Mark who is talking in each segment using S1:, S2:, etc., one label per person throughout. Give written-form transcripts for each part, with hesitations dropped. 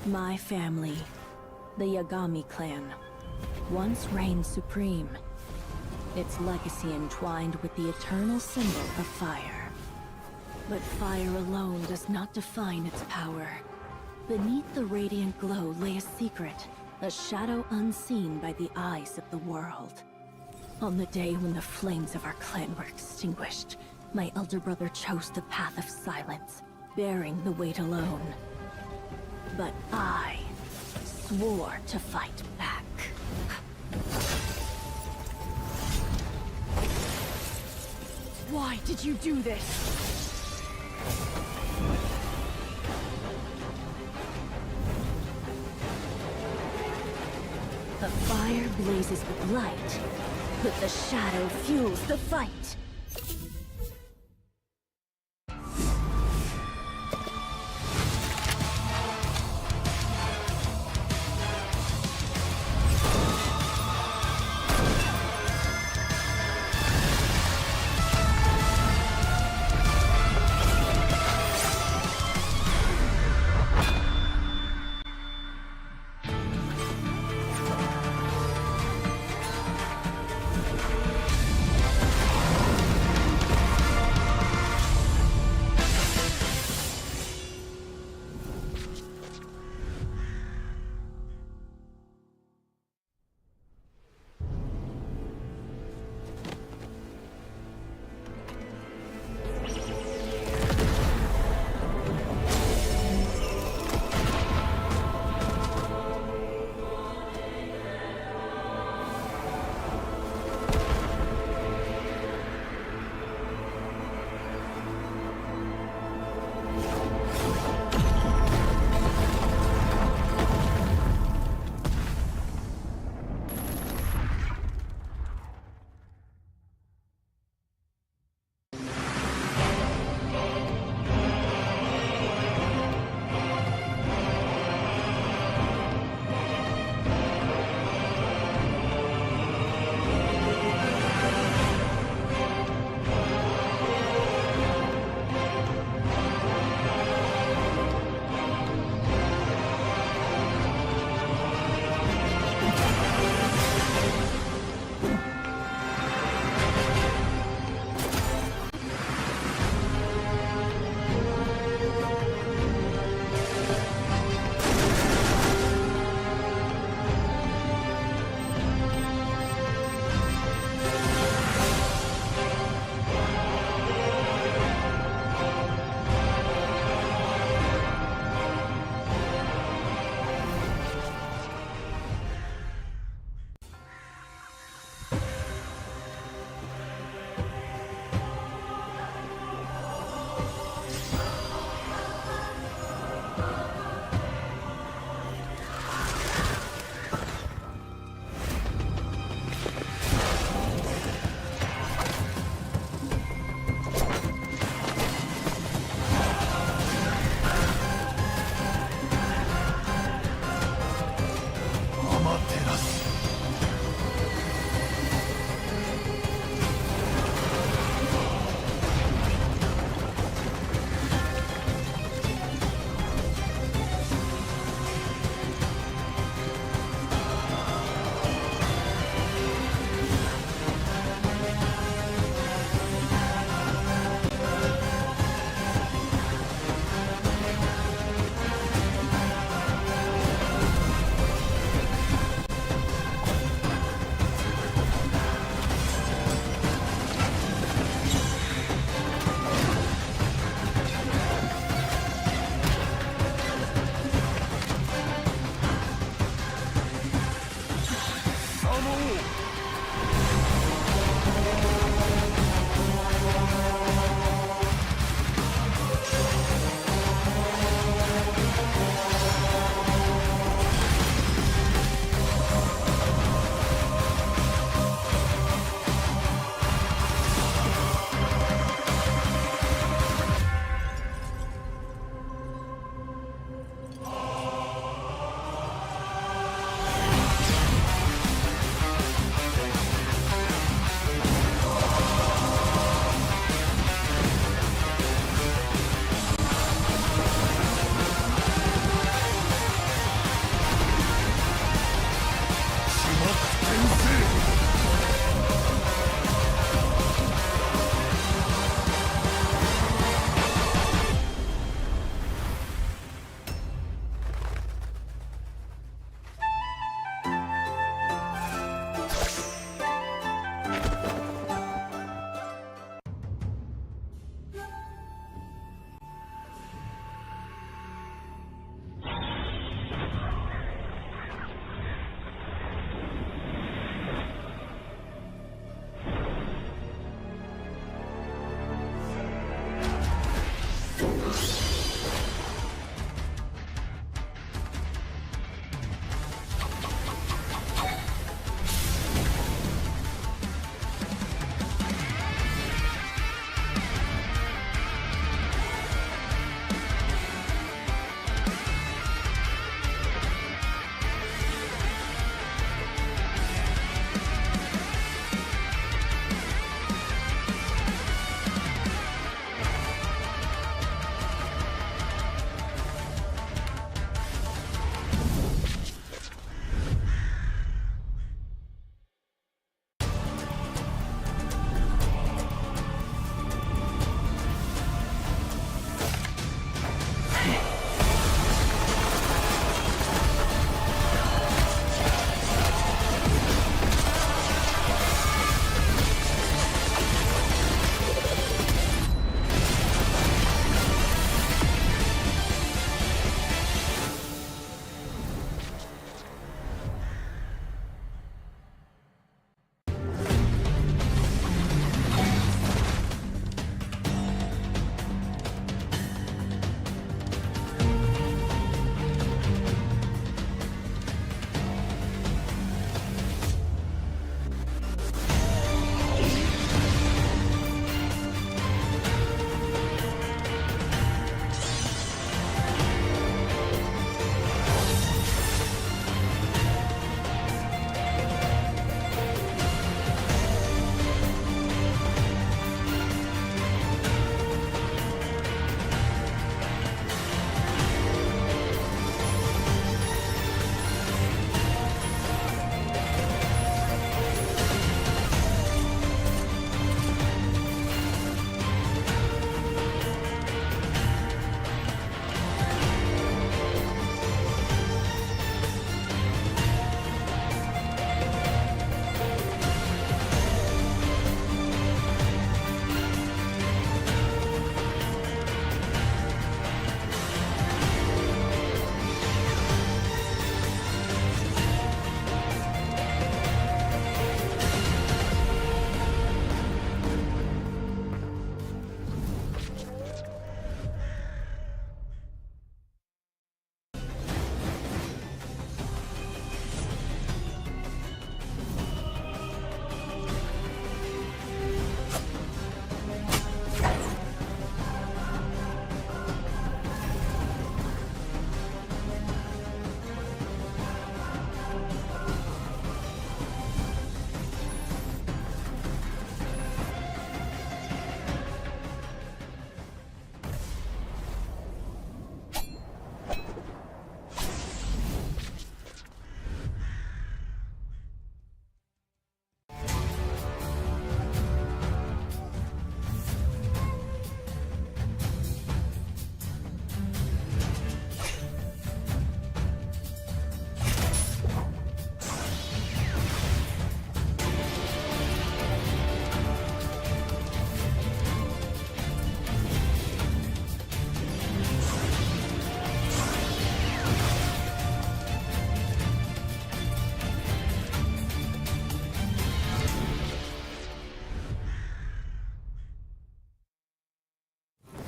S1: My family, the Yagami clan, once reigned supreme. Its legacy entwined with the eternal symbol of fire. But fire alone does not define its power. Beneath the radiant glow lay a secret, a shadow unseen by the eyes of the world. On the day when the flames of our clan were extinguished, my elder brother chose the path of silence, bearing the weight alone. But I swore to fight back. Why did you do this? The fire blazes with light, but the shadow fuels the fight.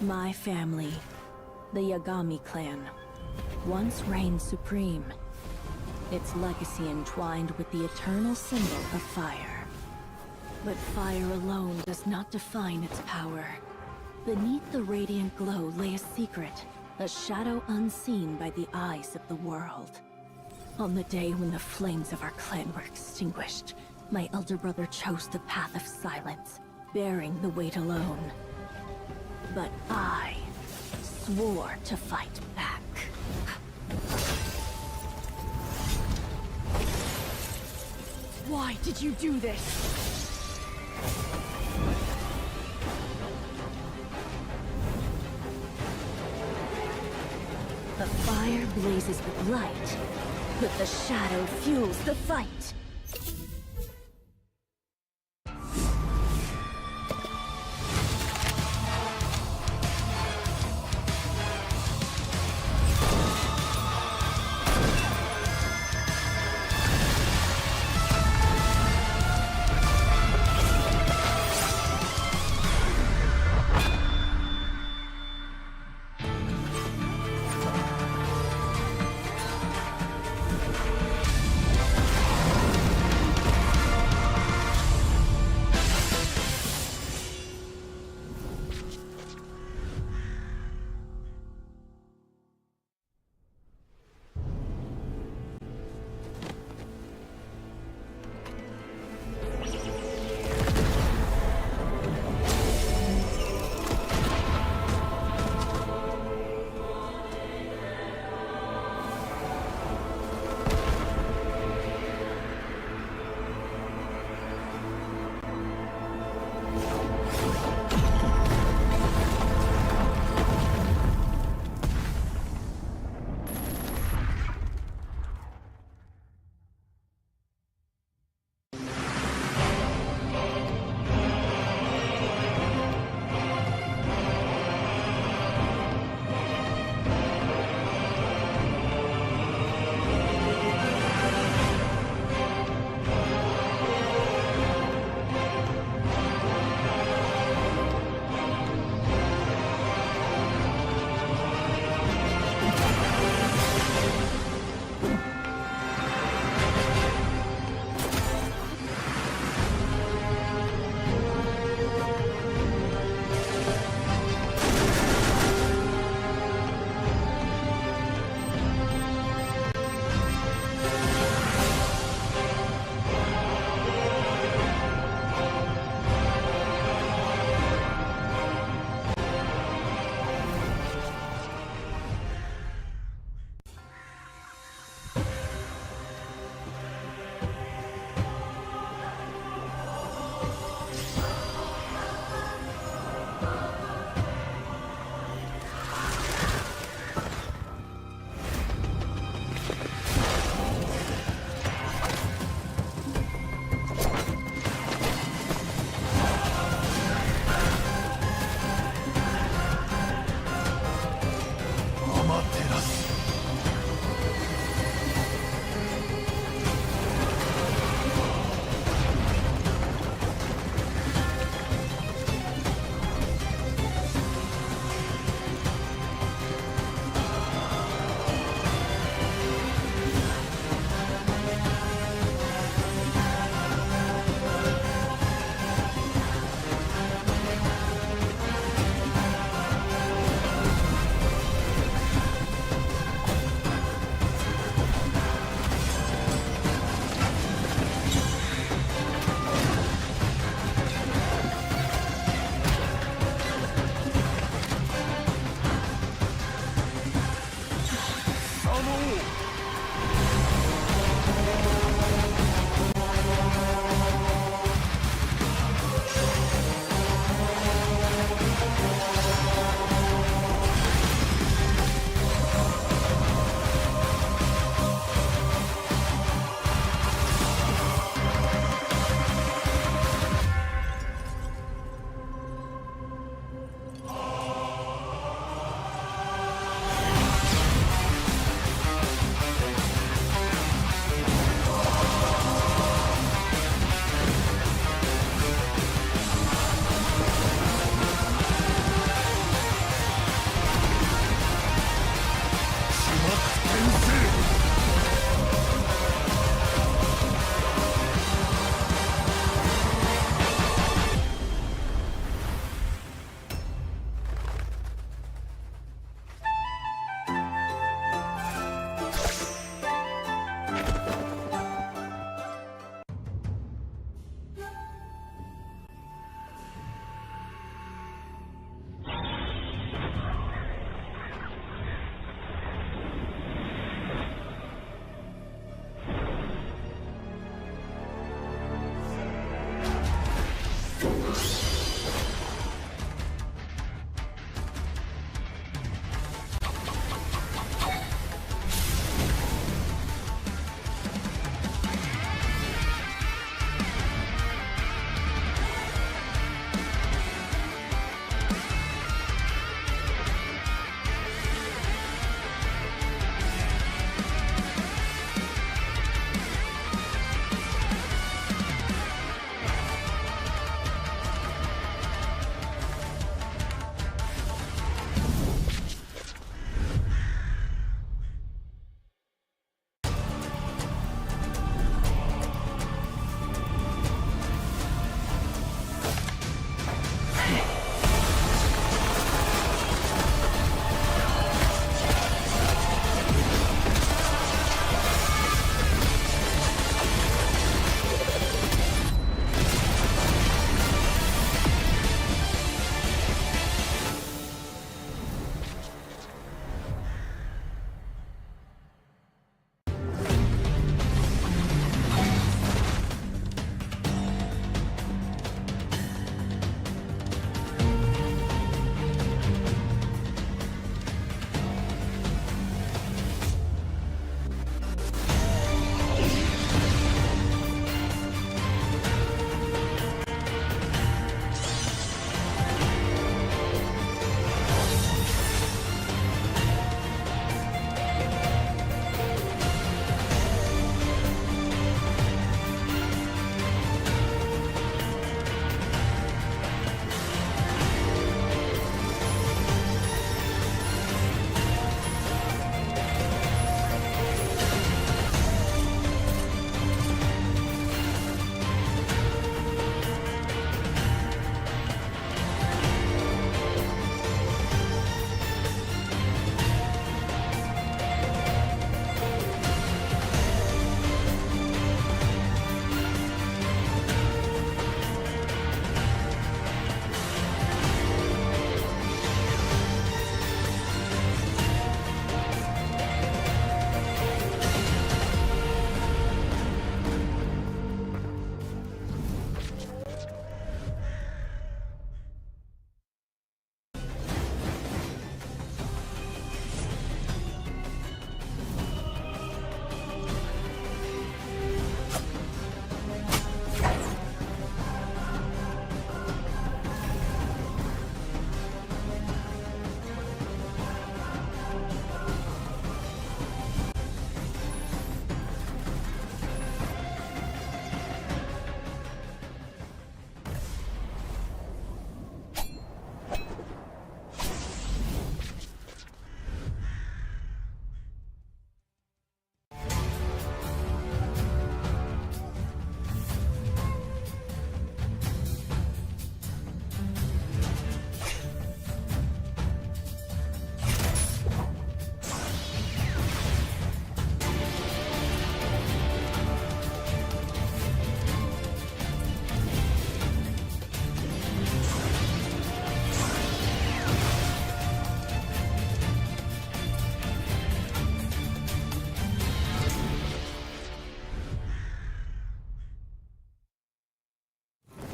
S1: My family, the Yagami clan, once reigned supreme. Its legacy entwined with the eternal symbol of fire. But fire alone does not define its power. Beneath the radiant glow lay a secret, a shadow unseen by the eyes of the world. On the day when the flames of our clan were extinguished, my elder brother chose the path of silence, bearing the weight alone. But I swore to fight back. Why did you do this? The fire blazes with light, but the shadow fuels the fight.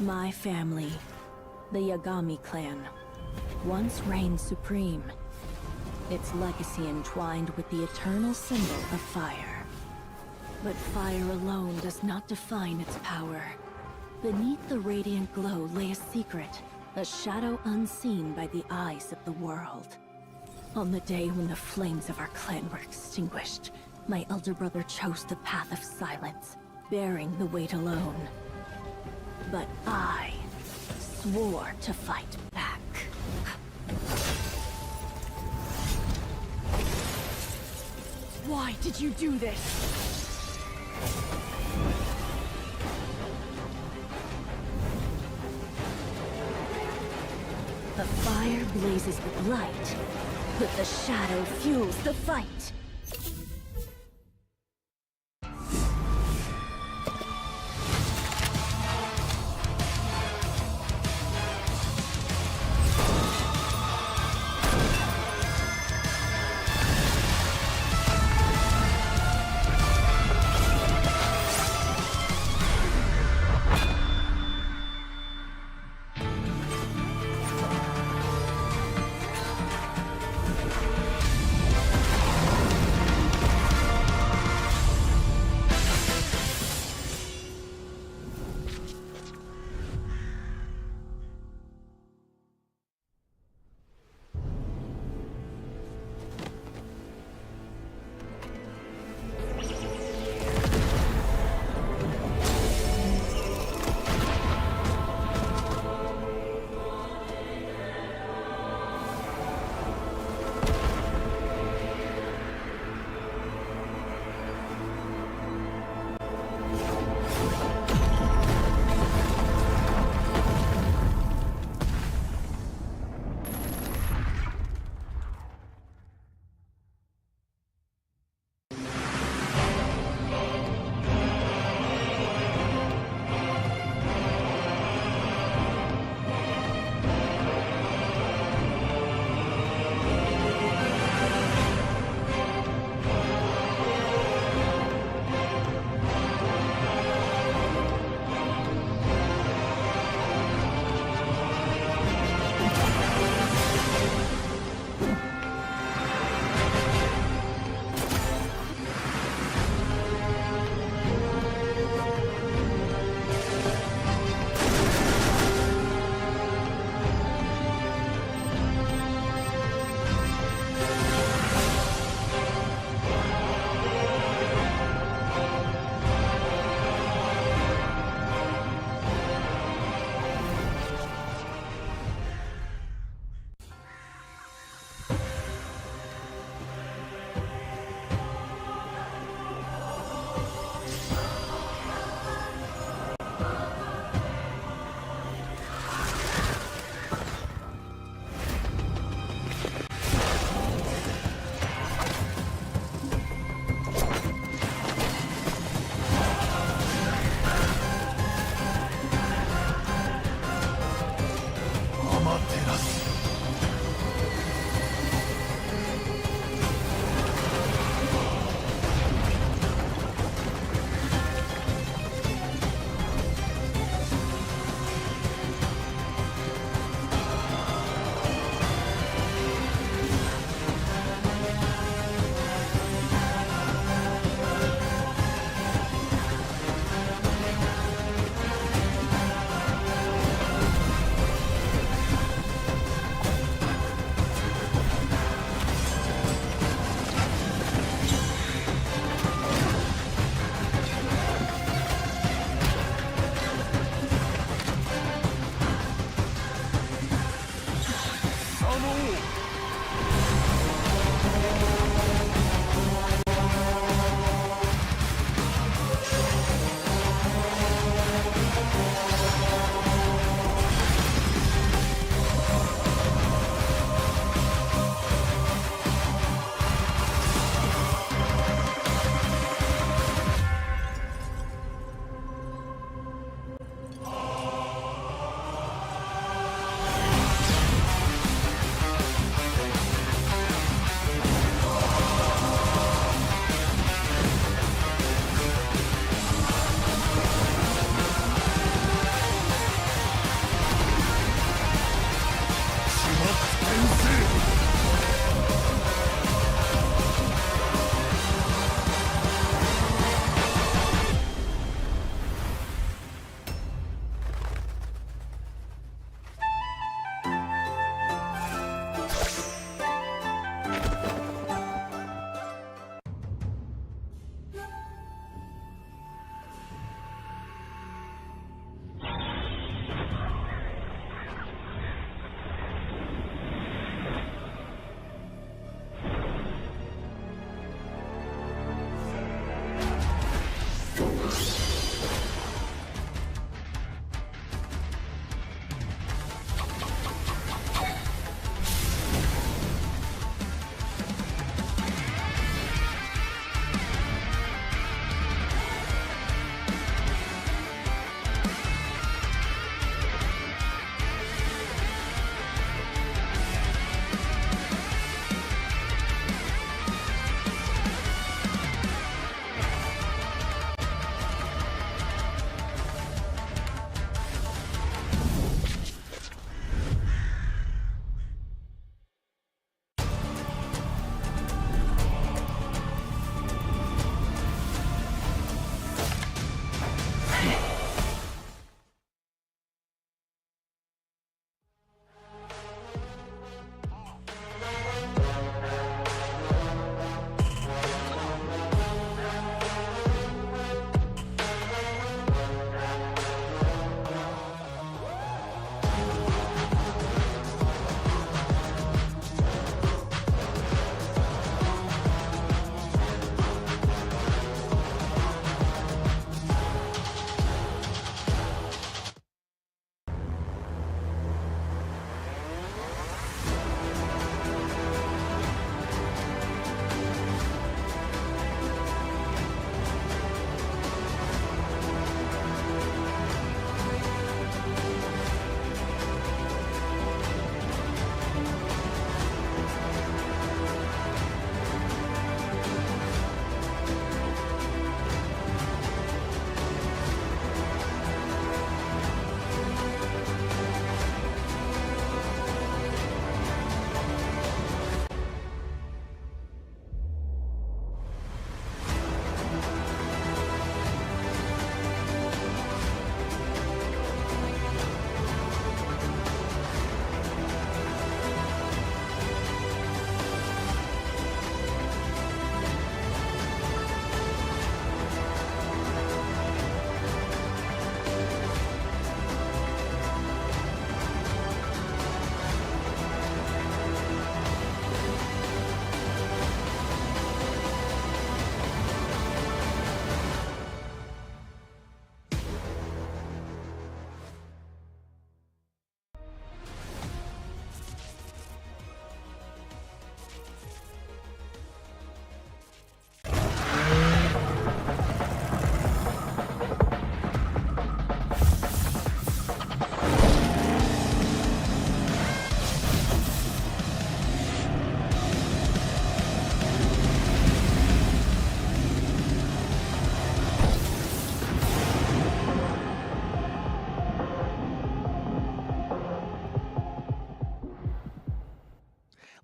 S1: My family, the Yagami clan, once reigned supreme. Its legacy entwined with the eternal symbol of fire. But fire alone does not define its power. Beneath the radiant glow lay a secret, a shadow unseen by the eyes of the world. On the day when the flames of our clan were extinguished, my elder brother chose the path of silence, bearing the weight alone. But I swore to fight back. Why did you do this? The fire blazes with light, but the shadow fuels the fight.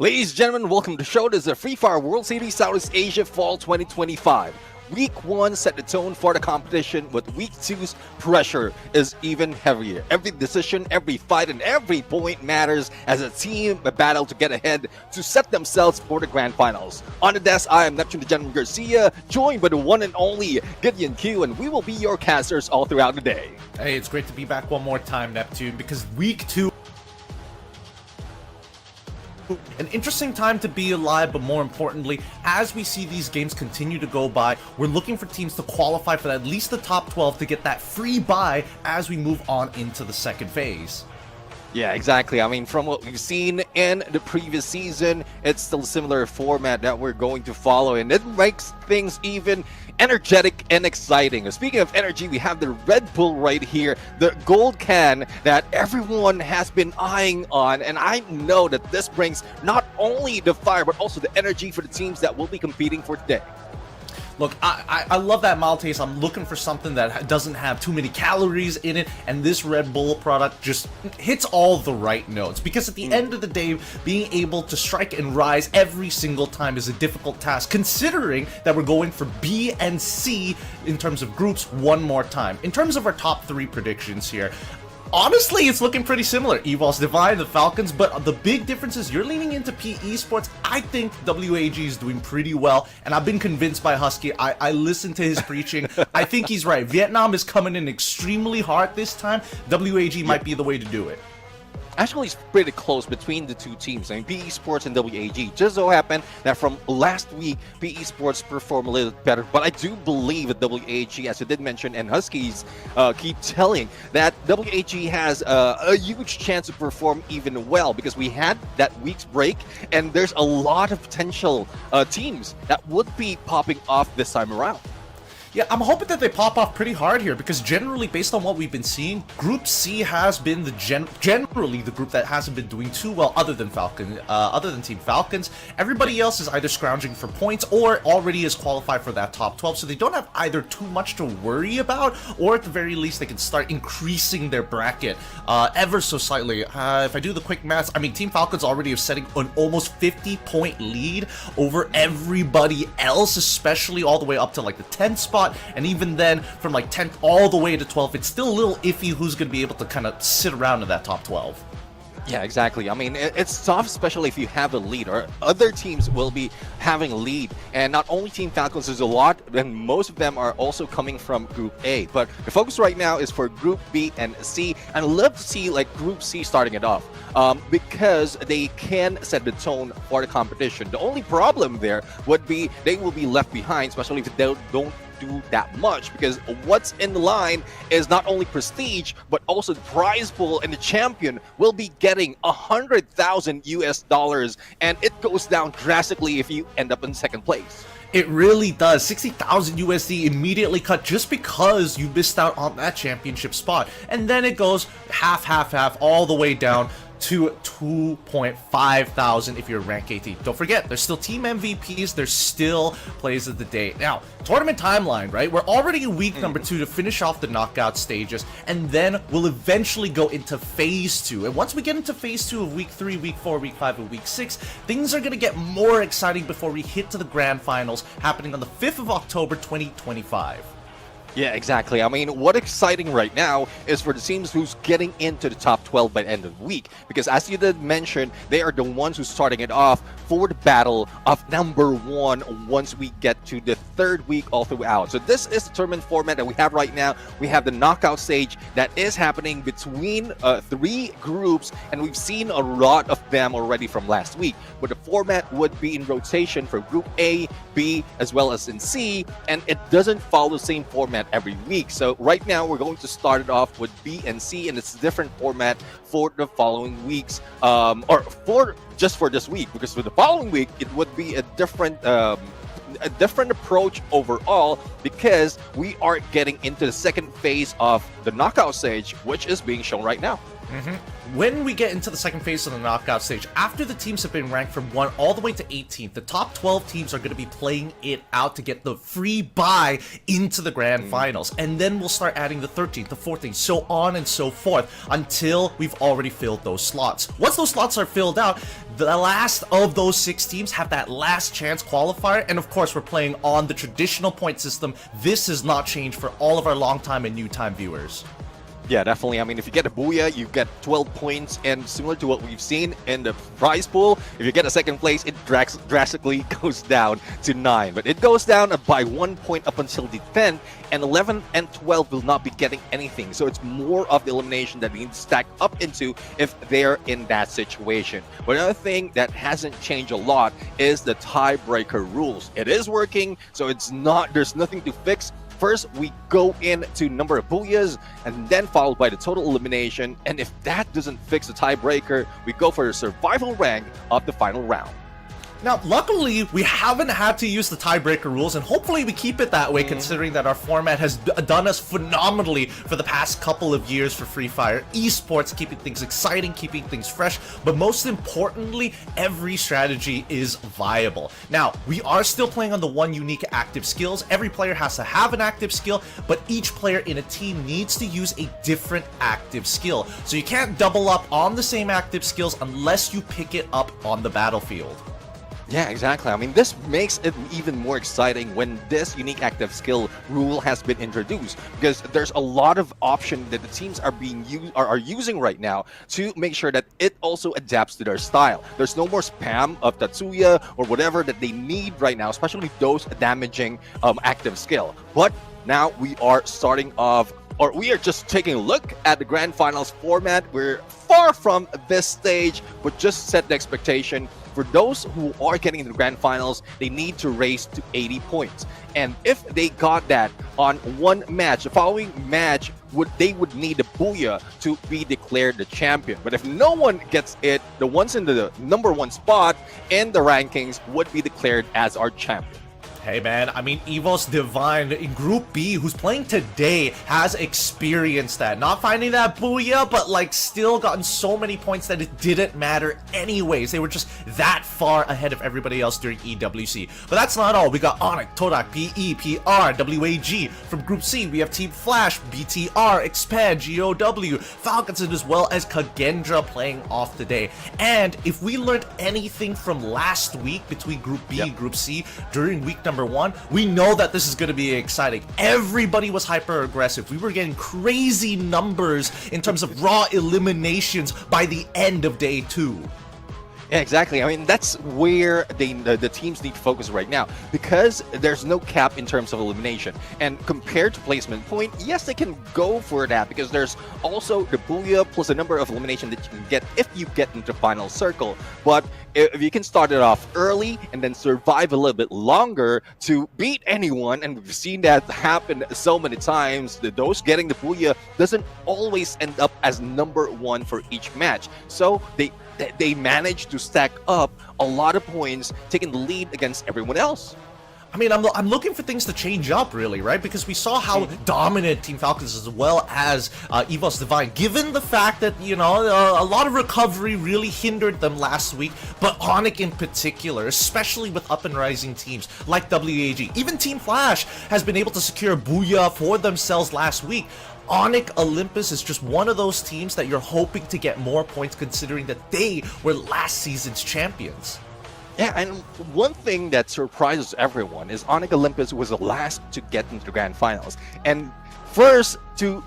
S2: Ladies and gentlemen, welcome to the show. This is the Free Fire World Series Southeast Asia Fall 2025. Week 1 set the tone for the competition, but Week 2's pressure is even heavier. Every decision, every fight, and every point matters as a team battle to get ahead to set themselves for the grand finals. On the desk, I am Neptune the Gentleman Garcia, joined by the one and only Gideon Q, and we will be your casters all throughout the day.
S3: Hey, it's great to be back one more time, Neptune, because Week 2, an interesting time to be alive, but more importantly, as we see these games continue to go by, we're looking for teams to qualify for at least the top 12 to get that free bye as we move on into the second phase.
S2: Yeah, exactly. I mean, from what we've seen in the previous season, it's still a similar format that we're going to follow, and it makes things even energetic and exciting. Speaking of energy, we have the Red Bull right here, the gold can that everyone has been eyeing on, and I know that this brings not only the fire, but also the energy for the teams that will be competing for today.
S3: Look, I love that mild taste. I'm looking for something that doesn't have too many calories in it, and this Red Bull product just hits all the right notes. Because at the end of the day, being able to strike and rise every single time is a difficult task, considering that we're going for B and C in terms of groups one more time. In terms of our top 3 predictions here, honestly, it's looking pretty similar. Evol's Divine, the Falcons, but the big difference is you're leaning into PE Sports. I think WAG is doing pretty well, and I've been convinced by Husky. I listened to his preaching. I think he's right. Vietnam is coming in extremely hard this time. WAG might be the way to do it.
S2: Actually, it's pretty close between the two teams. I mean, PE Sports and WAG. Just so happened that from last week, PE Sports performed a little better. But I do believe that WAG, as you did mention, and Huskies keep telling that WAG has a huge chance to perform even well, because we had that week's break, and there's a lot of potential teams that would be popping off this time around.
S3: Yeah, I'm hoping that they pop off pretty hard here, because generally, based on what we've been seeing, Group C has been the generally the group that hasn't been doing too well, other than Team Falcons. Everybody else is either scrounging for points or already is qualified for that top 12, so they don't have either too much to worry about, or at the very least, they can start increasing their bracket ever so slightly. If I do the quick maths, I mean, Team Falcons already are setting an almost 50-point lead over everybody else, especially all the way up to like the 10th spot. And even then, from like 10th all the way to 12th, it's still a little iffy who's going to be able to kind of sit around in that top 12.
S2: Yeah, exactly. I mean, it's tough, especially if you have a lead, or other teams will be having a lead. And not only Team Falcons, there's a lot, and most of them are also coming from Group A. But the focus right now is for Group B and C. And I'd love to see like Group C starting it off, because they can set the tone for the competition. The only problem there would be they will be left behind, especially if they don't do that much, because what's in the line is not only prestige but also the prize pool, and the champion will be getting $100,000, and it goes down drastically if you end up in second place.
S3: It really does. 60,000 USD immediately cut just because you missed out on that championship spot, and then it goes half all the way down to 2.5 thousand if you're rank 18. Don't forget, there's still team MVPs, there's still plays of the day. Now, tournament timeline, right? We're already in week number 2 to finish off the knockout stages, and then we'll eventually go into phase 2. And once we get into phase 2 of week 3, week 4, week 5, and week 6, things are gonna get more exciting before we hit to the grand finals happening on the 5th of October 2025.
S2: Yeah, exactly. I mean, what's exciting right now is for the teams who's getting into the top 12 by the end of the week. Because as you did mention, they are the ones who's starting it off for the battle of number 1 once we get to the 3rd week all throughout. So this is the tournament format that we have right now. We have the knockout stage that is happening between 3 groups, and we've seen a lot of them already from last week. But the format would be in rotation for Group A, B, as well as in C, and it doesn't follow the same format every week. So right now we're going to start it off with B and C, and it's a different format for the following weeks, or for just for this week, because for the following week it would be a different approach overall, because we are getting into the second phase of the knockout stage, which is being shown right now.
S3: When we get into the second phase of the knockout stage, after the teams have been ranked from 1 all the way to 18th, the top 12 teams are going to be playing it out to get the free bye into the grand finals. And then we'll start adding the 13th, the 14th, so on and so forth, until we've already filled those slots. Once those slots are filled out, the last of those 6 teams have that last chance qualifier. And of course, we're playing on the traditional point system. This has not changed for all of our long-time and new-time viewers.
S2: Yeah, definitely. I mean, if you get a Booyah, you get 12 points, and similar to what we've seen in the prize pool, if you get a second place, it drastically goes down to 9. But it goes down by 1 point up until the 10th, and 11 and 12 will not be getting anything. So it's more of the elimination that we need to stack up into if they're in that situation. But another thing that hasn't changed a lot is the tiebreaker rules. It is working, so there's nothing to fix. First, we go into number of Booyahs, and then followed by the total elimination. And if that doesn't fix the tiebreaker, we go for the survival rank of the final round.
S3: Now, luckily, we haven't had to use the tiebreaker rules, and hopefully we keep it that way, considering that our format has done us phenomenally for the past couple of years for Free Fire esports, keeping things exciting, keeping things fresh, but most importantly, every strategy is viable. Now, we are still playing on the one unique active skills. Every player has to have an active skill, but each player in a team needs to use a different active skill. So you can't double up on the same active skills unless you pick it up on the battlefield.
S2: Yeah, exactly. I mean, this makes it even more exciting when this unique active skill rule has been introduced, because there's a lot of options that the teams are using right now to make sure that it also adapts to their style. There's no more spam of Tatsuya or whatever that they need right now, especially those damaging active skill. But now we are starting off, or we are just taking a look at the grand finals format. We're far from this stage, but just set the expectation. For those who are getting into the grand finals, they need to race to 80 points. And if they got that on one match, the following match, they would need a Booyah to be declared the champion. But if no one gets it, the ones in the number one spot in the rankings would be declared as our champion.
S3: Hey man, I mean, EVOS Divine in Group B, who's playing today, has experienced that. Not finding that Booyah, but like still gotten so many points that it didn't matter anyways. They were just that far ahead of everybody else during EWC. But that's not all. We got Onyx, Todak, PE, PR, WAG. From Group C, we have Team Flash, BTR, Expand, GOW, Falcons, as well as Kagendra playing off today. And if we learned anything from last week between Group B and Group C during week number 1, we know that this is going to be exciting. Everybody was hyper aggressive. We were getting crazy numbers in terms of raw eliminations by the end of day 2.
S2: Yeah, exactly. I mean, that's where the teams need to focus right now, because there's no cap in terms of elimination. And compared to placement point, yes, they can go for that, because there's also the Booyah plus the number of elimination that you can get if you get into the final circle. But if you can start it off early and then survive a little bit longer to beat anyone, and we've seen that happen so many times, those getting the Booyah doesn't always end up as number 1 for each match. So they managed to stack up a lot of points, taking the lead against everyone else.
S3: I mean, I'm looking for things to change up, really, right? Because we saw how dominant Team Falcons as well as EVOS Divine, given the fact that, you know, a lot of recovery really hindered them last week, but Onyx in particular, especially with up-and-rising teams like WAG. Even Team Flash has been able to secure a Booyah for themselves last week. Onyx Olympus is just one of those teams that you're hoping to get more points, considering that they were last season's champions.
S2: Yeah, and one thing that surprises everyone is Onyx Olympus was the last to get into the grand finals, and first to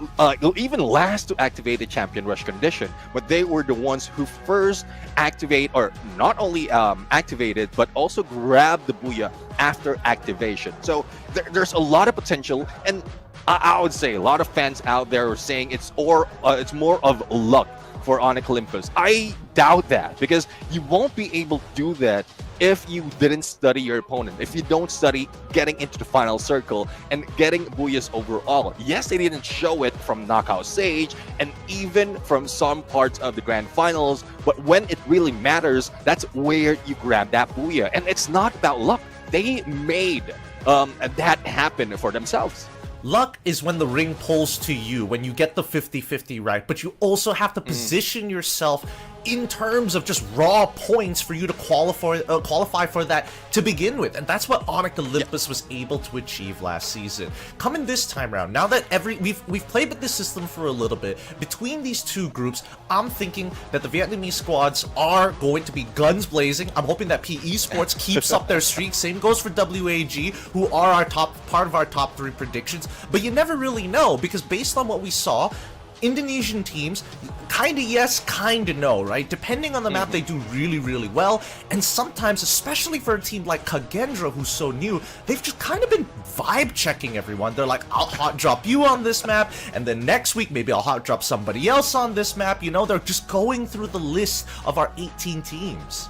S2: even last to activate the champion rush condition. But they were the ones who first activate, or not only activated, but also grabbed the Booyah after activation. So there's a lot of potential, and I would say a lot of fans out there are saying it's more of luck for Onyx Olympus. I doubt that, because you won't be able to do that if you didn't study your opponent, if you don't study getting into the final circle and getting Booyahs overall. Yes, they didn't show it from Knockout Stage and even from some parts of the grand finals, but when it really matters, that's where you grab that Booyah. And it's not about luck. They made that happen for themselves.
S3: Luck is when the ring pulls to you, when you get the 50-50 right, but you also have to position yourself in terms of just raw points for you to qualify for that to begin with. And that's what Onyx Olympus was able to achieve last season. Coming this time around, now that we've played with this system for a little bit, between these two groups, I'm thinking that the Vietnamese squads are going to be guns blazing. I'm hoping that PE Sports keeps up their streak. Same goes for WAG, who are part of our top 3 predictions. But you never really know, because based on what we saw, Indonesian teams, kinda yes, kinda no, right? Depending on the map, they do really, really well. And sometimes, especially for a team like Kagendra, who's so new, they've just kind of been vibe checking everyone. They're like, I'll hot drop you on this map, and then next week, maybe I'll hot drop somebody else on this map. You know, they're just going through the list of our 18 teams.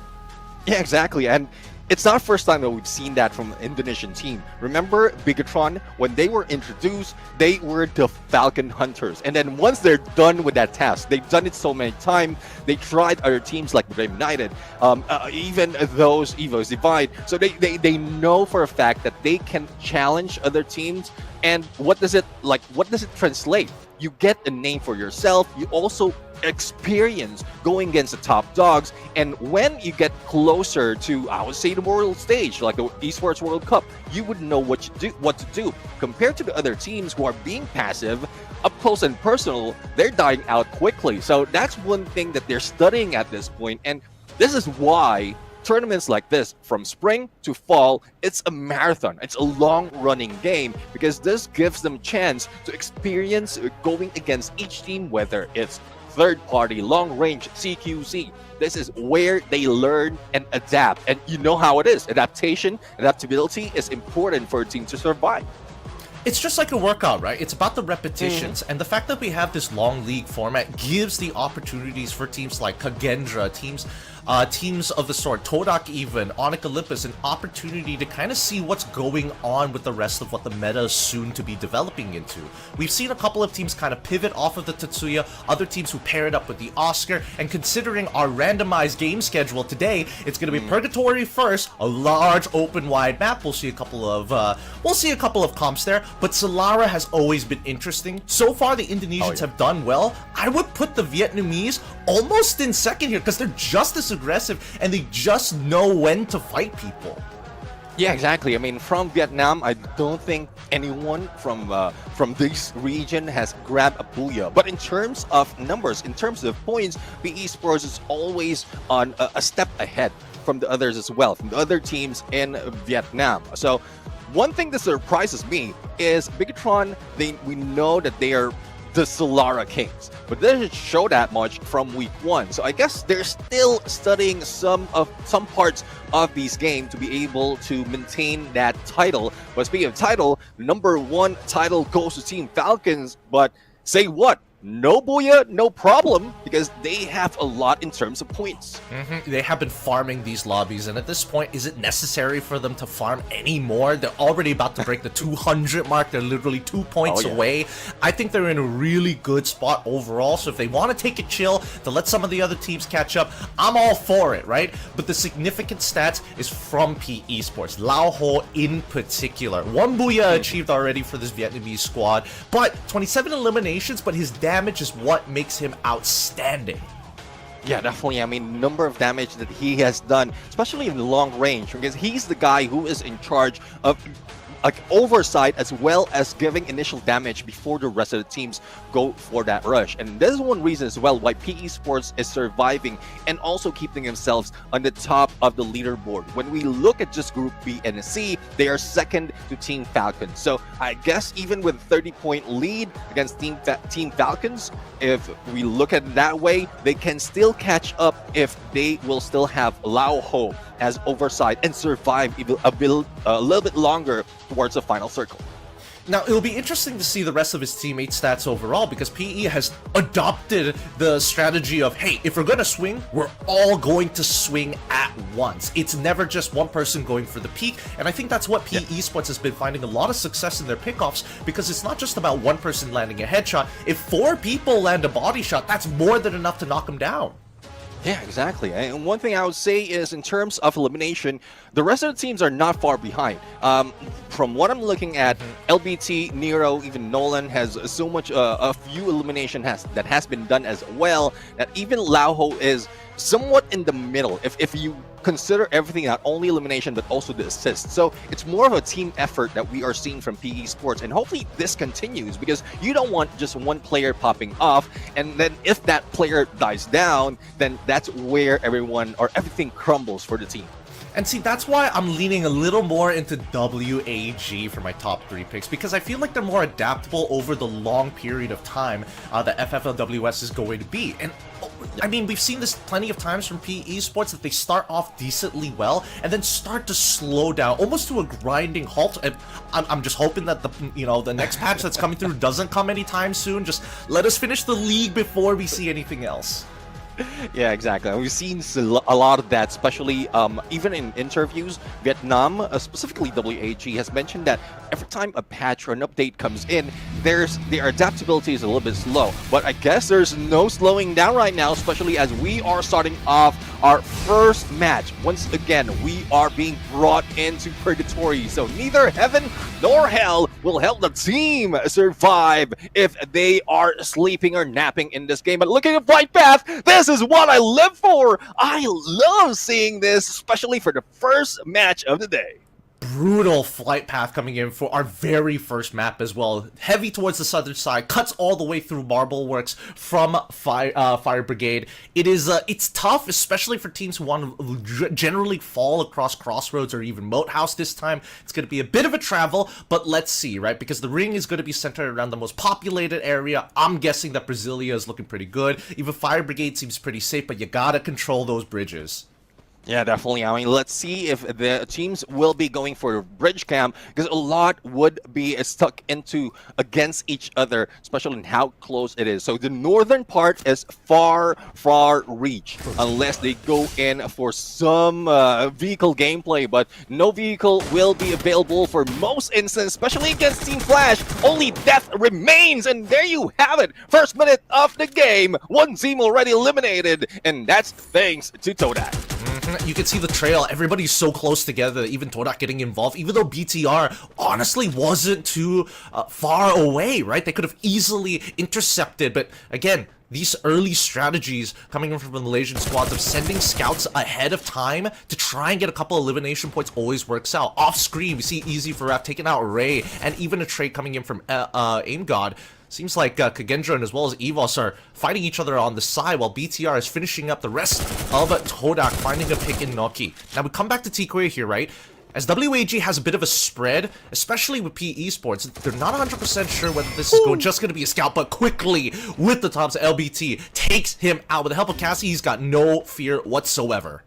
S2: Yeah, exactly. And it's not first time that we've seen that from an Indonesian team. Remember Bigatron, when they were introduced, they were the Falcon Hunters. And then once they're done with that task, they've done it so many times, they tried other teams like Brave United, even those Evo's Divide. So they know for a fact that they can challenge other teams. And what does it translate? You get a name for yourself. You also experience going against the top dogs. And when you get closer to, I would say, the world stage, like the Esports World Cup, you would know what to do. Compared to the other teams who are being passive, up close and personal, they're dying out quickly. So that's one thing that they're studying at this point. And this is why tournaments like this, from spring to fall, it's a marathon. It's a long-running game because this gives them chance to experience going against each team, whether it's third-party, long-range, CQC. This is where they learn and adapt. And you know how it is. Adaptability is important for a team to survive.
S3: It's just like a workout, right? It's about the repetitions. And the fact that we have this long league format gives the opportunities for teams like Kagendra, teams of the sort, Todak even, Onyx Olympus, an opportunity to kind of see what's going on with the rest of what the meta is soon to be developing into. We've seen a couple of teams kind of pivot off of the Tatsuya, other teams who pair it up with the Oscar, and considering our randomized game schedule today, it's going to be Purgatory first, a large open wide map. We'll see a couple of comps there, but Solara has always been interesting. So far, the Indonesians have done well. I would put the Vietnamese almost in second here because they're just as aggressive and they just know when to fight people.
S2: Yeah, exactly. I mean, from Vietnam, I don't think anyone from this region has grabbed a booyah. But in terms of numbers, in terms of points, PE Sports is always on a step ahead from the others as well, from the other teams in Vietnam. So one thing that surprises me is Bigatron, we know that they are the Solara Kings, but they didn't show that much from week 1. So I guess they're still studying some parts of these games to be able to maintain that title. But speaking of title, number 1 title goes to Team Falcons, but say what? No booyah, no problem, because they have a lot in terms of points.
S3: They have been farming these lobbies, and at this point, is it necessary for them to farm any more? They're already about to break the 200 mark. They're literally 2 points away. I think they're in a really good spot overall, so if they want to take it chill, to let some of the other teams catch up, I'm all for it, right? But the significant stats is from PE Sports, Lao Ho in particular. 1 booyah achieved already for this Vietnamese squad, but 27 eliminations, but his damage is what makes him outstanding.
S2: Yeah, definitely. I mean, number of damage that he has done, especially in the long range, because he's the guy who is in charge of like oversight as well as giving initial damage before the rest of the teams go for that rush. And this is one reason as well why PE Sports is surviving and also keeping themselves on the top of the leaderboard. When we look at just Group B and C, they are second to Team Falcons. So I guess even with 30-point lead against Team Falcons, if we look at it that way, they can still catch up if they will still have Lao Ho as oversight and survive a little bit longer towards the final circle.
S3: Now, it'll be interesting to see the rest of his teammates' stats overall, because PE has adopted the strategy of, hey, if we're going to swing, we're all going to swing at once. It's never just one person going for the peak, and I think that's what PE Sports has been finding a lot of success in their pickoffs, because it's not just about one person landing a headshot. If 4 people land a body shot, that's more than enough to knock them down.
S2: Yeah, exactly. And one thing I would say is, in terms of elimination, the rest of the teams are not far behind. From what I'm looking at, LBT, Nero, even Nolan has so much, a few elimination that has been done as well, that even Lauho is somewhat in the middle. If you consider everything, not only elimination but also the assists. So it's more of a team effort that we are seeing from PE Sports, and hopefully this continues, because you don't want just one player popping off, and then if that player dies down, then that's where everything crumbles for the team.
S3: And see, that's why I'm leaning a little more into WAG for my top 3 picks, because I feel like they're more adaptable over the long period of time that FFWS is going to be. And I mean, we've seen this plenty of times from PE Sports, that they start off decently well and then start to slow down almost to a grinding halt. And I'm just hoping that the next patch that's coming through doesn't come anytime soon. Just let us finish the league before we see anything else.
S2: Yeah, exactly. We've seen a lot of that, especially even in interviews. Vietnam, specifically WAG, has mentioned that every time a patch or an update comes in, their adaptability is a little bit slow. But I guess there's no slowing down right now, especially as we are starting off our first match. Once again, we are being brought into Purgatory, so neither heaven nor hell will help the team survive if they are sleeping or napping in this game. But looking at Flight Path, this is what I live for. I love seeing this, especially for the first match of the day.
S3: Brutal flight path coming in for our very first map as well. Heavy towards the southern side, cuts all the way through Marble Works from Fire Brigade. It's tough, especially for teams who want to generally fall across Crossroads or even Moat House this time. It's going to be a bit of a travel, but let's see, right? Because the ring is going to be centered around the most populated area. I'm guessing that Brasilia is looking pretty good. Even Fire Brigade seems pretty safe, but you gotta control those bridges.
S2: Yeah, definitely. I mean, let's see if the teams will be going for bridge camp, because a lot would be stuck into against each other, especially in how close it is. So the northern part is far reach, unless they go in for some vehicle gameplay, but no vehicle will be available for most instances, especially against Team Flash. Only death remains, and there you have it. First minute of the game, one team already eliminated, and that's thanks to Todak.
S3: You can see the trail. Everybody's so close together, even Todak getting involved, even though BTR honestly wasn't too far away, right? They could have easily intercepted, but again, these early strategies coming in from the Malaysian squads of sending scouts ahead of time to try and get a couple elimination points always works out. Off screen, we see Easy for Rap taking out Ray, and even a trade coming in from Aim God. Seems like Kagendra as well as Evos are fighting each other on the side, while BTR is finishing up the rest of Todak, finding a pick in Noki. Now we come back to T-Korea here, right? As WAG has a bit of a spread, especially with PE Sports, they're not 100% sure whether this is just going to be a scout, but quickly, with the tops, LBT takes him out. With the help of Cassie, he's got no fear whatsoever.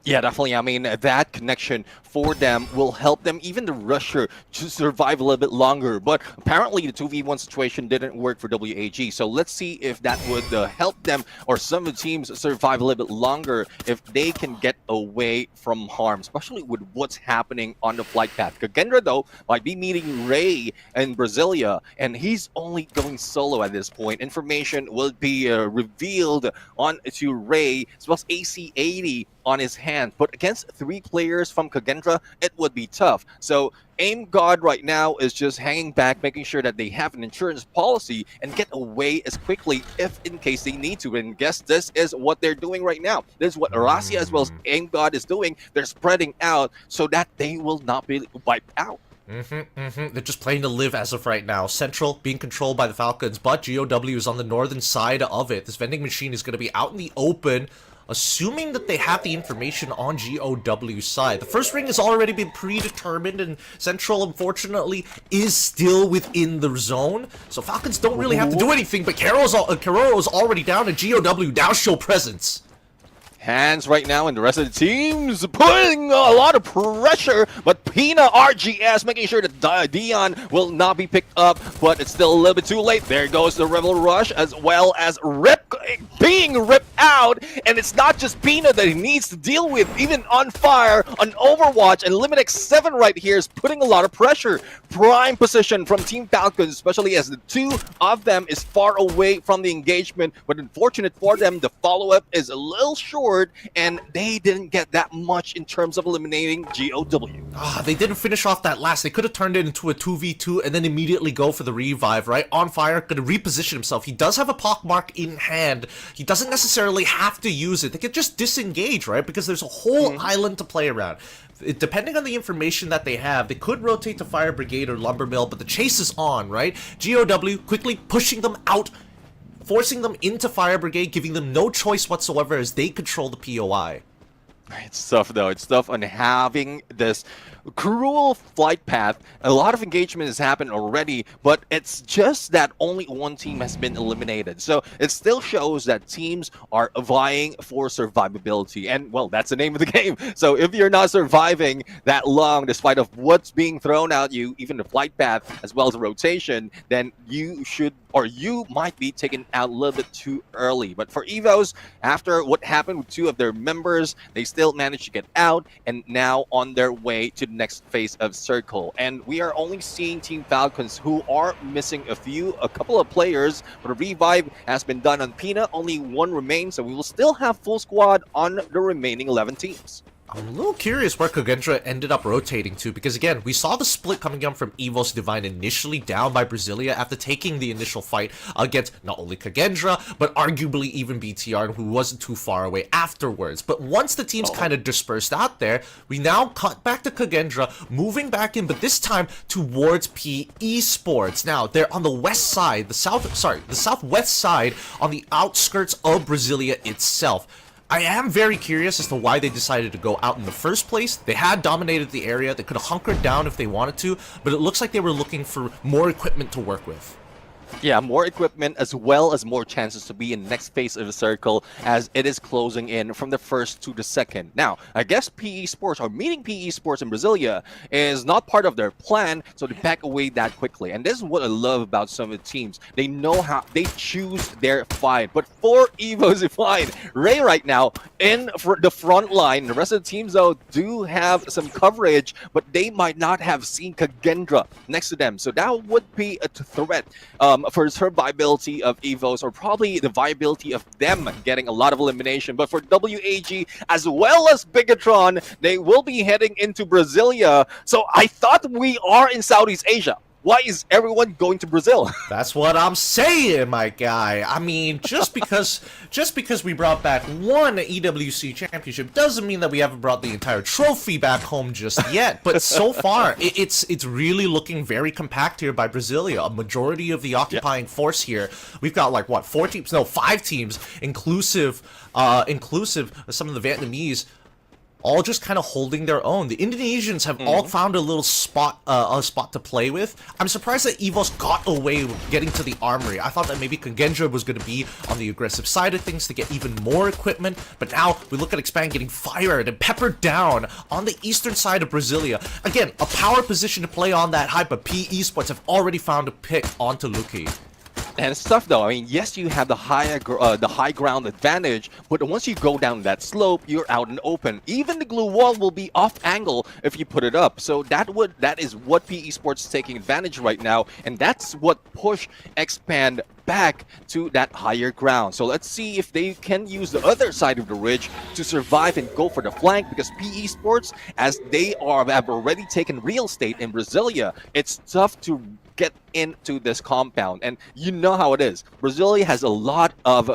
S2: Yeah, definitely. I mean, that connection for them will help them, even the rusher, to survive a little bit longer. But apparently the 2v1 situation didn't work for WAG. So let's see if that would help them, or some of the teams survive a little bit longer if they can get away from harm, especially with what's happening on the flight path. Kagendra, though, might be meeting Ray in Brasilia, and he's only going solo at this point. Information will be revealed on to Ray, as well as AC-80 on his hand, but against 3 players from Kagendra, it would be tough. So Aim God right now is just hanging back, making sure that they have an insurance policy and get away as quickly if in case they need to. And guess this is what they're doing right now. This is what Arasia as well as Aim God is doing. They're spreading out so that they will not be wiped out.
S3: They're just playing to live as of right now. Central being controlled by the Falcons, but GOW is on the northern side of it. This vending machine is going to be out in the open, assuming that they have the information on GOW's side. The first ring has already been predetermined, and Central, unfortunately, is still within the zone. So Falcons don't really have to do anything, but Karo's already down, and GOW now show presence.
S2: Hands right now, and the rest of the teams putting a lot of pressure, but Pina RGS making sure that Dion will not be picked up, but it's still a little bit too late. There goes the Rebel Rush, as well as Rip being ripped out, and it's not just Pina that he needs to deal with. Even on fire, on Overwatch, and Limitex 7 right here is putting a lot of pressure. Prime position from Team Falcons, especially as the 2 of them is far away from the engagement, but unfortunate for them, the follow-up is a little short, and they didn't get that much in terms of eliminating GOW.
S3: They didn't finish off that last. They could have turned it into a 2v2 and then immediately go for the revive, right? On fire, gonna reposition himself. He does have a pockmark in hand. He doesn't necessarily have to use it. They could just disengage, right? Because there's a whole island to play around. Depending on the information that they have, they could rotate to Fire Brigade or Lumber Mill, but the chase is on, right? GOW quickly pushing them out, forcing them into Fire Brigade, giving them no choice whatsoever as they control the POI.
S2: It's tough, though. It's tough on having this cruel flight path. A lot of engagement has happened already, but it's just that only one team has been eliminated. So it still shows that teams are vying for survivability. And, well, that's the name of the game. So if you're not surviving that long, despite of what's being thrown at you, even the flight path as well as the rotation, then you should, or you might be taken out a little bit too early. But for Evos, after what happened with two of their members, they still managed to get out and now on their way to the next phase of Circle. And we are only seeing Team Falcons who are missing a couple of players, but a revive has been done on Pina. Only one remains, so we will still have full squad on the remaining 11 teams.
S3: I'm a little curious where Kagendra ended up rotating to, because again, we saw the split coming up from Evos Divine initially down by Brasilia after taking the initial fight against not only Kagendra, but arguably even BTR, who wasn't too far away afterwards. But once the teams kind of dispersed out there, we now cut back to Kagendra, moving back in, but this time towards PE Sports. Now, they're on the west side, the southwest side, on the outskirts of Brasilia itself. I am very curious as to why they decided to go out in the first place. They had dominated the area. They could have hunkered down if they wanted to, but it looks like they were looking for more equipment to work with.
S2: Yeah, more equipment as well as more chances to be in the next phase of the Circle as it is closing in from the first to the second. Now, I guess PE Sports, or meeting PE Sports in Brasilia, is not part of their plan, so they back away that quickly. And this is what I love about some of the teams. They know how they choose their fight. But for Evo's Divine, Ray right now in the front line, the rest of the teams though do have some coverage, but they might not have seen Kagendra next to them. So that would be a threat for the survivability of Evos, or probably the viability of them getting a lot of elimination. But for WAG as well as Bigatron, they will be heading into Brasilia. So I thought we are in Southeast Asia. Why is everyone going to Brazil?
S3: That's what I'm saying, my guy. I mean, just because we brought back one EWC championship doesn't mean that we haven't brought the entire trophy back home just yet. But so far, it's really looking very compact here by Brasilia. A majority of the occupying force here. We've got like what, 4 teams? No, 5 teams, inclusive of some of the Vietnamese, all just kind of holding their own. The Indonesians have all found a little spot to play with. I'm surprised that Evos got away with getting to the armory. I thought that maybe Kagendra was going to be on the aggressive side of things to get even more equipment, but now we look at Expand getting fired and peppered down on the eastern side of Brasilia. Again, a power position to play on that high, but PE Sports have already found a pick onto Luki.
S2: And it's tough though. I mean, yes, you have the high ground advantage, but once you go down that slope, you're out and open. Even the glue wall will be off angle if you put it up. So that is what PE Sports is taking advantage right now, and that's what push Expand back to that higher ground. So let's see if they can use the other side of the ridge to survive and go for the flank, because PE Sports, as they have already taken real estate in Brasilia, it's tough to get into this compound. And you know how it is. Brasilia has a lot of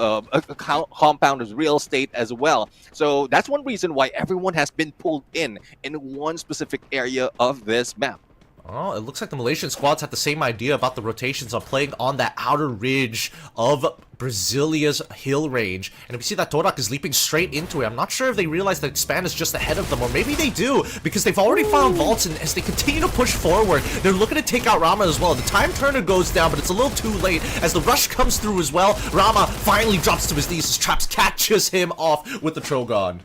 S2: compound as real estate as well. So that's one reason why everyone has been pulled in one specific area of this map.
S3: Oh, it looks like the Malaysian squads had the same idea about the rotations of playing on that outer ridge of Brasilia's hill range. And we see that Torak is leaping straight into it. I'm not sure if they realize that Expand is just ahead of them, or maybe they do, because they've already found vaults, and as they continue to push forward, they're looking to take out Rama as well. The time turner goes down, but it's a little too late. As the rush comes through as well, Rama finally drops to his knees as Traps catches him off with the Trogon.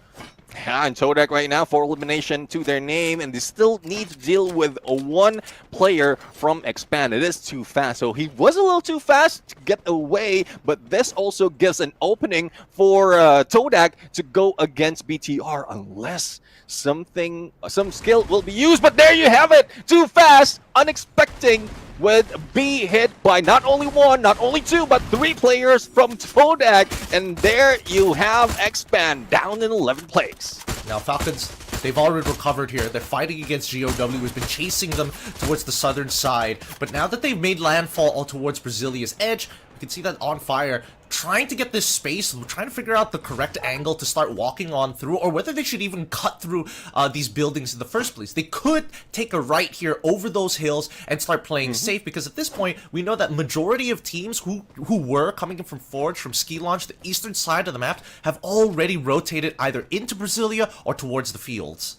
S2: Yeah, and Todak right now, 4 elimination to their name, and they still need to deal with one player from Expand. It is too fast, so he was a little too fast to get away, but this also gives an opening for Todak to go against BTR, unless some skill will be used. But there you have it, too fast, unexpected, would be hit by not only 1, not only 2, but 3 players from Todak. And there you have Expand down in 11th place.
S3: Now Falcons, they've already recovered here. They're fighting against GOW, who's been chasing them towards the southern side. But now that they've made landfall all towards Brasilia's edge, we can see that On Fire trying to get this space, trying to figure out the correct angle to start walking on through, or whether they should even cut through these buildings in the first place. They could take a right here over those hills and start playing safe, because at this point, we know that majority of teams who were coming in from Forge, from Ski Launch, the eastern side of the map, have already rotated either into Brasilia or towards the fields.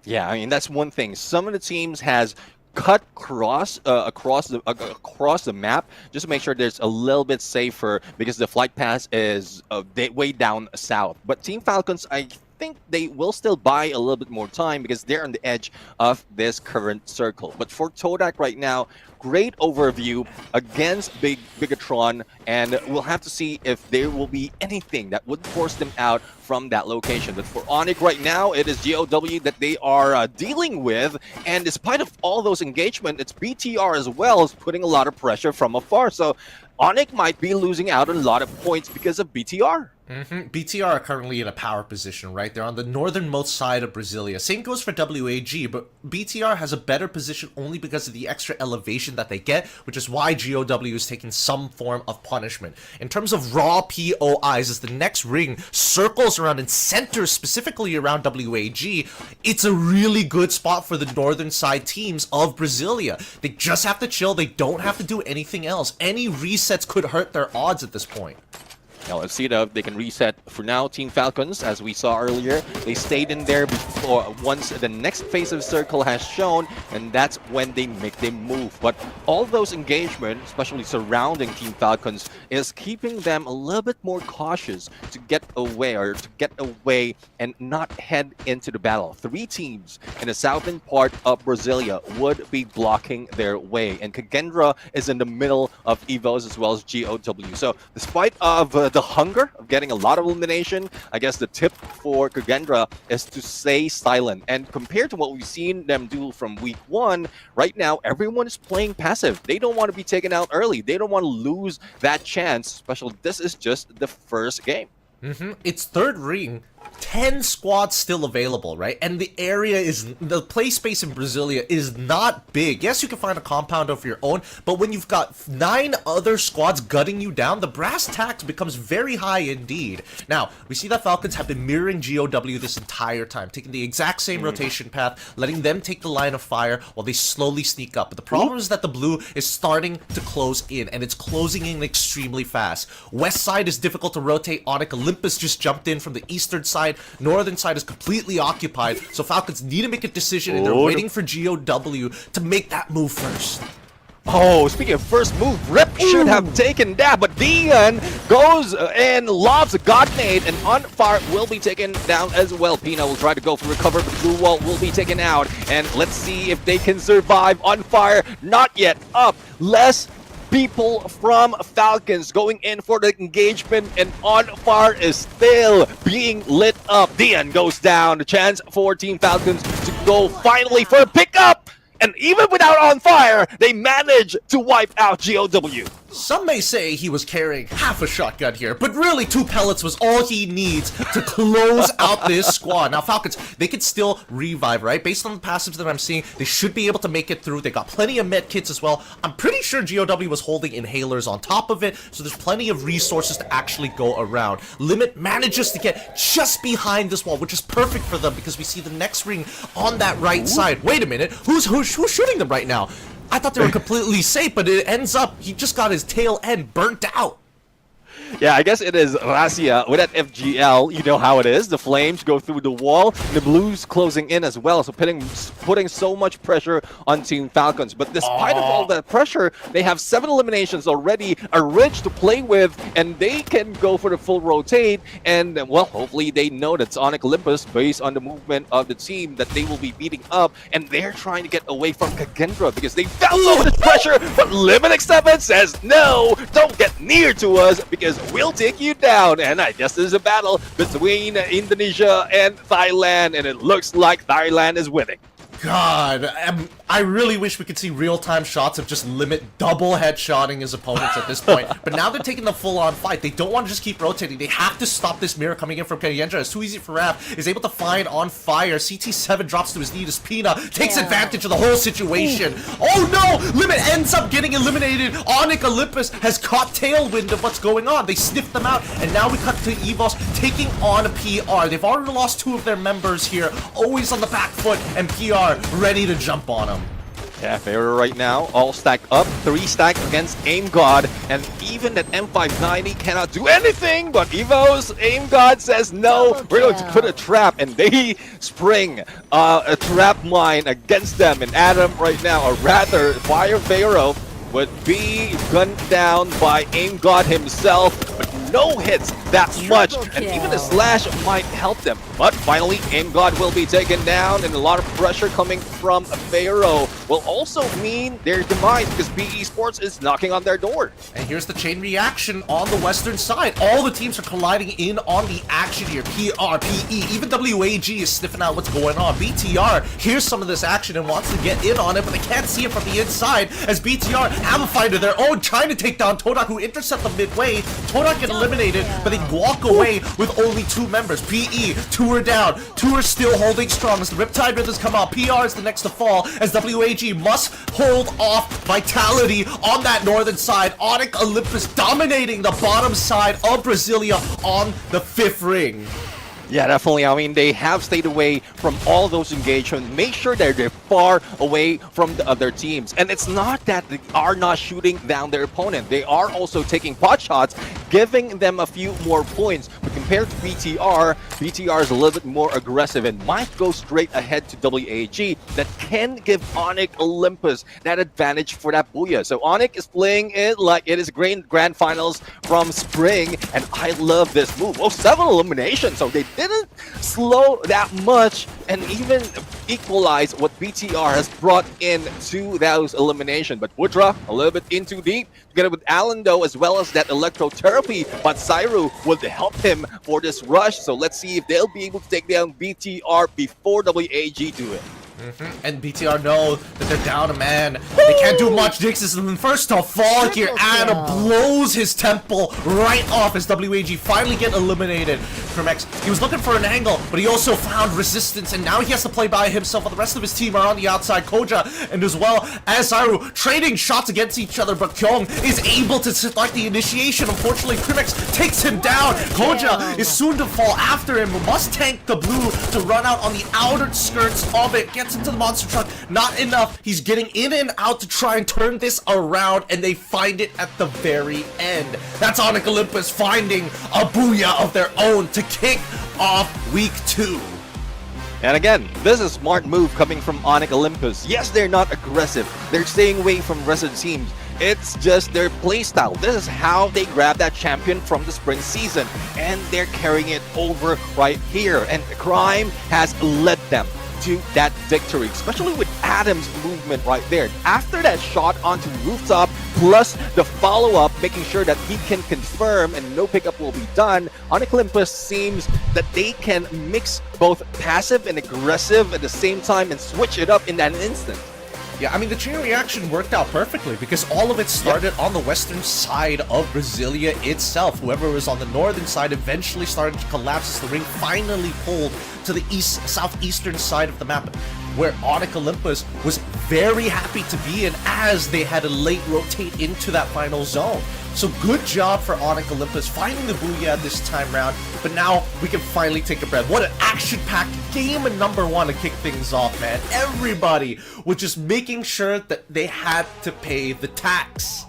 S2: Yeah, I mean that's one thing. Some of the teams has cut across the map just to make sure there's a little bit safer because the flight path is way down south. But Team Falcons, I think they will still buy a little bit more time because they're on the edge of this current circle. But for Todak right now, great overview against Bigatron, and we'll have to see if there will be anything that would force them out from that location. But for Onyx right now, it is GOW that they are dealing with, and despite of all those engagement, it's BTR as well is putting a lot of pressure from afar. So Onyx might be losing out on a lot of points because of BTR.
S3: BTR are currently in a power position, right? They're on the northernmost side of Brasilia. Same goes for WAG, but BTR has a better position only because of the extra elevation that they get, which is why GOW is taking some form of punishment. In terms of raw POIs, as the next ring circles around and centers specifically around WAG, it's a really good spot for the northern side teams of Brasilia. They just have to chill. They don't have to do anything else. Any resets could hurt their odds at this point.
S2: Now let's see if they can reset. For now, Team Falcons, as we saw earlier, they stayed in there before once the next phase of circle has shown, and that's when they make their move. But all those engagement, especially surrounding Team Falcons, is keeping them a little bit more cautious to get away and not head into the battle. 3 teams in the southern part of Brasilia would be blocking their way, and Kagendra is in the middle of Evos as well as GOW. So despite of the hunger of getting a lot of elimination, I guess the tip for Kagendra is to stay silent. And compared to what we've seen them do from week 1, right now everyone is playing passive. They don't want to be taken out early. They don't want to lose that chance, especially this is just the first game.
S3: It's third ring. 10 squads still available, right? And the area is, the play space in Brasilia is not big. Yes, you can find a compound of your own, but when you've got 9 other squads gutting you down, the brass tacks becomes very high indeed. Now, we see that Falcons have been mirroring GOW this entire time, taking the exact same rotation path, letting them take the line of fire while they slowly sneak up. But the problem is that the blue is starting to close in, and it's closing in extremely fast. West side is difficult to rotate. Onyx Olympus just jumped in from the eastern side. Northern side is completely occupied, so Falcons need to make a decision, and they're waiting for GOW to make that move first.
S2: Oh, speaking of first move, Rip should have taken that, but Dion goes and lobs a God Nade, and On Fire will be taken down as well. Pina will try to go for recover, but Blue Wall will be taken out, and let's see if they can survive. On Fire, not yet up. Less people from Falcons going in for the engagement, and On Fire is still being lit up. Dion goes down. The chance for Team Falcons to go finally for a pickup, and even without On Fire, they manage to wipe out GOW.
S3: Some may say he was carrying half a shotgun here, but really 2 pellets was all he needs to close out this squad. Now Falcons, they could still revive, right? Based on the passives that I'm seeing, they should be able to make it through. They got plenty of med kits as well. I'm pretty sure GOW was holding inhalers on top of it, so there's plenty of resources to actually go around. Limit manages to get just behind this wall, which is perfect for them because we see the next ring on that right side. Wait a minute, who's shooting them right now? I thought they were completely safe, but it ends up, he just got his tail end burnt out.
S2: Yeah, I guess it is Razia with that FGL. You know how it is. The flames go through the wall. The blues closing in as well. So putting so much pressure on Team Falcons. But despite of all that pressure, they have 7 eliminations already. A ridge to play with. And they can go for the full rotate. And, well, hopefully they know that Sonic Olympus, based on the movement of the team, that they will be beating up. And they're trying to get away from Kagendra because they felt so much pressure. But Limited 7 says, no, don't get near to us because we'll take you down. And I guess there's a battle between Indonesia and Thailand, and it looks like Thailand is winning.
S3: God, I really wish we could see real-time shots of just Limit double headshotting his opponents at this point. But now they're taking the full-on fight. They don't want to just keep rotating. They have to stop this mirror coming in from Kagendra. It's too easy for Raph. Is able to find On Fire. CT7 drops to his knee as Pina takes advantage of the whole situation. Oh no! Limit ends up getting eliminated. Onyx Olympus has caught tailwind of what's going on. They sniffed them out, and now we cut to Evos taking on a PR. They've already lost 2 of their members here. Always on the back foot, and PR ready to jump on them.
S2: Yeah, Pharaoh right now, all stacked up, 3 stacked against Aim God, and even that M590 cannot do anything, but Evo's Aim God says no,
S1: Double
S2: we're going to
S1: kill.
S2: put a trap, and they spring a trap mine against them, and Adam right now, or rather, Fire Pharaoh would be gunned down by Aim God himself, but no hits that much, and even the slash might help them. But finally, Aim God will be taken down, and a lot of pressure coming from Pharaoh will also mean their demise because PE Sports is knocking on their door.
S3: And here's the chain reaction on the western side. All the teams are colliding in on the action here. PR, PE, even WAG is sniffing out what's going on. BTR hears some of this action and wants to get in on it, but they can't see it from the inside as BTR have a fight of their own, trying to take down Todak, who intercepts them midway. Todak get eliminated, but they walk away with only 2 members. PE, 2 are down, 2 are still holding strong as the Riptide Brothers come out. PR is the next to fall as WAG must hold off Vitality on that northern side. Onyx Olympus dominating the bottom side of Brasilia on the 5th ring.
S2: Yeah, definitely. I mean, they have stayed away from all those engagements. Make sure that they're far away from the other teams. And it's not that they are not shooting down their opponent. They are also taking pot shots, giving them a few more points. But compared to BTR, BTR is a little bit more aggressive and might go straight ahead to WAG. That can give Onyx Olympus that advantage for that booyah. So Onyx is playing it like it is grand finals from spring. And I love this move. Oh, 7 eliminations. So they didn't slow that much and even equalize what BTR has brought in to those elimination. But Woodra a little bit in too deep together with Alando as well as that electrotherapy, but Cyru would help him for this rush. So let's see if they'll be able to take down BTR before WAG do it.
S3: And BTR know that they're down a man. They can't do much. Dix is the first to fall here. Anna blows his temple right off as WAG finally get eliminated from X. He was looking for an angle, but he also found resistance, and now he has to play by himself while the rest of his team are on the outside. Koja and as well as Zaru trading shots against each other, but Kyung is able to start the initiation. Unfortunately, Primex takes him down. Koja is soon to fall after him, must tank the blue to run out on the outer skirts of it. Gets into the monster truck, not enough. He's getting in and out to try and turn this around, and they find it at the very end. That's Onyx Olympus finding a booyah of their own to kick off week 2.
S2: And again, this is a smart move coming from Onyx Olympus. Yes, they're not aggressive. They're staying away from resident teams. It's just their playstyle. This is how they grab that champion from the spring season. And they're carrying it over right here. And Crime has led them to that victory, especially with Adam's movement right there. After that shot onto rooftop, plus the follow-up, making sure that he can confirm and no pickup will be done, Onyx Olympus seems that they can mix both passive and aggressive at the same time and switch it up in that instant.
S3: Yeah, I mean, the chain reaction worked out perfectly because all of it started on the western side of Brasilia itself. Whoever was on the northern side eventually started to collapse as the ring finally pulled to the southeastern side of the map, where Onyx Olympus was very happy to be in as they had a late rotate into that final zone. So good job for Onyx Olympus finding the booyah this time round, but now we can finally take a breath. What an action-packed game number 1 to kick things off, man. Everybody was just making sure that they had to pay the tax.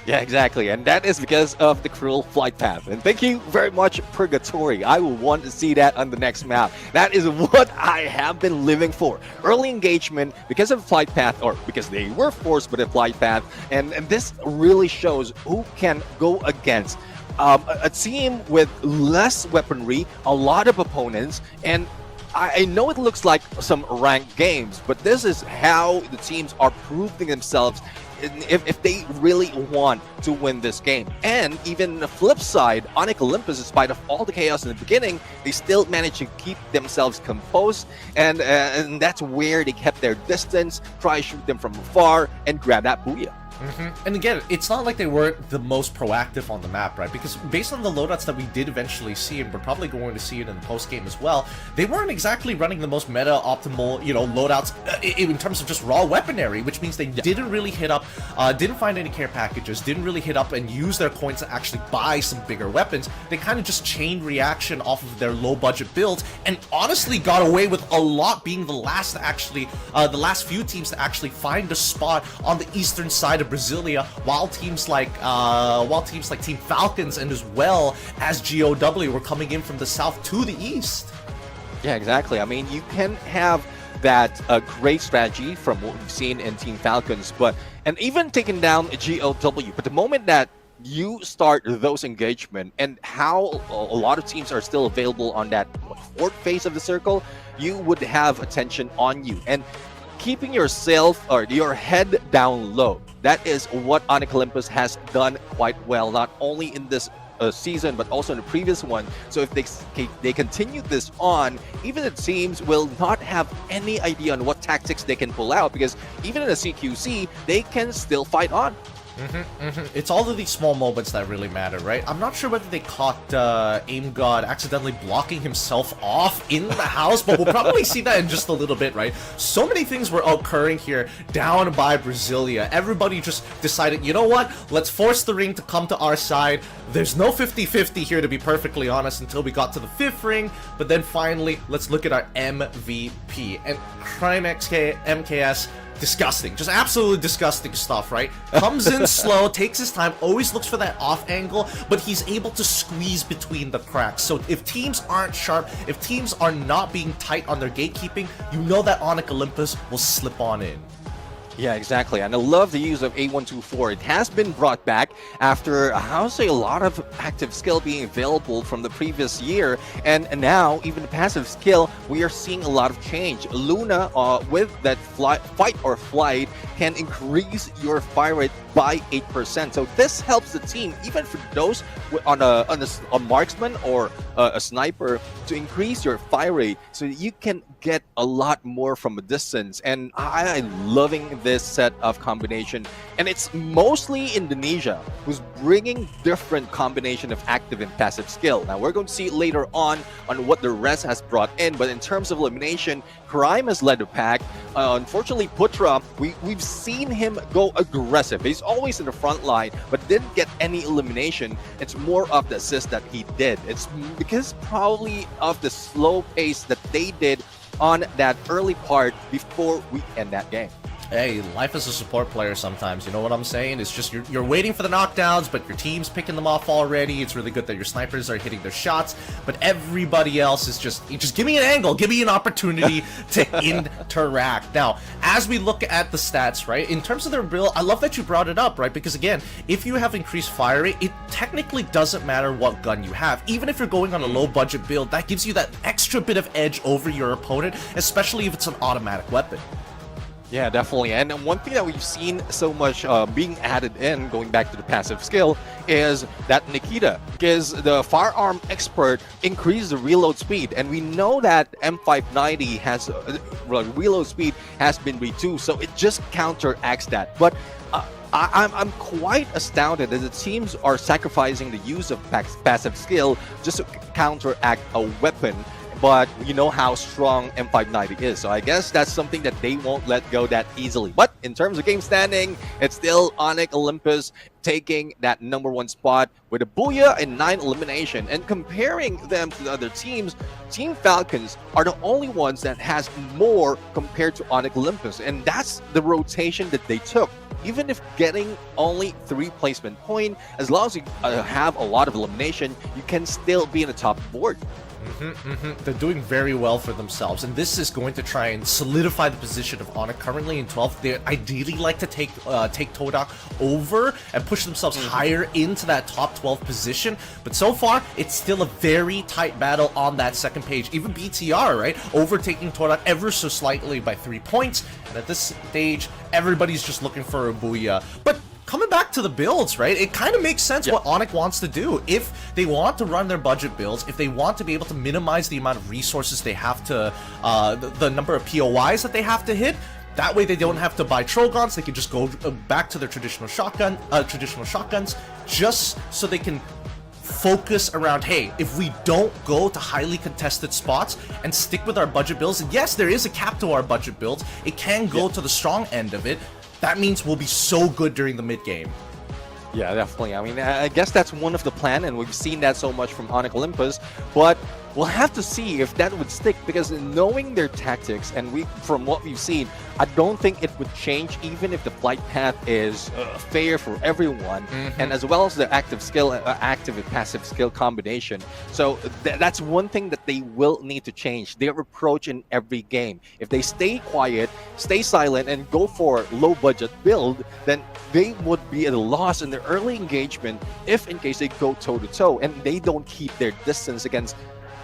S2: Yeah, exactly. And that is because of the cruel flight path. And thank you very much, Purgatory. I will want to see that on the next map. That is what I have been living for. Early engagement because of flight path, or because they were forced by the flight path. And this really shows who can go against a team with less weaponry, a lot of opponents, and I know it looks like some ranked games, but this is how the teams are proving themselves if they really want to win this game. And even the flip side, Onyx Olympus, in spite of all the chaos in the beginning, they still managed to keep themselves composed, and that's where they kept their distance, try to shoot them from afar, and grab that booyah.
S3: And again, it's not like they weren't the most proactive on the map, right? Because based on the loadouts that we did eventually see, and we're probably going to see it in the post-game as well, they weren't exactly running the most meta-optimal, you know, loadouts in terms of just raw weaponry, which means they didn't really hit up, didn't find any care packages, didn't really hit up and use their coins to actually buy some bigger weapons. They kind of just chained reaction off of their low-budget builds, and honestly got away with a lot, being the last to actually, the last few teams to actually find a spot on the eastern side of Brasilia, while teams like Team Falcons and as well as GOW were coming in from the south to the east.
S2: Yeah, exactly. I mean, you can have that great strategy from what we've seen in Team Falcons, and even taking down GOW. But the moment that you start those engagement and how a lot of teams are still available on that fourth phase of the circle, you would have attention on you. And keeping yourself or your head down low, that is what Onyx Olympus has done quite well, not only in this season but also in the previous one. So if they continue this on, even the teams will not have any idea on what tactics they can pull out, because even in a CQC they can still fight on.
S3: It's all of these small moments that really matter, right? I'm not sure whether they caught Aim God accidentally blocking himself off in the house, but we'll probably see that in just a little bit, right? So many things were occurring here down by Brasilia. Everybody just decided, you know what? Let's force the ring to come to our side. There's no 50-50 here, to be perfectly honest, until we got to the 5th ring. But then finally, let's look at our MVP. And Crime MKS, disgusting, just absolutely disgusting stuff, right? Comes in slow, takes his time, always looks for that off angle, but he's able to squeeze between the cracks. So if teams aren't sharp, if teams are not being tight on their gatekeeping, you know that Onyx Olympus will slip on in.
S2: Yeah, exactly. And I love the use of A124. It has been brought back after, I would say, a lot of active skill being available from the previous year. And now, even the passive skill, we are seeing a lot of change. Luna, with that fight or flight, can increase your fire rate by 8%. So this helps the team, even for those on a marksman or a sniper, to increase your fire rate so that you can get a lot more from a distance. And I'm loving this set of combination. And it's mostly Indonesia who's bringing different combination of active and passive skill. Now we're going to see later on what the rest has brought in, but in terms of elimination, Crime has led the pack. Unfortunately, Putra, we've seen him go aggressive. He's always in the front line, but didn't get any elimination. It's more of the assist that he did. It's because probably of the slow pace that they did on that early part before we end that game.
S3: Hey, life as a support player sometimes, you know what I'm saying? It's just you're waiting for the knockdowns, but your team's picking them off already. It's really good that your snipers are hitting their shots, but everybody else is just give me an angle, give me an opportunity to interact. Now, as we look at the stats, right, in terms of their build, I love that you brought it up, right? Because again, if you have increased fire rate, it technically doesn't matter what gun you have. Even if you're going on a low budget build, that gives you that extra bit of edge over your opponent, especially if it's an automatic weapon.
S2: Yeah, definitely. And one thing that we've seen so much being added in, going back to the passive skill, is that Nikita, because the firearm expert increased the reload speed. And we know that M590 has reload speed has been reduced, so it just counteracts that. But I'm quite astounded that the teams are sacrificing the use of passive skill just to counteract a weapon. But you know how strong M590 is, so I guess that's something that they won't let go that easily. But in terms of game standing, it's still Onyx Olympus taking that #1 spot with a Booyah and 9 elimination. And comparing them to the other teams, Team Falcons are the only ones that has more compared to Onyx Olympus, and that's the rotation that they took. Even if getting only 3 placement point, as long as you have a lot of elimination, you can still be in the top board.
S3: They're doing very well for themselves, and this is going to try and solidify the position of Onyx currently in 12th. They ideally like to take Todak over and push themselves higher into that top 12 position, but so far it's still a very tight battle on that second page. Even BTR, right, overtaking Todak ever so slightly by 3 points, and at this stage everybody's just looking for a Booyah. But coming back to the builds, right, it kind of makes sense what Onyx wants to do. If they want to run their budget builds, if they want to be able to minimize the amount of resources they have to, the number of POIs that they have to hit, That way they don't have to buy Trogons. They can just go back to their traditional shotguns, just so they can focus around, hey, if we don't go to highly contested spots and stick with our budget builds, and yes, there is a cap to our budget builds, it can go to the strong end of it. That means we'll be so good during the mid game.
S2: Yeah, definitely. I mean, I guess that's one of the plan, and we've seen that so much from Onyx Olympus, but we'll have to see if that would stick, because knowing their tactics, and from what we've seen, I don't think it would change even if the flight path is fair for everyone, and as well as the active and passive skill combination. So that's one thing that they will need to change, their approach in every game. If they stay quiet, stay silent, and go for low budget build, then they would be at a loss in their early engagement if in case they go toe-to-toe and they don't keep their distance against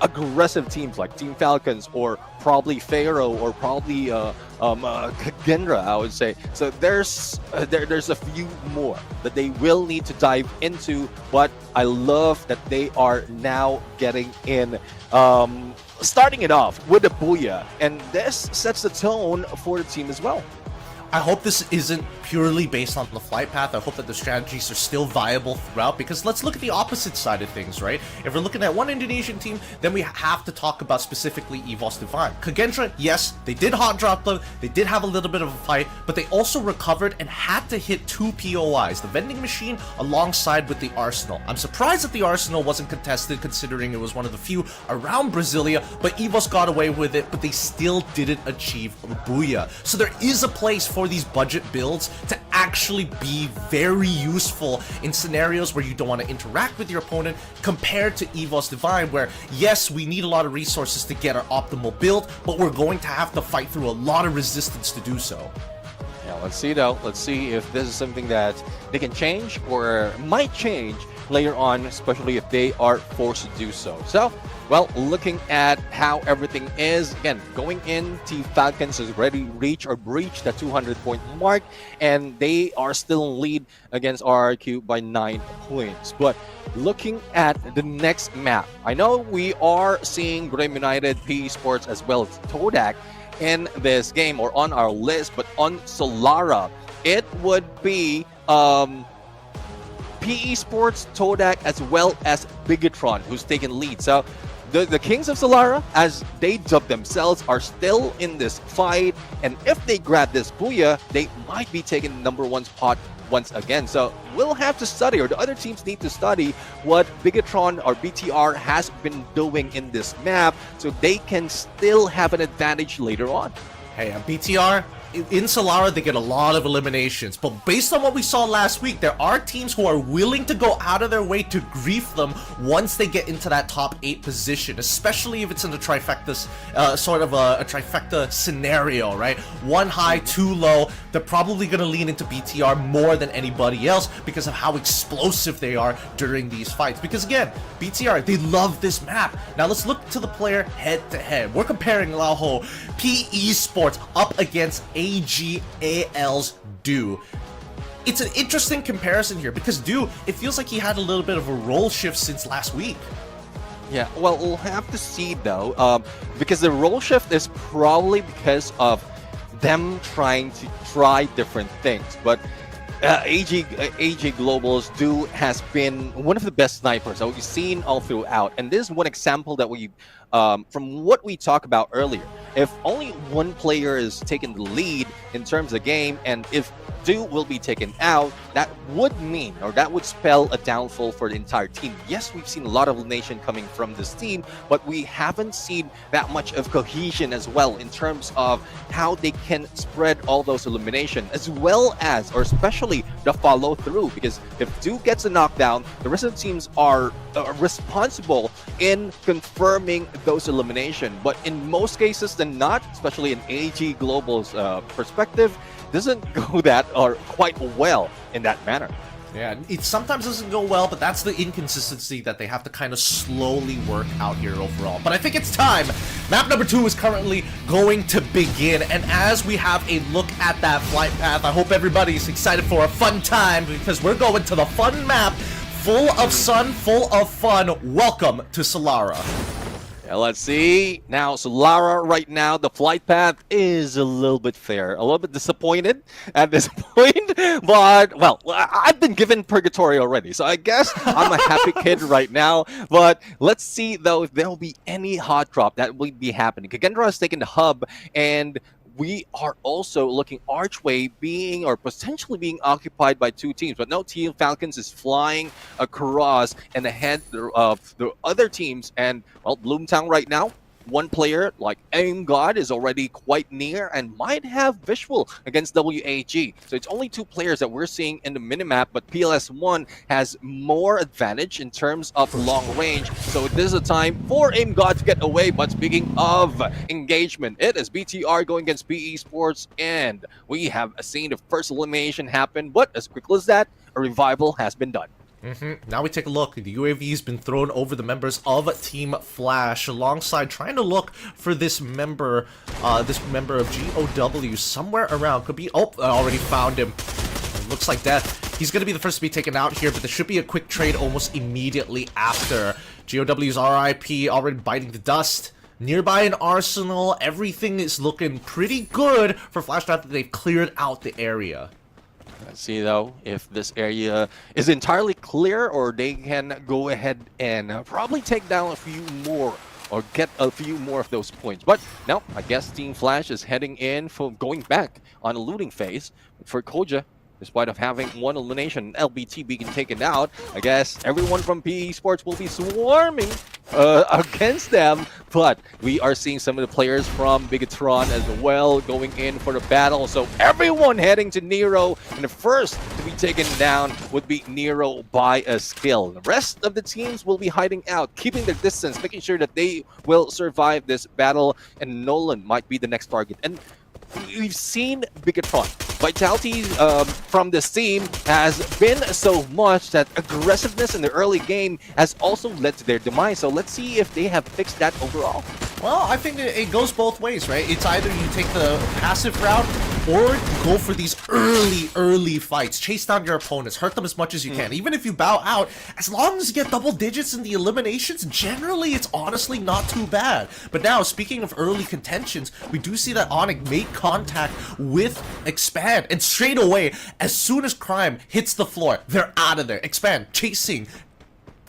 S2: aggressive teams like Team Falcons or probably Pharaoh or probably Gendra, I would say. So there's a few more that they will need to dive into, but I love that they are now getting in, starting it off with a Booyah, and this sets the tone for the team as well.
S3: I hope this isn't purely based on the flight path. I hope that the strategies are still viable throughout, because let's look at the opposite side of things, right? If we're looking at one Indonesian team, then we have to talk about specifically EVOS Divine. Kagendra, yes, they did hot drop them, they did have a little bit of a fight, but they also recovered and had to hit 2 POIs, the vending machine alongside with the Arsenal. I'm surprised that the Arsenal wasn't contested, considering it was one of the few around Brasilia, but EVOS got away with it, but they still didn't achieve a Booyah. So there is a place for these budget builds to actually be very useful in scenarios where you don't want to interact with your opponent, compared to EVOS Divine, where yes, we need a lot of resources to get our optimal build, but we're going to have to fight through a lot of resistance to do so.
S2: Yeah, let's see though. Let's see if this is something that they can change or might change later on, especially if they are forced to do so. So, well, looking at how everything is, again, going in, Team Falcons has already reached or breached the 200-point mark, and they are still in lead against RRQ by 9 points. But looking at the next map, I know we are seeing Grim United, PE Sports, as well as Todak in this game, or on our list, but on Solara, it would be PE Sports, Todak, as well as Bigatron, who's taken lead. So the Kings of Solara, as they dub themselves, are still in this fight, and if they grab this Booyah, they might be taking number 1 spot once again. So we'll have to study, or the other teams need to study, what Bigatron or BTR has been doing in this map, so they can still have an advantage later on.
S3: Hey, BTR, in Solara, they get a lot of eliminations, but based on what we saw last week, there are teams who are willing to go out of their way to grief them once they get into that top 8 position, especially if it's in a trifecta, sort of a trifecta scenario, right? 1 high, 2 low. They're probably going to lean into BTR more than anybody else because of how explosive they are during these fights. Because again, BTR, they love this map. Now let's look to the player head to head. We're comparing Laoho PE Sports up against AGAL's Do. It's an interesting comparison here because Do, it feels like he had a little bit of a role shift since last week.
S2: Yeah, well, we'll have to see though, because the role shift is probably because of them trying to try different things. But AG Global's Do has been one of the best snipers that we've seen all throughout, and this is one example that we, from what we talked about earlier. If only one player is taking the lead in terms of the game, and if Do will be taken out, that would mean, or that would spell a downfall for the entire team. Yes, we've seen a lot of elimination coming from this team, but we haven't seen that much of cohesion as well in terms of how they can spread all those elimination, as well as, or especially, the follow through. Because if Do gets a knockdown, the rest of the teams are responsible in confirming those elimination. But in most cases than not, especially in AG Global's perspective, doesn't go that or quite well in that manner.
S3: Yeah, it sometimes doesn't go well, but that's the inconsistency that they have to kind of slowly work out here overall. But I think it's time. Map number 2 is currently going to begin, and as we have a look at that flight path, I hope everybody's excited for a fun time because we're going to the fun map, full of sun, full of fun. Welcome to Solara.
S2: Let's see. Now, Solara right now, the flight path is a little bit fair. A little bit disappointed at this point. But, well, I've been given purgatory already. So I guess I'm a happy kid right now. But let's see, though, if there will be any hot drop that will be happening. Kagendra has taken the hub, and we are also looking Archway being or potentially being occupied by two teams, but no, Team Falcons is flying across and ahead of the other teams. And well, Bloomtown right now, one player like Aim God is already quite near and might have visual against WAG. So it's only two players that we're seeing in the minimap, but PLS1 has more advantage in terms of long range. So this is a time for Aim God to get away. But speaking of engagement, it is BTR going against PE Sports, and we have seen the first elimination happen. But as quickly as that, a revival has been done.
S3: Now we take a look. The UAV has been thrown over the members of Team Flash, alongside trying to look for this member of GOW somewhere around. Could be. Oh, I already found him. Looks like death. He's going to be the first to be taken out here, but there should be a quick trade almost immediately after. GOW's RIP already biting the dust. Nearby an arsenal. Everything is looking pretty good for Flash after they've cleared out the area.
S2: Let's see, though, if this area is entirely clear, or they can go ahead and probably take down a few more or get a few more of those points. But no, I guess Team Flash is heading in for going back on a looting phase. But for Koja, despite of having one elimination, LBT being taken out, I guess everyone from PE Sports will be swarming against them. But we are seeing some of the players from Bigatron as well going in for the battle. So everyone heading to Nero, and the first to be taken down would be Nero by a skill. The rest of the teams will be hiding out, keeping their distance, making sure that they will survive this battle, and Nolan might be the next target. And we've seen Bigatron. Vitality from this team has been so much that aggressiveness in the early game has also led to their demise. So let's see if they have fixed that overall.
S3: Well, I think it goes both ways, right? It's either you take the passive route or you go for these early fights. Chase down your opponents, hurt them as much as you can. Even if you bow out, as long as you get double digits in the eliminations, generally it's honestly not too bad. But now, speaking of early contentions, we do see that Onyx made contact with Expand, and straight away, as soon as Crime hits the floor, they're out of there. Expand, chasing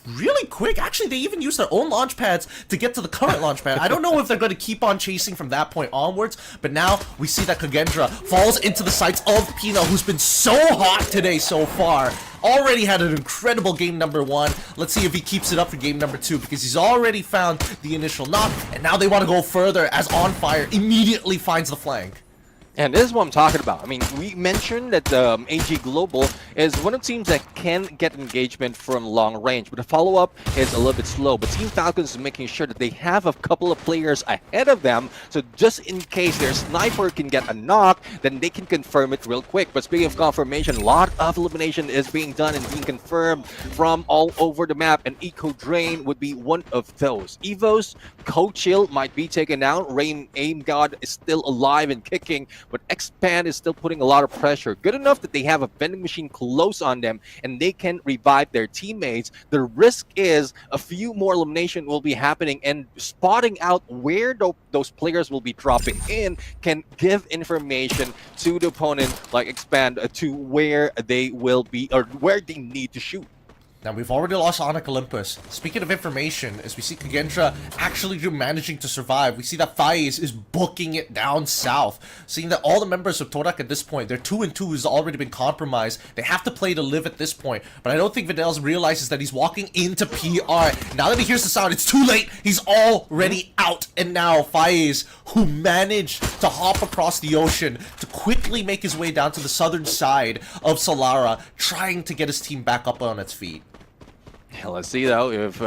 S3: really quick. Actually, they even use their own launch pads to get to the current launch pad. I don't know if they're going to keep on chasing from that point onwards, but now we see that Kagendra falls into the sights of Pina, who's been so hot today so far. Already had an incredible game number 1. Let's see if he keeps it up for game number 2, because he's already found the initial knock, and now they want to go further as On Fire immediately finds the flank.
S2: And this is what I'm talking about. I mean, we mentioned that AG Global is one of the teams that can get engagement from long range, but the follow-up is a little bit slow. But Team Falcons is making sure that they have a couple of players ahead of them, so just in case their sniper can get a knock, then they can confirm it real quick. But speaking of confirmation, a lot of elimination is being done and being confirmed from all over the map, and Eco Drain would be one of those. Evo's Co-Chill might be taken out. Rain Aim God is still alive and kicking, but Expand is still putting a lot of pressure. Good enough that they have a vending machine close on them and they can revive their teammates. The risk is a few more elimination will be happening, and spotting out where those players will be dropping in can give information to the opponent, like Expand, to where they will be or where they need to shoot.
S3: Now, we've already lost Onyx Olympus. Speaking of information, as we see Kagendra actually managing to survive, we see that Faiz is booking it down south. Seeing that all the members of Torak at this point, their 2-2 has already been compromised. They have to play to live at this point. But I don't think Vidals realizes that he's walking into PR. Now that he hears the sound, it's too late. He's already out. And now Faiz, who managed to hop across the ocean to quickly make his way down to the southern side of Solara, trying to get his team back up on its feet.
S2: Yeah, let's see, though, if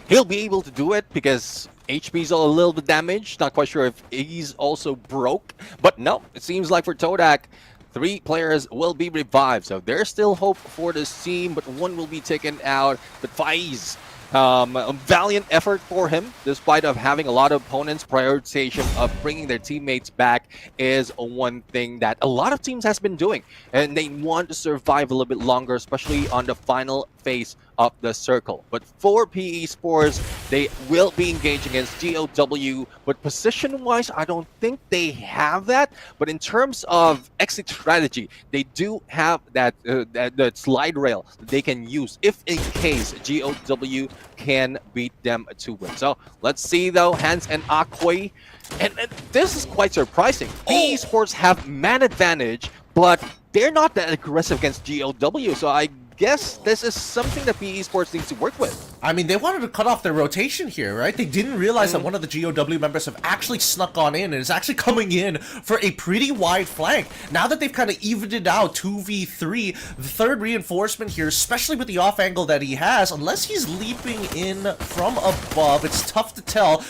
S2: he'll be able to do it, because HP's a little bit damaged. Not quite sure if he's also broke. But no, it seems like for Todak, 3 players will be revived. So there's still hope for this team, but one will be taken out. But Faiz, a valiant effort for him, despite of having a lot of opponents. Prioritization of bringing their teammates back is one thing that a lot of teams has been doing, and they want to survive a little bit longer, especially on the final phase of the circle. But for PE Sports, they will be engaging against GOW, but position-wise, I don't think they have that. But in terms of exit strategy, they do have that that slide rail that they can use if in case GOW can beat them to win. So let's see though, Hans and Akoi. And this is quite surprising. PE Sports have man advantage, but they're not that aggressive against GOW. So I guess this is something that PE Sports needs to work with.
S3: I mean, they wanted to cut off their rotation here, right? They didn't realize that one of the GOW members have actually snuck on in and is actually coming in for a pretty wide flank. Now that they've kind of evened it out, 2v3, the third reinforcement here, especially with the off angle that he has, unless he's leaping in from above, it's tough to tell.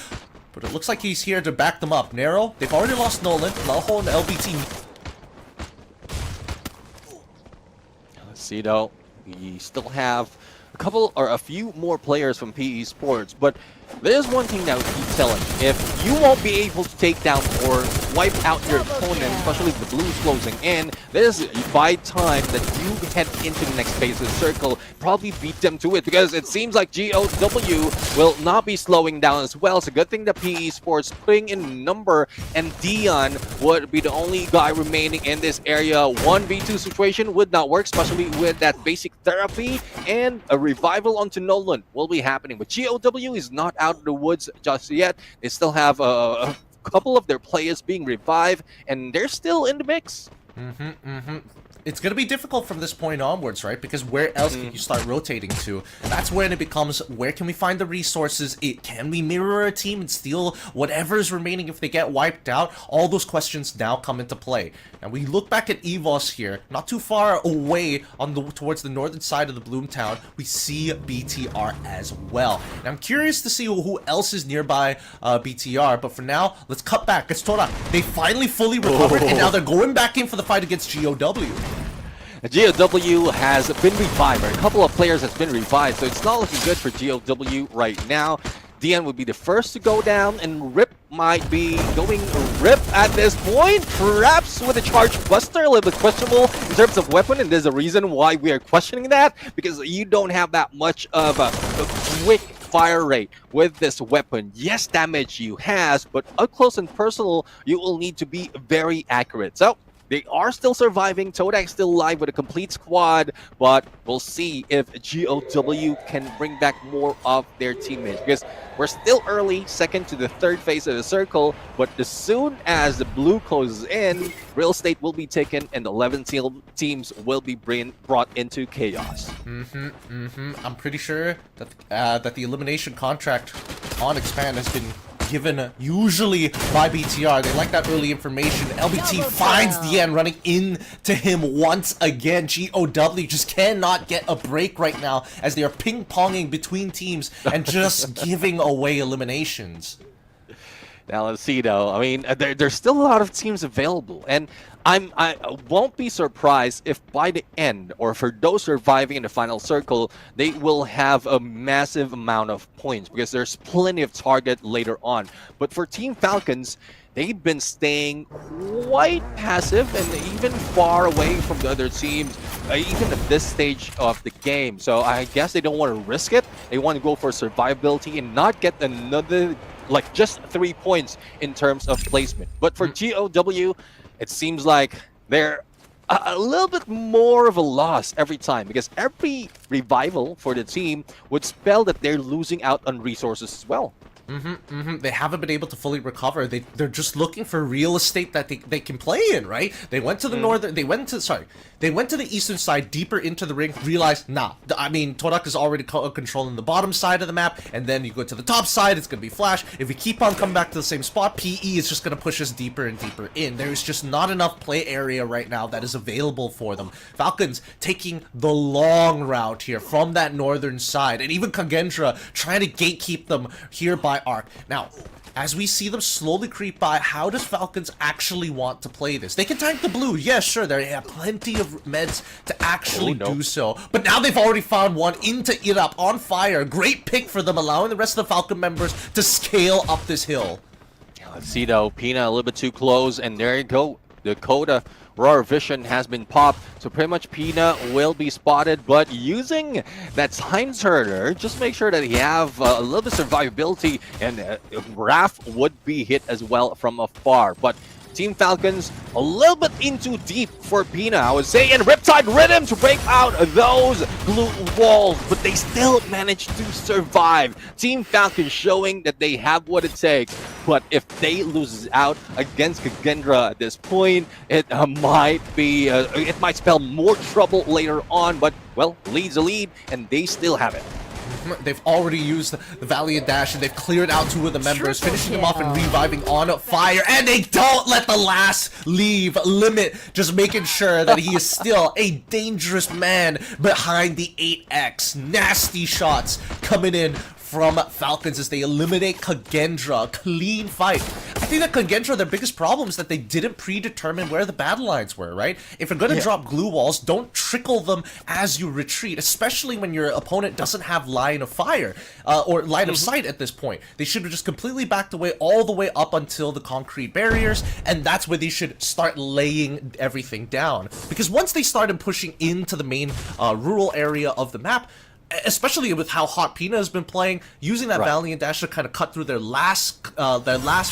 S3: But it looks like he's here to back them up. Nero, they've already lost Nolan, Lalho and LBT.
S2: Let's see though. We still have a few more players from PE Sports, but there's one thing that we keep telling. If you won't be able to take down or wipe out your opponent, especially if the blue's closing in, there's by time that you head into the next phase of the circle, probably beat them to it, because it seems like GOW will not be slowing down as well. It's a good thing that PE Sports putting in number, and Dion would be the only guy remaining in this area. 1v2 situation would not work, especially with that basic therapy, and a revival onto Nolan will be happening. But GOW is not out of the woods just yet. They still have a couple of their players being revived, and they're still in the mix.
S3: It's going to be difficult from this point onwards, right? Because where else can you start rotating to? That's when it becomes, where can we find the resources? Can we mirror a team and steal whatever is remaining if they get wiped out? All those questions now come into play. And we look back at EVOS here, not too far away on towards the northern side of the Bloomtown. We see BTR as well. And I'm curious to see who else is nearby BTR. But for now, let's cut back. It's Tora. They finally fully recovered, and now they're going back in for the fight against GOW.
S2: GOW has been revived, or a couple of players has been revived, so it's not looking good for GOW right now. Dion would be the first to go down, and Rip might be going Rip at this point, perhaps with a charge buster, a little bit questionable in terms of weapon, and there's a reason why we are questioning that, because you don't have that much of a quick fire rate with this weapon. Yes, damage you has, but up close and personal, you will need to be very accurate. So they are still surviving. Todak's still alive with a complete squad, but we'll see if GOW can bring back more of their teammates, because we're still early, second to the third phase of the circle, but as soon as the blue closes in, real estate will be taken and the 11 teams will be brought into chaos.
S3: I'm pretty sure that that the elimination contract on Expand has been given usually by BTR. They like that early information. LBT finds the end, running into him once again. GOW just cannot get a break right now as they are ping-ponging between teams and just giving away eliminations.
S2: Now let's see though. I mean, there's still a lot of teams available, and I won't be surprised if by the end, or for those surviving in the final circle, they will have a massive amount of points, because there's plenty of target later on. But for Team Falcons, they've been staying quite passive and even far away from the other teams, even at this stage of the game. So I guess they don't want to risk it. They want to go for survivability and not get another, like, just 3 points in terms of placement. But for GOW, it seems like they're a little bit more of a loss every time, because every revival for the team would spell that they're losing out on resources as well.
S3: They haven't been able to fully recover. They're just looking for real estate that they can play in, right? They went to the northern, they went to the eastern side, deeper into the ring, realized, nah, I mean, Torak is already controlling the bottom side of the map, and then you go to the top side, it's gonna be Flash. If we keep on coming back to the same spot, PE is just gonna push us deeper and deeper in. There's just not enough play area right now that is available for them. Falcons taking the long route here from that northern side, and even Kagendra trying to gatekeep them here by Arc. Now, as we see them slowly creep by, how does Falcons actually want to play this? They can tank the blue, yes, sure, they have plenty of meds to actually do so. But now they've already found one into Irap on fire. Great pick for them, allowing the rest of the Falcon members to scale up this hill.
S2: Let's see though, Pina a little bit too close, and there you go. Dakota Roar Vision has been popped, so pretty much Pina will be spotted, but using that time turner, just make sure that he have a little bit of survivability, and Raph would be hit as well from afar. But Team Falcons a little bit in too deep for Pina, I would say, and Riptide Rhythm to break out those glue walls, but they still managed to survive. Team Falcons showing that they have what it takes, but if they lose out against Kagendra at this point, it might spell more trouble later on, but well, lead's a lead, and they still have it.
S3: They've already used the Valiant Dash, and they've cleared out 2 of the members, finishing them off and reviving on fire, and they don't let the last leave. Limit just making sure that he is still a dangerous man behind the 8X. Nasty shots coming in from Falcons as they eliminate Kagendra. Clean fight. I think that Kagendra, their biggest problem is that they didn't predetermine where the battle lines were, right? If you're going to drop glue walls, don't trickle them as you retreat, especially when your opponent doesn't have line of fire or line of sight at this point. They should have just completely backed away all the way up until the concrete barriers, and that's where they should start laying everything down. Because once they started pushing into the main rural area of the map, especially with how hot Pina has been playing, using that Valiant Dash to kind of cut through their last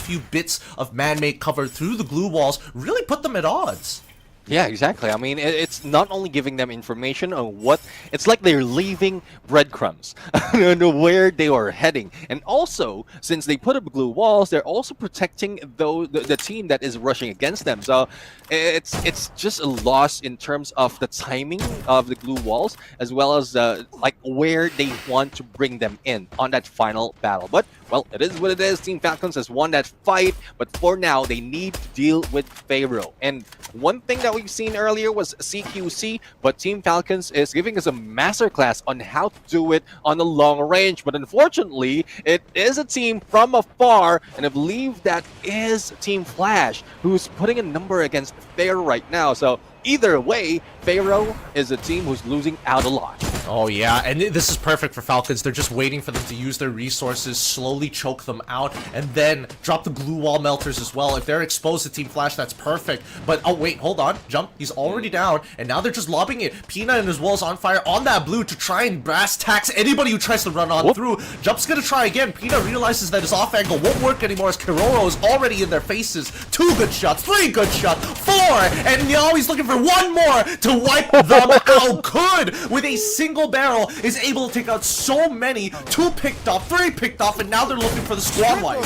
S3: few bits of man-made cover through the glue walls really put them at odds.
S2: Yeah, exactly. I mean, it's not only giving them information on what... It's like they're leaving breadcrumbs on where they are heading. And also, since they put up glue walls, they're also protecting the team that is rushing against them. So it's just a loss in terms of the timing of the glue walls, as well as like where they want to bring them in on that final battle. But, well, it is what it is. Team Falcons has won that fight, but for now, they need to deal with Pharaoh. And one thing that we've seen earlier was CQC, but Team Falcons is giving us a masterclass on how to do it on the long range. But unfortunately, it is a team from afar, and I believe that is Team Flash, who's putting a number against Pharaoh right now. So either way, Pharaoh is a team who's losing out a lot.
S3: Oh yeah, and this is perfect for Falcons. They're just waiting for them to use their resources, slowly choke them out, and then drop the glue wall melters as well. If they're exposed to Team Flash, that's perfect. But oh wait, hold on, Jump, he's already down, and now they're just lobbing it. Pina and his walls on fire on that blue to try and brass tacks anybody who tries to run on through. Jump's gonna try again. Pina realizes that his off angle won't work anymore as Kiroro is already in their faces. 2 good shots, 3 good shots, 4, and now he's looking for 1 more to wipe them out. Good with a single barrel is able to take out so many. 2 picked off, 3 picked off, and now they're looking for the squad wipe.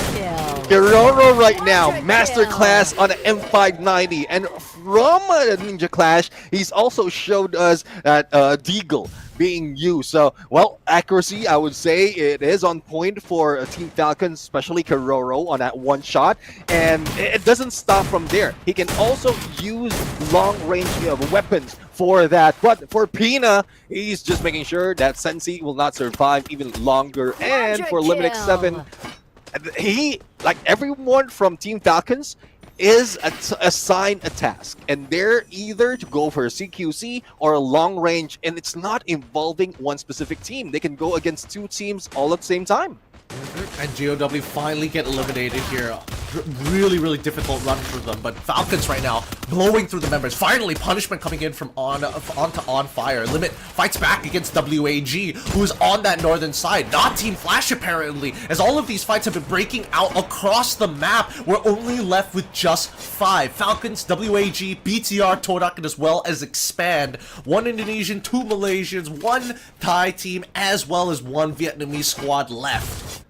S2: Kiroro right now, masterclass on an M590, and from Ninja Clash, he's also showed us that Deagle being used. So, well, accuracy, I would say it is on point for Team Falcons, especially Kiroro on that 1 shot, and it doesn't stop from there. He can also use long-range weapons for that, but for Pina, he's just making sure that Sensi will not survive even longer. And for Limited 7, he, like everyone from Team Falcons, is assigned a task, and they're either to go for a CQC or a long range, and it's not involving one specific team. They can go against 2 teams all at the same time.
S3: And GOW finally get eliminated here. Really, really difficult run for them, but Falcons right now blowing through the members. Finally, punishment coming in from on fire. Limit fights back against WAG, who's on that northern side. Not Team Flash, apparently, as all of these fights have been breaking out across the map. We're only left with just 5. Falcons, WAG, BTR, Todak, and as well as Expand. 1 Indonesian, 2 Malaysians, 1 Thai team, as well as 1 Vietnamese squad left.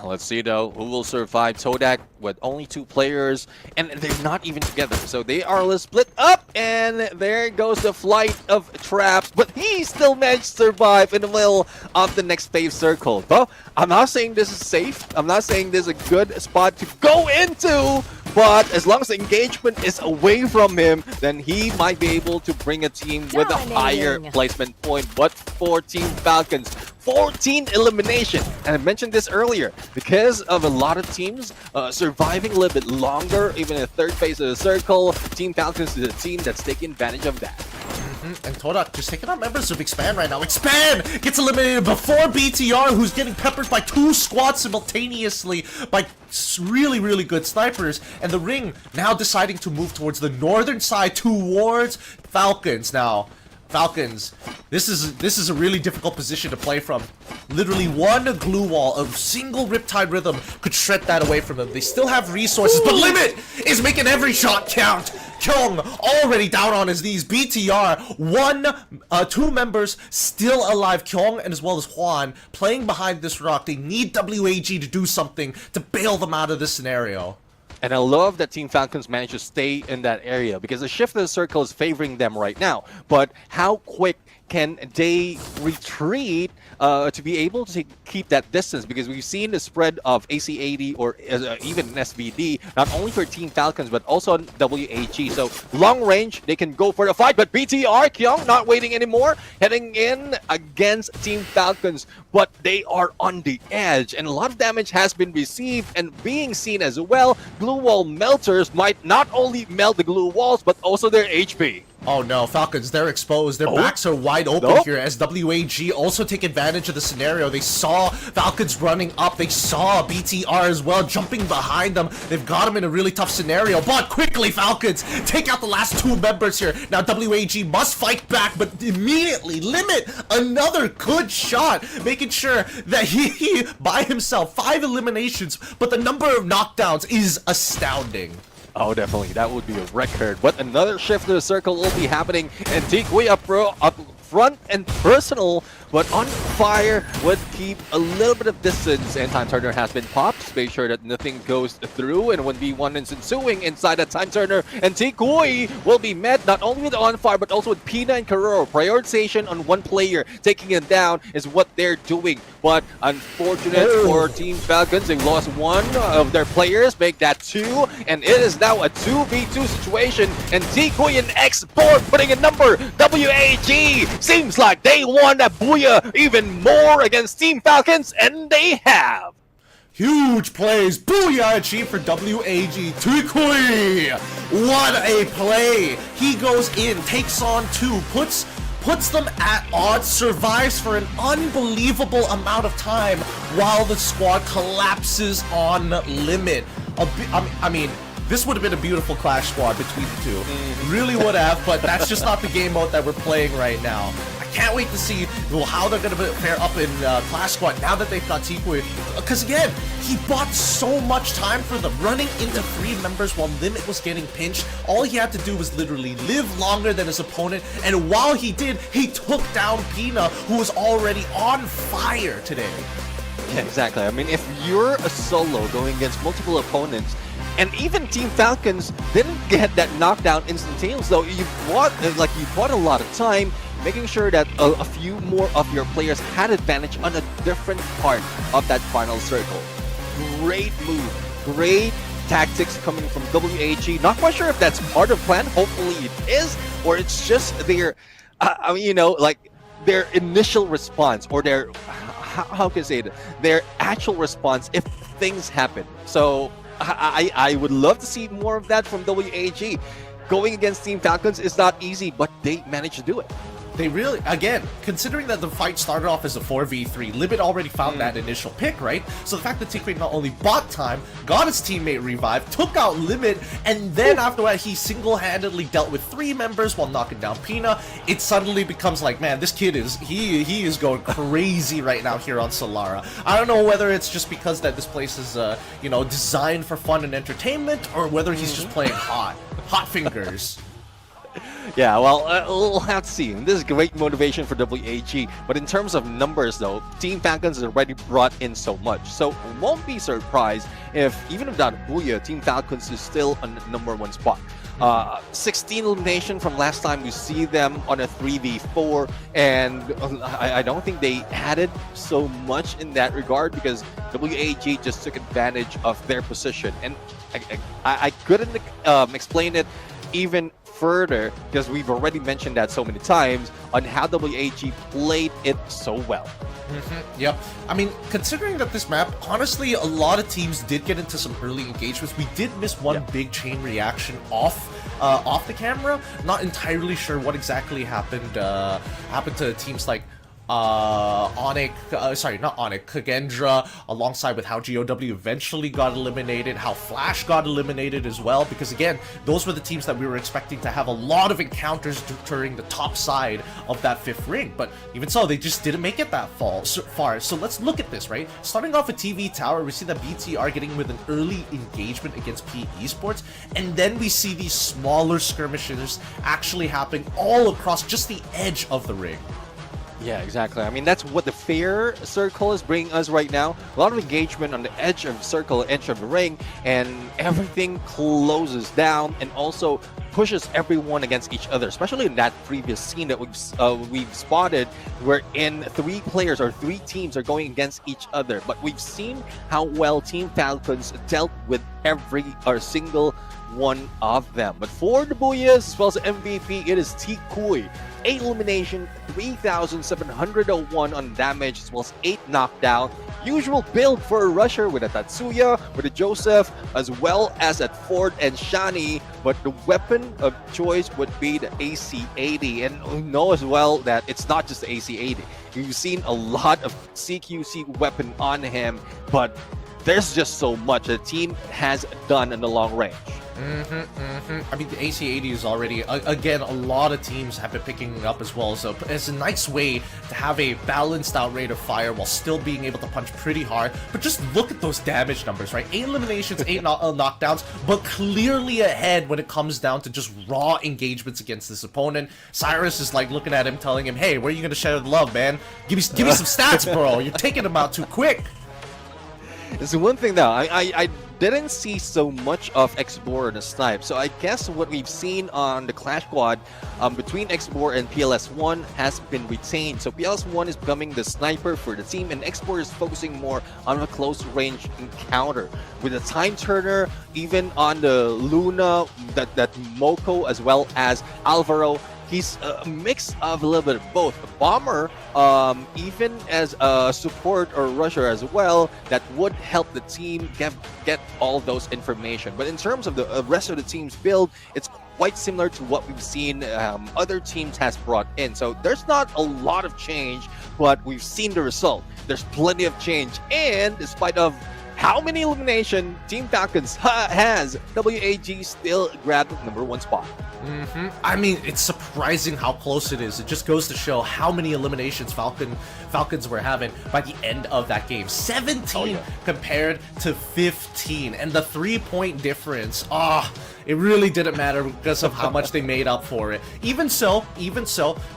S2: Let's see though, who will survive. Todak with only 2 players, and they're not even together, so they are split up, and there goes the flight of traps, but he still managed to survive in the middle of the next phase circle. Well, I'm not saying this is safe, I'm not saying this is a good spot to go into, but as long as the engagement is away from him, then he might be able to bring a team with a higher placement point. But for Team Falcons, 14 elimination, and I mentioned this earlier, because of a lot of teams surviving a little bit longer, even in the 3rd phase of the circle, Team Falcons is a team that's taking advantage of that.
S3: And Todak just taking out members of Expand right now. Expand gets eliminated before BTR, who's getting peppered by 2 squads simultaneously by really, really good snipers. And the Ring now deciding to move towards the northern side towards Falcons. Now, Falcons, this is a really difficult position to play from. Literally one glue wall, a single Riptide Rhythm could shred that away from them. They still have resources, but Limit is making every shot count. Kyung already down on his knees. BTR, 2 members still alive. Kyung and as well as Juan playing behind this rock. They need WAG to do something to bail them out of this scenario.
S2: And I love that Team Falcons managed to stay in that area because the shift of the circle is favoring them right now. But how quick can they retreat to be able to keep that distance? Because we've seen the spread of AC-80 or even SVD, not only for Team Falcons, but also on WAG. So long range, they can go for the fight. But BTR, Kyung, not waiting anymore, heading in against Team Falcons. But they are on the edge, and a lot of damage has been received and being seen as well. Glue wall melters might not only melt the glue walls, but also their HP.
S3: Oh no, Falcons, they're exposed. Their backs are wide open here as WAG also take advantage of the scenario. They saw Falcons running up. They saw BTR as well jumping behind them. They've got them in a really tough scenario. But quickly, Falcons take out the last 2 members here. Now WAG must fight back, but immediately Limit another good shot, making sure that he by himself, 5 eliminations, but the number of knockdowns is astounding.
S2: Oh, definitely. That would be a record. But another shift to the circle will be happening. And Tikui up front and personal, but on fire would keep a little bit of distance. And Time Turner has been popped. Make sure that nothing goes through. And 1v1 is ensuing inside that Time Turner. And Tikui will be met not only with on fire, but also with Pina and Karoro. Prioritization on one player. Taking it down is what they're doing. But unfortunate for Team Falcons, they lost 1 of their players. Make that 2. And it is now a 2v2 situation. And Tikui and X4 putting a number. WAG seems like they want a booyah even more against Team Falcons, and they have.
S3: Huge plays, booyah achieved for WAG. Tikui, what a play! He goes in, takes on 2, puts them at odds, survives for an unbelievable amount of time while the squad collapses on Limit. I mean, this would have been a beautiful clash squad between the 2. Really would have, but that's just not the game mode that we're playing right now. I can't wait to see how they're going to fare up in clash squad now that they've got Tikui. Because again, he bought so much time for them, running into 3 members while Limit was getting pinched. All he had to do was literally live longer than his opponent, and while he did, he took down Pina, who was already on fire today.
S2: Yeah, exactly. I mean, if you're a solo going against multiple opponents, and even Team Falcons didn't get that knockdown instantaneously, so you bought a lot of time, making sure that a few more of your players had advantage on a different part of that final circle. Great move, great tactics coming from WAG. Not quite sure if that's part of plan. Hopefully it is, or it's just their, their initial response, or their, how can I say it, their actual response if things happen. So I would love to see more of that from WAG. Going against Team Falcons is not easy, but they managed to do it.
S3: They really, again, considering that the fight started off as a 4v3, Limit already found that initial pick, right? So the fact that Tikui not only bought time, got his teammate revived, took out Limit, and then after that, he single-handedly dealt with 3 members while knocking down Pina, it suddenly becomes like, man, this kid is, he is going crazy right now here on Solara. I don't know whether it's just because that this place is, designed for fun and entertainment, or whether he's just playing hot fingers.
S2: Yeah, well, we'll have to see. This is great motivation for WAG, but in terms of numbers, though, Team Falcons has already brought in so much. So won't be surprised if, even without Booyah, Team Falcons is still on the #1 spot. 16 elimination from last time we see them on a 3v4, and I don't think they added so much in that regard because WAG just took advantage of their position, and I couldn't explain it even further because we've already mentioned that so many times on how WAG played it so well.
S3: Yep. I mean, considering that this map, honestly, a lot of teams did get into some early engagements. We did miss one big chain reaction off the camera. Not entirely sure what exactly happened to teams like Onyx, not Onyx, Kagendra, alongside with how GOW eventually got eliminated, how Flash got eliminated as well, because again, those were the teams that we were expecting to have a lot of encounters during the top side of that 5th ring, but even so, they just didn't make it that far. So let's look at this, right? Starting off with TV Tower, we see that BTR getting with an early engagement against P Esports, and then we see these smaller skirmishes actually happening all across just the edge of the ring.
S2: Yeah, exactly. I mean, that's what the fair circle is bringing us right now. A lot of engagement on the edge of circle, edge of the ring, and everything closes down and also pushes everyone against each other, especially in that previous scene that we've spotted wherein 3 players or 3 teams are going against each other. But we've seen how well Team Falcons dealt with every or single one of them. But for the Booyahs, as well as the MVP, it is T Kui. 8 elimination, 3,701 on damage, as well as 8 knockdown. Usual build for a rusher with a Tatsuya, with a Joseph, as well as at Ford and Shani. But the weapon of choice would be the AC-80. And we know as well that it's not just the AC-80. We've seen a lot of CQC weapon on him, but there's just so much the team has done in the long range.
S3: I mean, the AC-80 is already, again, a lot of teams have been picking it up as well, so it's a nice way to have a balanced out rate of fire while still being able to punch pretty hard. But just look at those damage numbers, right? 8 eliminations, 8 knockdowns, but clearly ahead when it comes down to just raw engagements against this opponent. Cyrus is like looking at him, telling him, hey, where are you going to share the love, man? Give me some stats, bro. You're taking them out too quick.
S2: It's one thing though, I didn't see so much of Explorer and Snipe, so I guess what we've seen on the Clash Squad between Explorer and PLS1 has been retained. So PLS1 is becoming the sniper for the team, and Explorer is focusing more on a close range encounter. With the Time Turner, even on the Luna, that Moko as well as Alvaro, he's a mix of a little bit of both. A bomber, even as a support or rusher as well, that would help the team get all those information. But in terms of the rest of the team's build, it's quite similar to what we've seen other teams has brought in. So there's not a lot of change, but we've seen the result. There's plenty of change, and despite of how many elimination Team Falcons has, WAG still grabbed the #1 spot.
S3: I mean, it's surprising how close it is. It just goes to show how many eliminations Falcons were having by the end of that game. 17 compared to 15, and the 3-point difference. It really didn't matter because of how much they made up for it. Even so,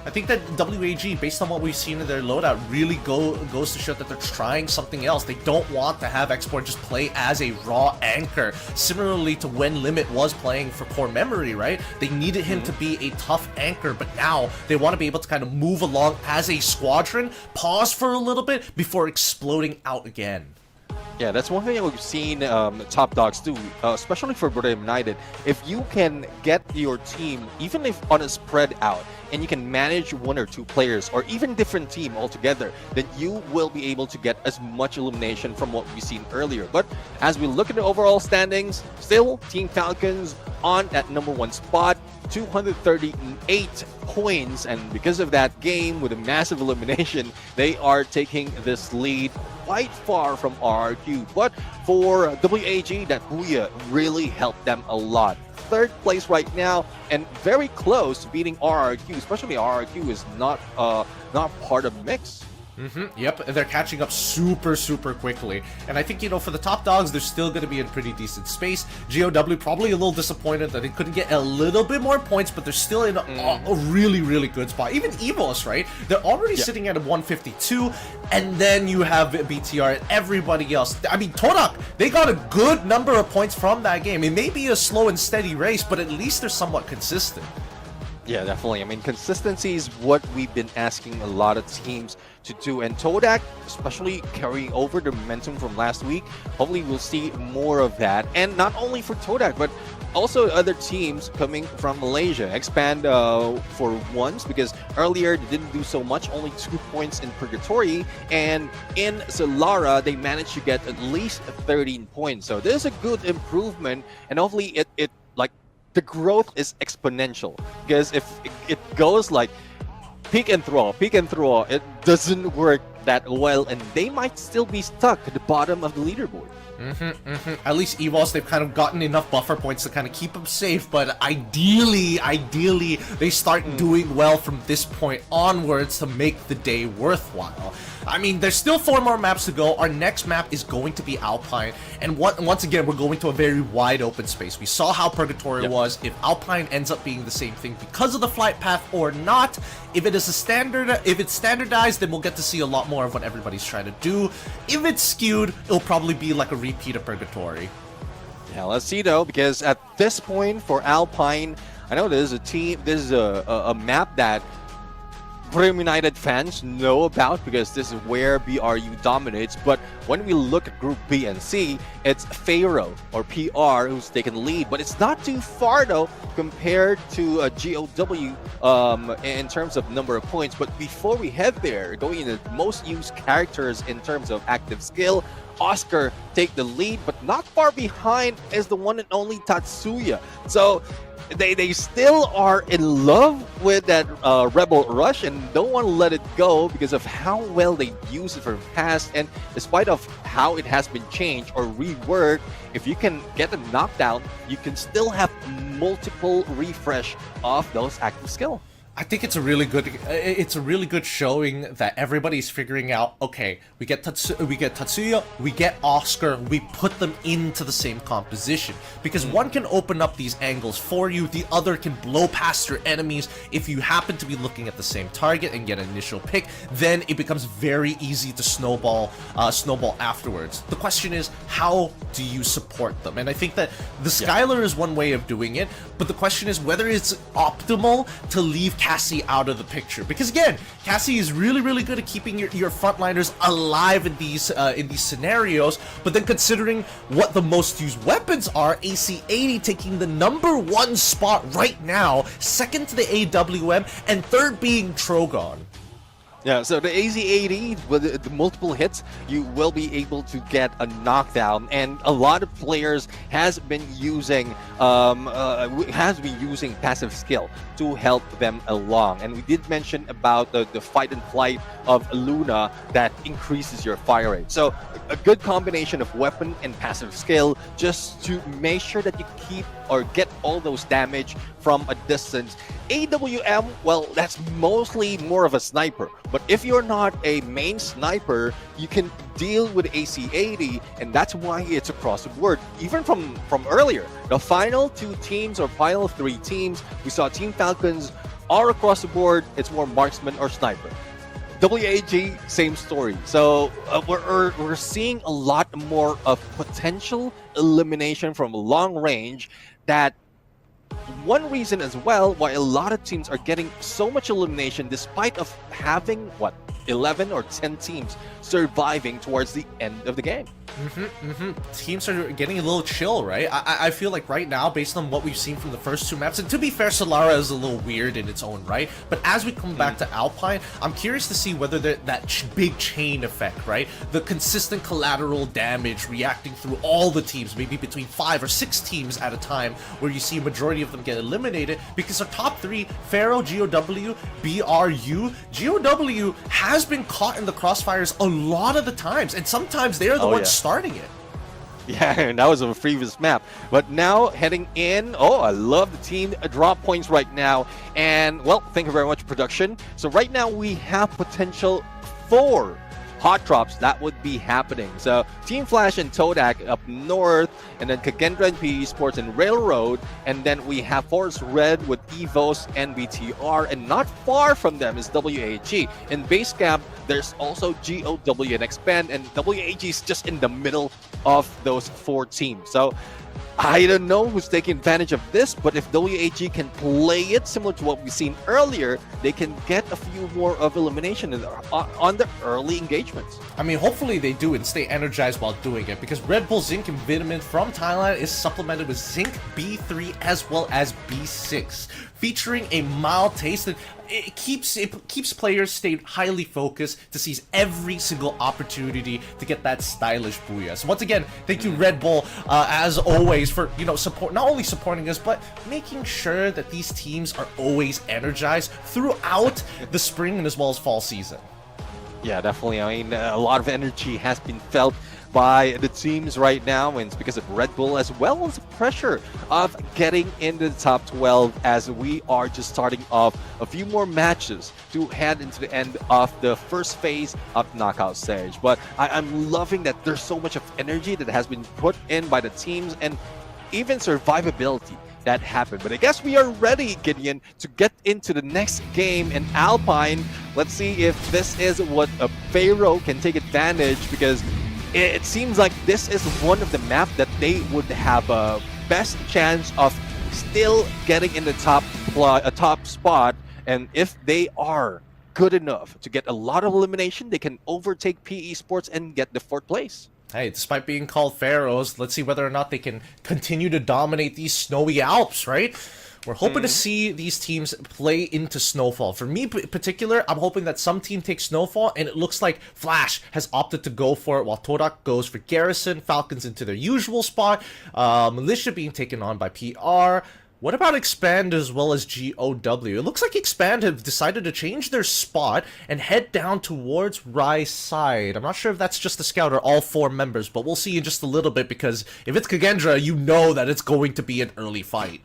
S3: I think that WAG, based on what we've seen in their loadout, really goes to show that they're trying something else. They don't want to have Export just play as a raw anchor. Similarly to when Limit was playing for Core Memory, right? They needed him to be a tough anchor, but now they want to be able to kind of move along as a squadron, pause for a little bit before exploding out again.
S2: Yeah, that's one thing that we've seen top dogs do, especially for Border United. If you can get your team, even if on a spread out, and you can manage 1 or 2 players, or even different team altogether, then you will be able to get as much elimination from what we've seen earlier. But as we look at the overall standings, still Team Falcons on that #1 spot, 238 points, and because of that game with a massive elimination, they are taking this lead quite far from RRQ. But for WAG, that Booyah really helped them a lot. 3rd place right now, and very close to beating RRQ, especially RRQ is not part of mix.
S3: Yep, they're catching up super quickly. And I think, for the top dogs, they're still going to be in pretty decent space. GOW probably a little disappointed that they couldn't get a little bit more points, but they're still in a really good spot. Even EVOS, right? They're already sitting at a 152, and then you have BTR and everybody else. I mean, Todak, they got a good number of points from that game. It may be a slow and steady race, but at least they're somewhat consistent.
S2: Yeah, definitely. I mean, consistency is what we've been asking a lot of teams to do, and Todak, especially carrying over the momentum from last week, hopefully we'll see more of that. And not only for Todak, but also other teams coming from Malaysia. Expand for once, because earlier they didn't do so much, only 2 points in Purgatory, and in Solara they managed to get at least 13 points. So this is a good improvement, and hopefully it like the growth is exponential, because if it goes like pick and throw, it doesn't work that well, and they might still be stuck at the bottom of the leaderboard.
S3: At least EVOS, they've kind of gotten enough buffer points to kind of keep them safe, but ideally, they start doing well from this point onwards to make the day worthwhile. I mean, there's still 4 more maps to go. Our next map is going to be Alpine, and once again, we're going to a very wide open space. We saw how Purgatory was. If Alpine ends up being the same thing because of the flight path or not, if it's standardized, then we'll get to see a lot more of what everybody's trying to do. If it's skewed, it'll probably be like a repeat of Purgatory.
S2: Yeah, let's see though, because at this point for Alpine, I know this is a map that Brim United fans know about, because this is where BRU dominates. But when we look at Group B and C, it's Pharaoh or PR who's taken the lead, but it's not too far though compared to GOW in terms of number of points. But before we head there, going into most used characters in terms of active skill, Oscar take the lead, but not far behind is the one and only Tatsuya. So they still are in love with that Rebel Rush and don't want to let it go because of how well they use it from the past. And despite of how it has been changed or reworked, if you can get a knockdown, you can still have multiple refresh of those active skill.
S3: I think it's a really good showing that everybody's figuring out, okay, we get Tatsuya, we get Oscar, we put them into the same composition. Because one can open up these angles for you, the other can blow past your enemies. If you happen to be looking at the same target and get an initial pick, then it becomes very easy to snowball afterwards. The question is, how do you support them? And I think that the Skylar is one way of doing it, but the question is whether it's optimal to leave Cassie out of the picture, because again, Cassie is really good at keeping your frontliners alive in these scenarios. But then considering what the most used weapons are, AC-80 taking the #1 spot right now, second to the AWM, and third being Trogon.
S2: Yeah, so the AZ-80 with the multiple hits, you will be able to get a knockdown, and a lot of players has been using passive skill to help them along. And we did mention about the fight and flight of Luna that increases your fire rate. So a good combination of weapon and passive skill just to make sure that you keep or get all those damage from a distance. AWM, well, that's mostly more of a sniper. But if you're not a main sniper, you can deal with AC-80, and that's why it's across the board. Even from earlier, the final 2 teams or final 3 teams, we saw Team Falcons all across the board. It's more marksman or sniper. WAG, same story. So we're seeing a lot more of potential elimination from long range. That one reason as well why a lot of teams are getting so much elimination despite of having 11 or 10 teams surviving towards the end of the game.
S3: Teams are getting a little chill, right? I feel like right now, based on what we've seen from the first 2 maps, and to be fair, Solara is a little weird in its own right, but as we come back to Alpine, I'm curious to see whether that big chain effect, right? The consistent collateral damage reacting through all the teams, maybe between 5 or 6 teams at a time, where you see a majority of them get eliminated, because our top 3, Pharaoh, GOW, BRU, GOW has been caught in the crossfires a lot of the times, and sometimes they're the ones starting it.
S2: Yeah, and that was a previous map. But now heading in, I love the team drop points right now. And well, thank you very much, production. So right now we have potential 4 hot drops that would be happening. So Team Flash and Todak up north, and then Kagendra and PE Sports and Railroad, and then we have Forest Red with EVOS and BTR, and not far from them is WAG. In base camp, there's also GOW and Expand, and WAG is just in the middle of those 4 teams. So I don't know who's taking advantage of this, but if WAG can play it similar to what we've seen earlier, they can get a few more of elimination on the early engagements.
S3: I mean, hopefully they do and stay energized while doing it, because Red Bull Zinc and Vitamin from Thailand is supplemented with Zinc B3 as well as B6, featuring a mild taste that it keeps players stay highly focused to seize every single opportunity to get that stylish booyah. So once again, thank you Red Bull, as always, for not only supporting us, but making sure that these teams are always energized throughout the spring and as well as fall season.
S2: Yeah, definitely. I mean, a lot of energy has been felt by the teams right now, and it's because of Red Bull as well as the pressure of getting into the top 12 as we are just starting off a few more matches to head into the end of the first phase of knockout stage. But I'm loving that there's so much of energy that has been put in by the teams and even survivability that happened. But I guess we are ready, Gideon, to get into the next game in Alpine. Let's see if this is what a Pharaoh can take advantage, because it seems like this is one of the maps that they would have a best chance of still getting in the top spot. And if they are good enough to get a lot of elimination, they can overtake PE Sports and get the 4th place.
S3: Hey, despite being called Pharaohs, let's see whether or not they can continue to dominate these snowy Alps, right? We're hoping to see these teams play into Snowfall. For me in particular, I'm hoping that some team takes Snowfall, and it looks like Flash has opted to go for it, while Todak goes for Garrison, Falcons into their usual spot, Militia being taken on by PR. What about Expand as well as GOW? It looks like Expand have decided to change their spot and head down towards Rise side. I'm not sure if that's just the scout or all 4 members, but we'll see in just a little bit, because if it's Kagendra, you know that it's going to be an early fight.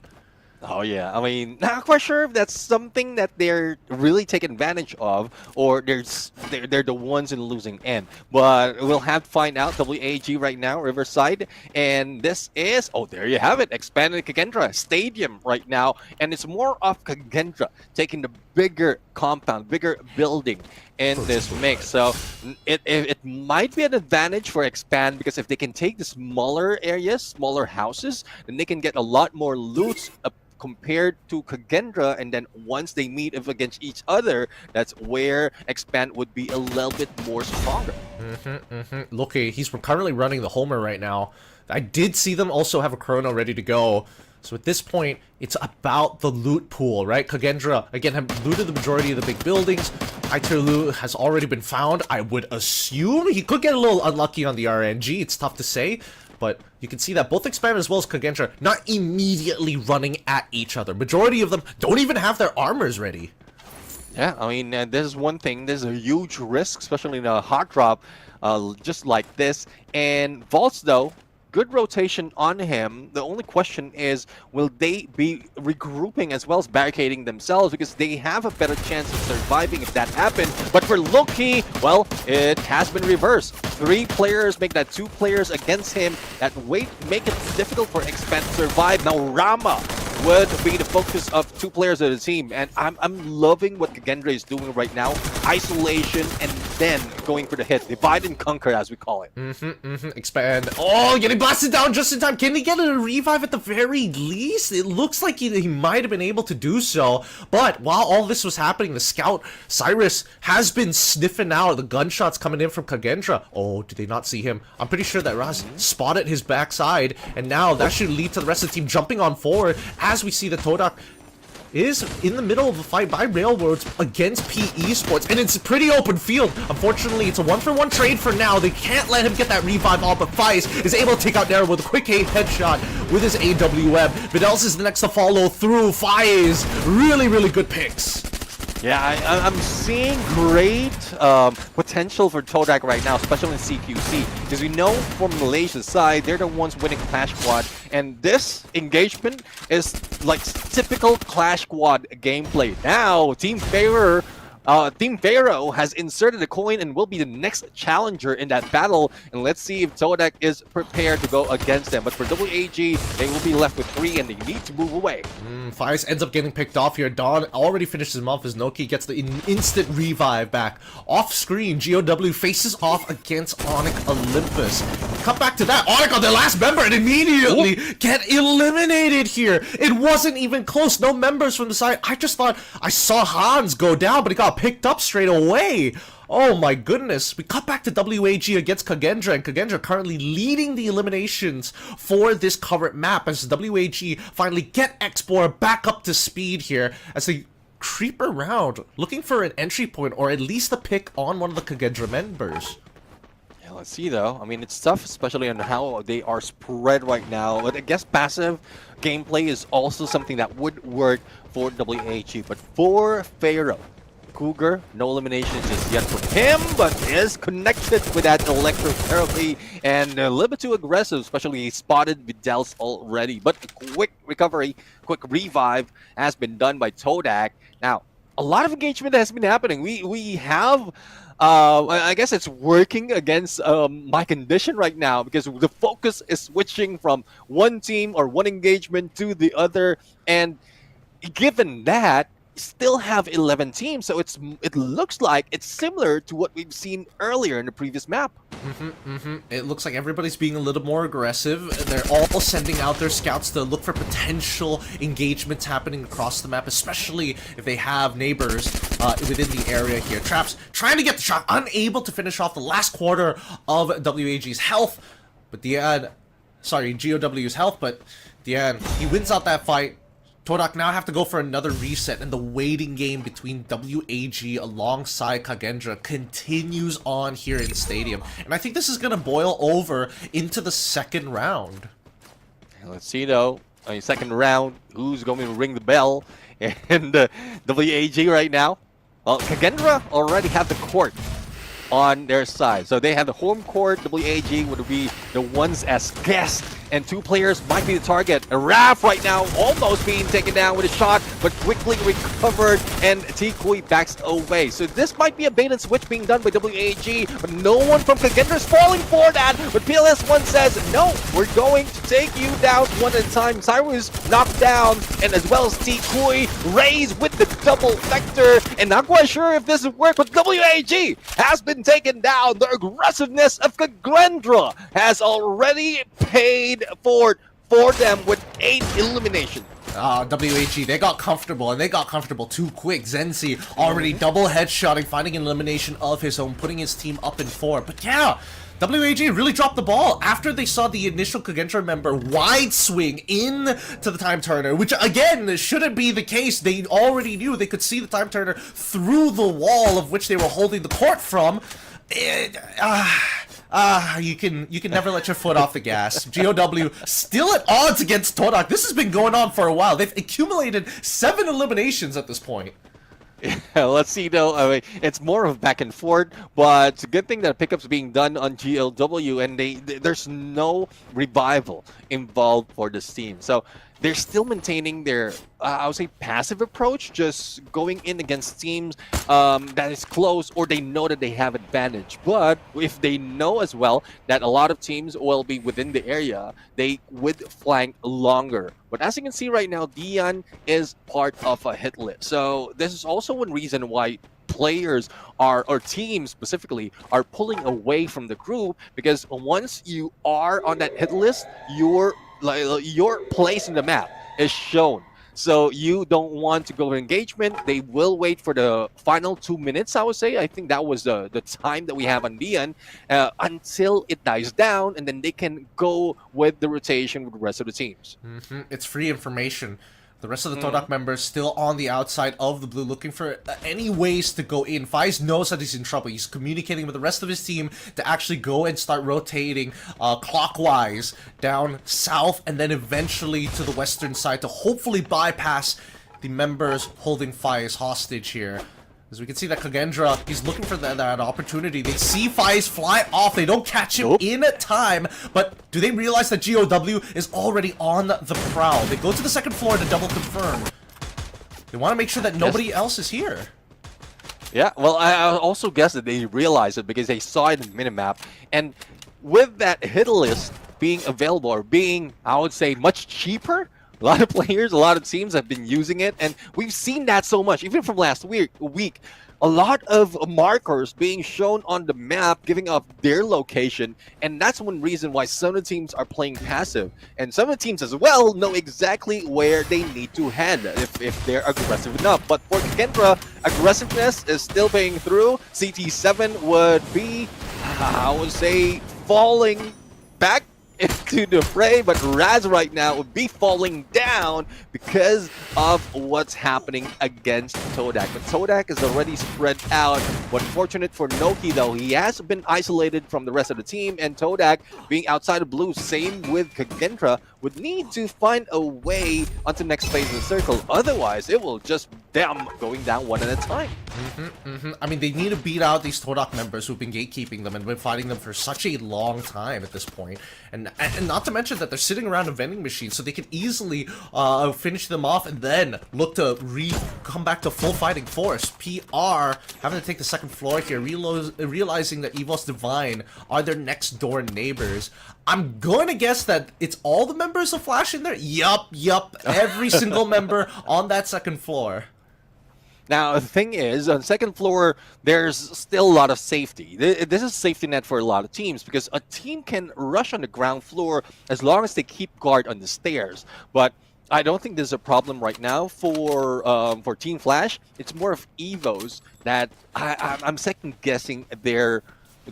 S2: Oh yeah, I mean, not quite sure if that's something that they're really taking advantage of, or they're the ones in the losing end. But we'll have to find out. WAG right now, Riverside, and this is, oh, there you have it, expanded Kagendra Stadium right now, and it's more of Kagendra taking the bigger compound, bigger building in this mix. So it might be an advantage for Expand, because if they can take the smaller areas, smaller houses, then they can get a lot more loot compared to Kagendra, and then once they meet against each other, that's where Expand would be a little bit more stronger.
S3: Look, he's currently running the Homer right now. I did see them also have a Chrono ready to go. So at this point, it's about the loot pool, right? Kagendra, again, have looted the majority of the big buildings. High-tier loot has already been found. I would assume he could get a little unlucky on the RNG. It's tough to say. But you can see that both Expand as well as Kagendra not immediately running at each other. Majority of them don't even have their armors ready.
S2: Yeah, I mean, this is one thing. There's a huge risk, especially in a hot drop, just like this. And Vaults, though, good rotation on him. The only question is, will they be regrouping as well as barricading themselves? Because they have a better chance of surviving if that happened. But for Loki, well, it has been reversed. 3 players make that 2 players against him. That weight make it difficult for Expand to survive. Now Rama would be the focus of 2 players of the team, and I'm loving what Kagendra is doing right now. Isolation and then going for the hit. Divide and conquer, as we call it.
S3: Expand. Oh, getting blasted down just in time. Can he get a revive at the very least? It looks like he might have been able to do so. But while all this was happening, the scout, Cyrus, has been sniffing out the gunshots coming in from Kagendra. Oh, did they not see him? I'm pretty sure that Raz spotted his backside, and now that should lead to the rest of the team jumping on forward, as we see the Todak is in the middle of a fight by Railroads against PE Sports, and it's a pretty open field. Unfortunately, it's a 1-for-1 trade for now. They can't let him get that revive off, but Faiz is able to take out Darrow with a quick headshot with his AWM. Vidals is the next to follow through. Faiz, really good picks.
S2: Yeah, I'm seeing great potential for Todak right now, especially in CQC, because we know from Malaysia's side, they're the ones winning Clash Squad, and this engagement is like typical Clash Squad gameplay. Now, Team Pharaoh has inserted a coin and will be the next challenger in that battle, and let's see if Todak is prepared to go against them. But for WAG, they will be left with 3 and they need to move away.
S3: Faiz ends up getting picked off here. Dawn already finishes him off as Noki gets the instant revive back. Off screen, GOW faces off against Onyx Olympus. cut back to that. Onyx on their last member and immediately get eliminated here. It wasn't even close. No members from the side. I just thought I saw Hans go down, but he got picked up straight away. Oh my goodness. We cut back to WAG against Kagendra, and Kagendra currently leading the eliminations for this current map as WAG finally get Explorer back up to speed here as they creep around looking for an entry point or at least a pick on one of the Kagendra members.
S2: Yeah, let's see though. I mean, it's tough, especially on how they are spread right now. But I guess passive gameplay is also something that would work for WAG. But for Pharaoh, Cougar, no elimination just yet from him, but is connected with that electrotherapy and a little bit too aggressive, especially he spotted Vidal's already. But a quick recovery, quick revive has been done by Todak. Now, a lot of engagement has been happening. We have, I guess it's working against my condition right now because the focus is switching from one team or one engagement to the other, and given that, still have 11 teams, so it looks like it's similar to what we've seen earlier in the previous map.
S3: It looks like everybody's being a little more aggressive. They're all sending out their scouts to look for potential engagements happening across the map, especially if they have neighbors within the area here. Traps trying to get the shot, unable to finish off the last quarter of WAG's health, but GOW's health, but the end, he wins out that fight. Todak now have to go for another reset, and the waiting game between WAG alongside Kagendra continues on here in Stadium. And I think this is going to boil over into the second round.
S2: Let's see though, second round, who's going to ring the bell? And WAG right now, well, Kagendra already have the court on their side. So they have the home court. WAG would be the ones as guests, and two players might be the target. Raf right now almost being taken down with a shot, but quickly recovered, and Tikui backs away. So this might be a bait and switch being done by WAG, but no one from Kagendra is falling for that. But PLS1 says, no, we're going to take you down one at a time. Cyrus knocked down, and as well as Tikui, Raze with the double vector, and not quite sure if this will work, but WAG has been taken down. The aggressiveness of Kagendra has already paid for them with 8 eliminations.
S3: WAG, they got comfortable, and they got comfortable too quick. Zenzi already double headshotting, finding an elimination of his own, putting his team up in 4. But yeah, WAG really dropped the ball after they saw the initial Kagendra member wide swing in to the time turner, which again shouldn't be the case. They already knew they could see the time turner through the wall of which they were holding the court from. You can never let your foot off the gas. GOW still at odds against Todak. This has been going on for a while. They've accumulated 7 eliminations at this point.
S2: Yeah, let's see though. I mean, it's more of back and forth, but it's a good thing that pickup's being done on GLW, and there's no revival involved for this team. So they're still maintaining their, I would say, passive approach, just going in against teams that is close or they know that they have advantage. But if they know as well that a lot of teams will be within the area, they would flank longer. But as you can see right now, Dion is part of a hit list. So this is also one reason why players or teams specifically are pulling away from the group, because once you are on that hit list, your place in the map is shown. So you don't want to go to engagement. They will wait for the final 2 minutes, I would say. I think that was the time that we have on Dion until it dies down, and then they can go with the rotation with the rest of the teams.
S3: It's free information. The rest of the Todak members still on the outside of the blue, looking for any ways to go in. Faiz knows that he's in trouble. He's communicating with the rest of his team to actually go and start rotating clockwise down south and then eventually to the western side to hopefully bypass the members holding Faiz hostage here. As we can see that Kagendra, he's looking for that opportunity. They see Faiz fly off. They don't catch him in time. But do they realize that GOW is already on the prowl? They go to the second floor to double confirm. They want to make sure that nobody else is here.
S2: Yeah, well, I also guess that they realized it because they saw it in the minimap. And with that hit list being available, or being, I would say, much cheaper, a lot of players, a lot of teams have been using it, and we've seen that so much, even from last week. a lot of markers being shown on the map, giving off their location, and that's one reason why some of the teams are playing passive, and some of the teams as well know exactly where they need to head if they're aggressive enough. But for Kendra, aggressiveness is still paying through. CT7 would be, I would say, falling back into the fray, but Raz right now would be falling down because of what's happening against Todak. But Todak is already spread out. But fortunate for Noki though, he has been isolated from the rest of the team, and Todak being outside of blue, same with Kagendra, would need to find a way onto the next phase of the circle. Otherwise, it will just them going down one at a time.
S3: I mean, they need to beat out these Todak members who've been gatekeeping them and been fighting them for such a long time at this point. And not to mention that they're sitting around a vending machine, so they can easily finish them off and then look to come back to full fighting force. PR having to take the second floor here, realizing that Evos Divine are their next door neighbors. I'm going to guess that it's all the members of Flash in there. Yup. Every single member on that second floor.
S2: Now, the thing is, on second floor, there's still a lot of safety. This is a safety net for a lot of teams because a team can rush on the ground floor as long as they keep guard on the stairs. But I don't think there's a problem right now for Team Flash. It's more of Evos that I'm second guessing their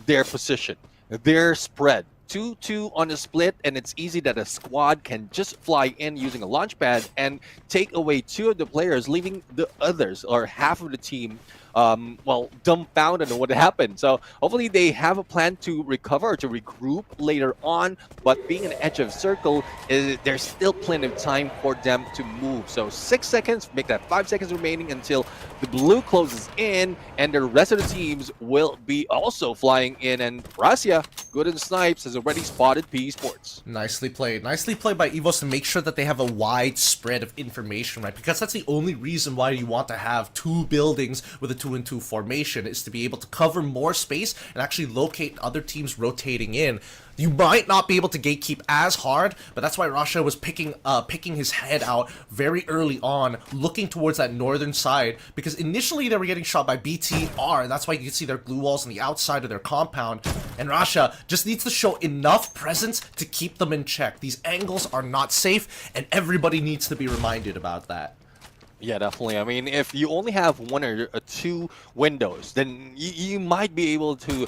S2: position, their spread. 2-2 on a split, and it's easy that a squad can just fly in using a launch pad and take away 2 of the players, leaving the others or half of the team well, dumbfounded on what happened. So hopefully they have a plan to recover or to regroup later on, but being an edge of circle, there's still plenty of time for them to move. So 6 seconds, make that 5 seconds remaining until the blue closes in, and the rest of the teams will be also flying in. And Rasia, good in snipes, has already spotted PE Sports.
S3: Nicely played by Evos to make sure that they have a wide spread of information, right? Because that's the only reason why you want to have 2 buildings with a 2-and-2 formation, is to be able to cover more space and actually locate other teams rotating in. You might not be able to gatekeep as hard, but that's why Rasha was picking his head out very early on, looking towards that northern side, because initially they were getting shot by BTR. That's why you can see their glue walls on the outside of their compound, and Rasha just needs to show enough presence to keep them in check. These angles are not safe, and everybody needs to be reminded about that.
S2: Yeah, definitely. I mean, if you only have 1 or 2 windows, then you might be able to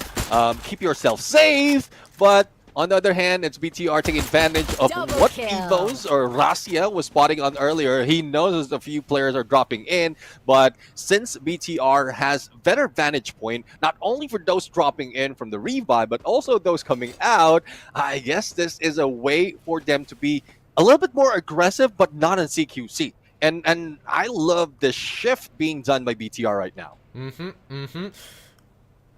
S2: keep yourself safe, but on the other hand, it's BTR taking advantage of what Evos or Rasia was spotting on earlier. He knows a few players are dropping in, but since BTR has better vantage point, not only for those dropping in from the revive, but also those coming out, I guess this is a way for them to be a little bit more aggressive, but not in CQC. And I love the shift being done by BTR right now.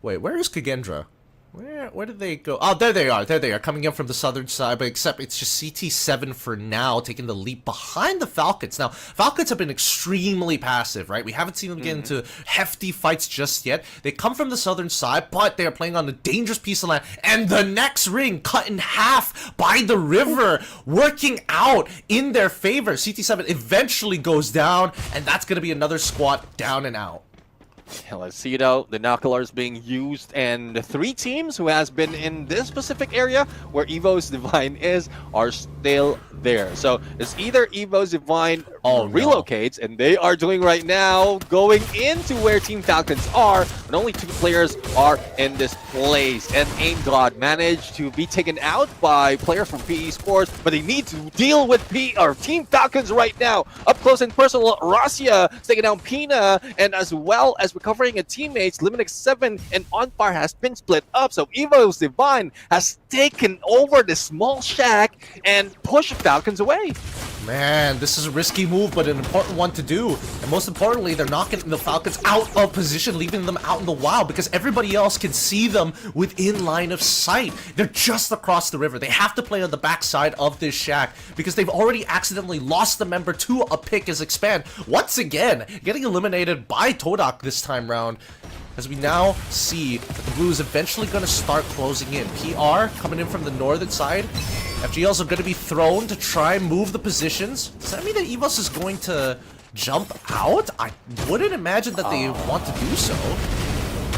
S3: Wait, where is Kagendra? Where did they go? Oh, there they are, coming in from the southern side, but except it's just CT7 for now, taking the leap behind the Falcons. Now, Falcons have been extremely passive, right? We haven't seen them get into hefty fights just yet. They come from the southern side, but they are playing on a dangerous piece of land, and the next ring cut in half by the river, working out in their favor. CT7 eventually goes down, and that's going to be another squad down and out.
S2: Let's see though, the Knucklers being used, and the 3 teams who has been in this specific area where Evos Divine is are still there. So it's either Evos Divine relocates, and they are doing right now, going into where Team Falcons are, and only 2 players are in this place. And Aim God managed to be taken out by players from PE Sports, but they need to deal with Team Falcons right now. Up close and personal, Rasia is taking down Pina, and as well as recovering a teammates, Liminix 7 and Onfire has been split up, so Evos Divine has taken over the small shack and pushed Falcons away.
S3: Man, this is a risky move, but an important one to do. And most importantly, they're not getting the Falcons out of position, leaving them out in the wild, because everybody else can see them within line of sight. They're just across the river. They have to play on the backside of this shack, because they've already accidentally lost the member to a pick as Expand. Once again, getting eliminated by Todak this time round, as we now see that the blue is eventually going to start closing in. PR coming in from the northern side. FGLs are going to be thrown to try and move the positions. Does that mean that Evos is going to jump out? I wouldn't imagine that they want to do so.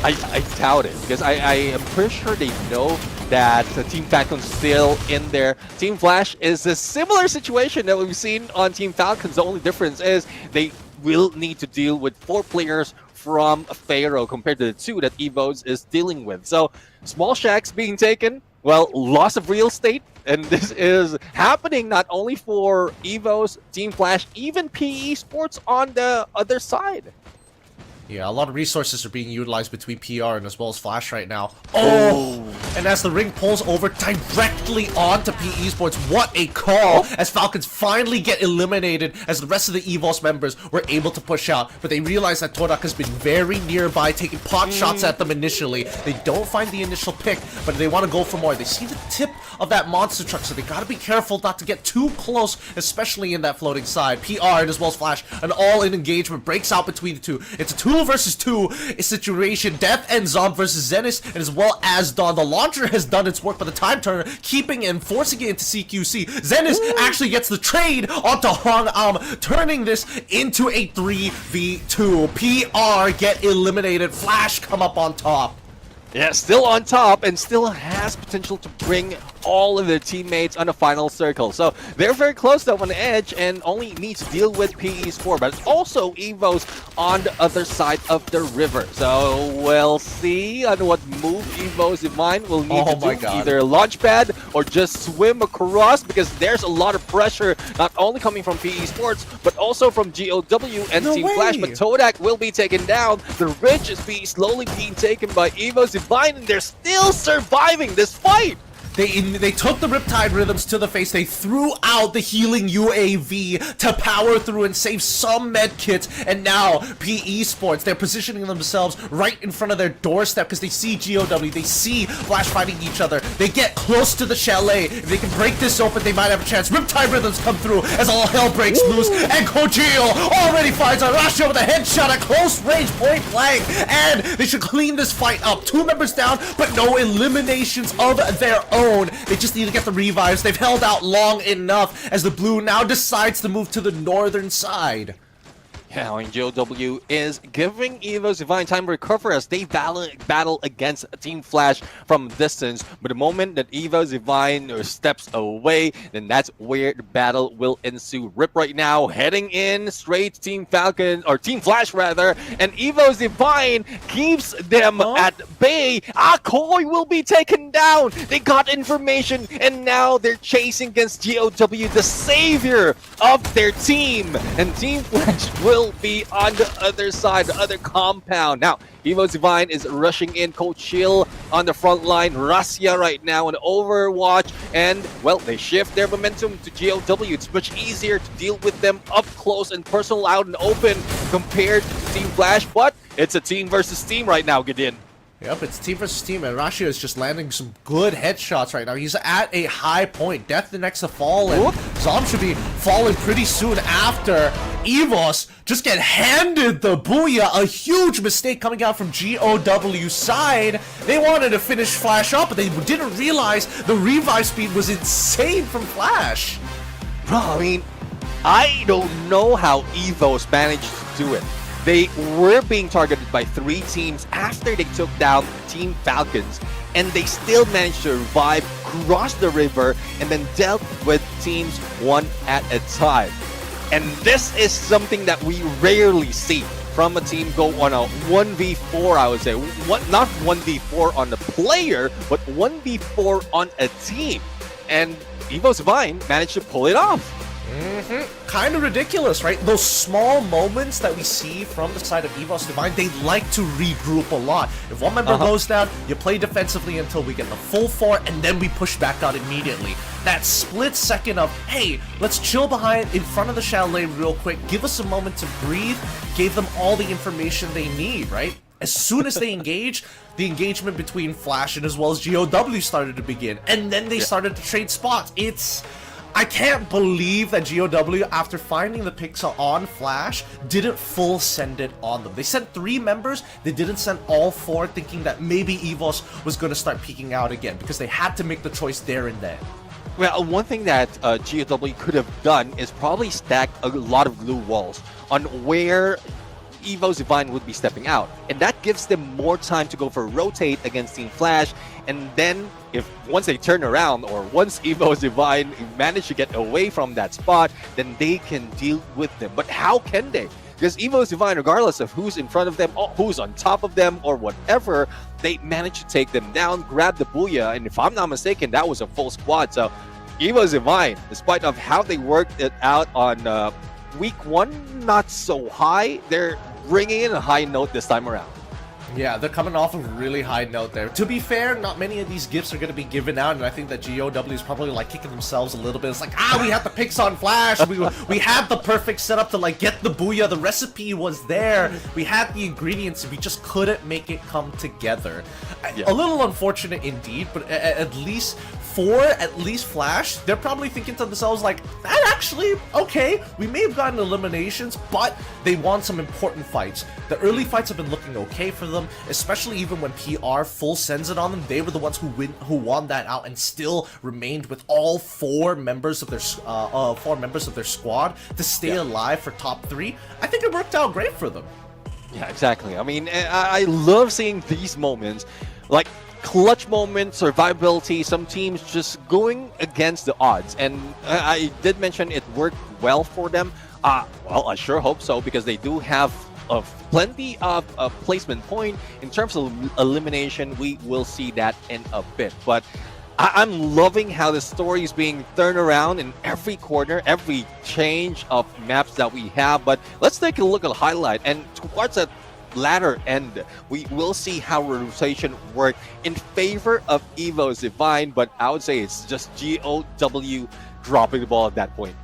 S2: I doubt it, because I am pretty sure they know that Team Falcon's still in there. Team Flash is a similar situation that we've seen on Team Falcons. The only difference is they will need to deal with 4 players from Pharaoh compared to the 2 that Evos is dealing with. So small shacks being taken, well, loss of real estate, and this is happening not only for Evos, Team Flash, even PE Sports on the other side.
S3: Yeah, a lot of resources are being utilized between PR and as well as Flash right now. Oh! And as the ring pulls over directly onto PE Sports, what a call! As Falcons finally get eliminated, as the rest of the EVOS members were able to push out. But they realize that Torak has been very nearby, taking pot shots at them initially. They don't find the initial pick, but they want to go for more. They see the tip of that monster truck, so they gotta be careful not to get too close, especially in that floating side. PR and as well as Flash, an all-in engagement breaks out between the two. It's a 2 versus 2 situation. Death and Zomb versus Zenith, and as well as Dawn. The launcher has done its work, but the time turner keeping and forcing it into CQC. Zenith actually gets the trade onto Hong Am, turning this into a 3v2. PR get eliminated. Flash come up on top.
S2: Yeah, still on top and still has potential to bring all of their teammates on the final circle. So they're very close though on the edge and only need to deal with PE Sport, but it's also Evos on the other side of the river. So we'll see on what move Evos Divine will need to do. Either launch pad or just swim across, because there's a lot of pressure not only coming from PE Sports but also from GOW and Team Flash. But Todak will be taken down. The ridge is slowly being taken by Evos Divine, and they're still surviving this fight.
S3: They took the Riptide Rhythms to the face. They threw out the healing UAV to power through and save some med kits. And now PE Sports, they're positioning themselves right in front of their doorstep because they see GOW, they see Flash fighting each other. They get close to the chalet. If they can break this open, they might have a chance. Riptide Rhythms come through as all hell breaks loose. And Kojil already finds Arashio with a headshot at close range, point blank. And they should clean this fight up. 2 members down, but no eliminations of their own. They just need to get the revives. They've held out long enough as the blue now decides to move to the northern side.
S2: Yeah, and GOW is giving Evos Divine time to recover as they battle against Team Flash from distance. But the moment that Evos Divine steps away, then that's where the battle will ensue. Rip right now heading in straight to Team Falcon, or Team Flash rather, and Evos Divine keeps them at bay. Koi will be taken down. They got information, and now they're chasing against GOW, the savior of their team. And Team Flash will be on the other side, the other compound. Now, Evos Divine is rushing in. Coach Hill on the front line. Rasya right now on Overwatch. And, well, they shift their momentum to GOW. It's much easier to deal with them up close and personal, out and open compared to Team Flash. But it's a team versus team right now, Gideon.
S3: Yep, it's team versus team, and Rashio is just landing some good headshots right now. He's at a high point. Death the next to fall, and Zom should be falling pretty soon after. Evos just get handed the booyah. A huge mistake coming out from GOW side. They wanted to finish Flash up, but they didn't realize the revive speed was insane from Flash.
S2: Bro, I mean, I don't know how Evos managed to do it. They were being targeted by 3 teams after they took down Team Falcons, and they still managed to revive, cross the river, and then dealt with teams one at a time. And this is something that we rarely see from a team go on a 1v4, I would say. Not 1v4 on the player, but 1v4 on a team. And Evos Divine managed to pull it off.
S3: Kind of ridiculous, right? Those small moments that we see from the side of Evos Divine, they like to regroup a lot. If one member goes down, you play defensively until we get the full 4, and then we push back out immediately. That split second of, hey, let's chill behind in front of the chalet real quick, give us a moment to breathe, gave them all the information they need, right? As soon as they engage, the engagement between Flash and as well as GOW started to begin, and then they started to trade spots. I can't believe that GOW, after finding the pixel on Flash, didn't full send it on them. They sent 3 members, they didn't send all 4, thinking that maybe Evos was going to start peeking out again, because they had to make the choice there and then.
S2: Well, one thing that GOW could have done is probably stack a lot of glue walls on where Evo's Divine would be stepping out. And that gives them more time to go for rotate against Team Flash. And then if once they turn around or once Evo's Divine manage to get away from that spot, then they can deal with them. But how can they? Because Evo's Divine, regardless of who's in front of them, or who's on top of them, or whatever, they managed to take them down, grab the Booyah, and if I'm not mistaken, that was a full squad. So Evo's Divine, despite of how they worked it out on week 1, not so high, they're bringing in a high note this time around.
S3: Yeah, they're coming off a really high note there. To be fair, not many of these gifts are going to be given out, and I think that GOW is probably like kicking themselves a little bit. It's like, we had the picks on Flash. We had the perfect setup to like get the Booyah. The recipe was there. We had the ingredients. We just couldn't make it come together. Yeah. A little unfortunate indeed, but at least Flash, they're probably thinking to themselves like, that actually, okay, we may have gotten eliminations, but they won some important fights. The early fights have been looking okay for them, especially even when PR full sends it on them. They were the ones who won that out and still remained with all four members of their squad to stay alive for top 3. I think it worked out great for them.
S2: Yeah, exactly. I mean, I love seeing these moments, like clutch moments, survivability, some teams just going against the odds. And I did mention it worked well for them. Well, I sure hope so, because they do have plenty of placement point. In terms of elimination, we will see that in a bit. But I'm loving how the story is being turned around in every corner, every change of maps that we have. But let's take a look at the highlight. And towards that latter end, we will see how rotation work in favor of Evo's Divine, but I would say it's just GOW dropping the ball at that point.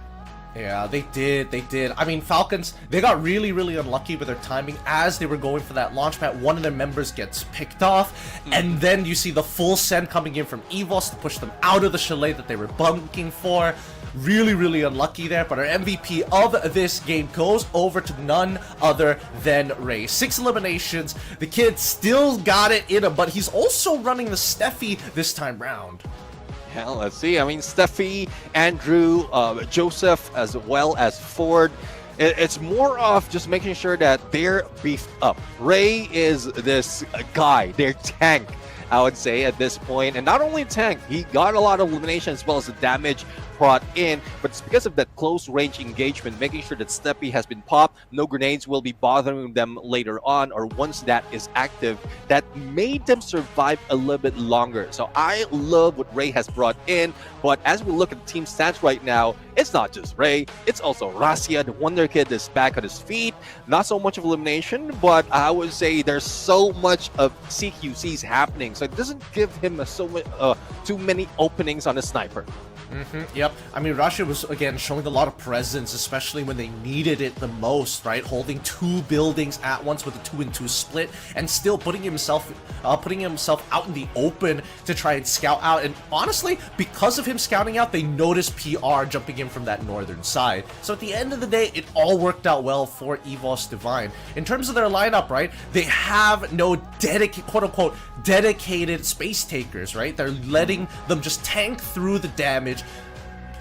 S3: Yeah, they did. I mean, Falcons, they got really, really unlucky with their timing as they were going for that launch pad. One of their members gets picked off, and then you see the full send coming in from EVOS to push them out of the chalet that they were bunking for. Really, really unlucky there, but our MVP of this game goes over to none other than Ray. 6 eliminations. The kid still got it in him, but he's also running the Steffi this time round.
S2: Yeah, let's see. I mean, Steffi, Andrew, Joseph, as well as Ford. It's more of just making sure that they're beefed up. Ray is this guy, their tank, I would say, at this point. And not only tank, he got a lot of elimination as well as the damage brought in, but it's because of that close range engagement, making sure that Steppy has been popped, no grenades will be bothering them later on, or once that is active, that made them survive a little bit longer. So I love what Ray has brought in, but as we look at the team stats right now, it's not just Ray, it's also Rasia, the Wonder Kid, is back on his feet. Not so much of elimination, but I would say there's so much of CQCs happening, so it doesn't give him too many openings on the sniper.
S3: Yep. I mean, Russia was, again, showing a lot of presence, especially when they needed it the most, right? Holding 2 buildings at once with a 2-and-2 split, and still putting himself out in the open to try and scout out. And honestly, because of him scouting out, they noticed PR jumping in from that northern side. So at the end of the day, it all worked out well for EVOS Divine. In terms of their lineup, right, they have no quote-unquote dedicated space takers, right? They're letting them just tank through the damage.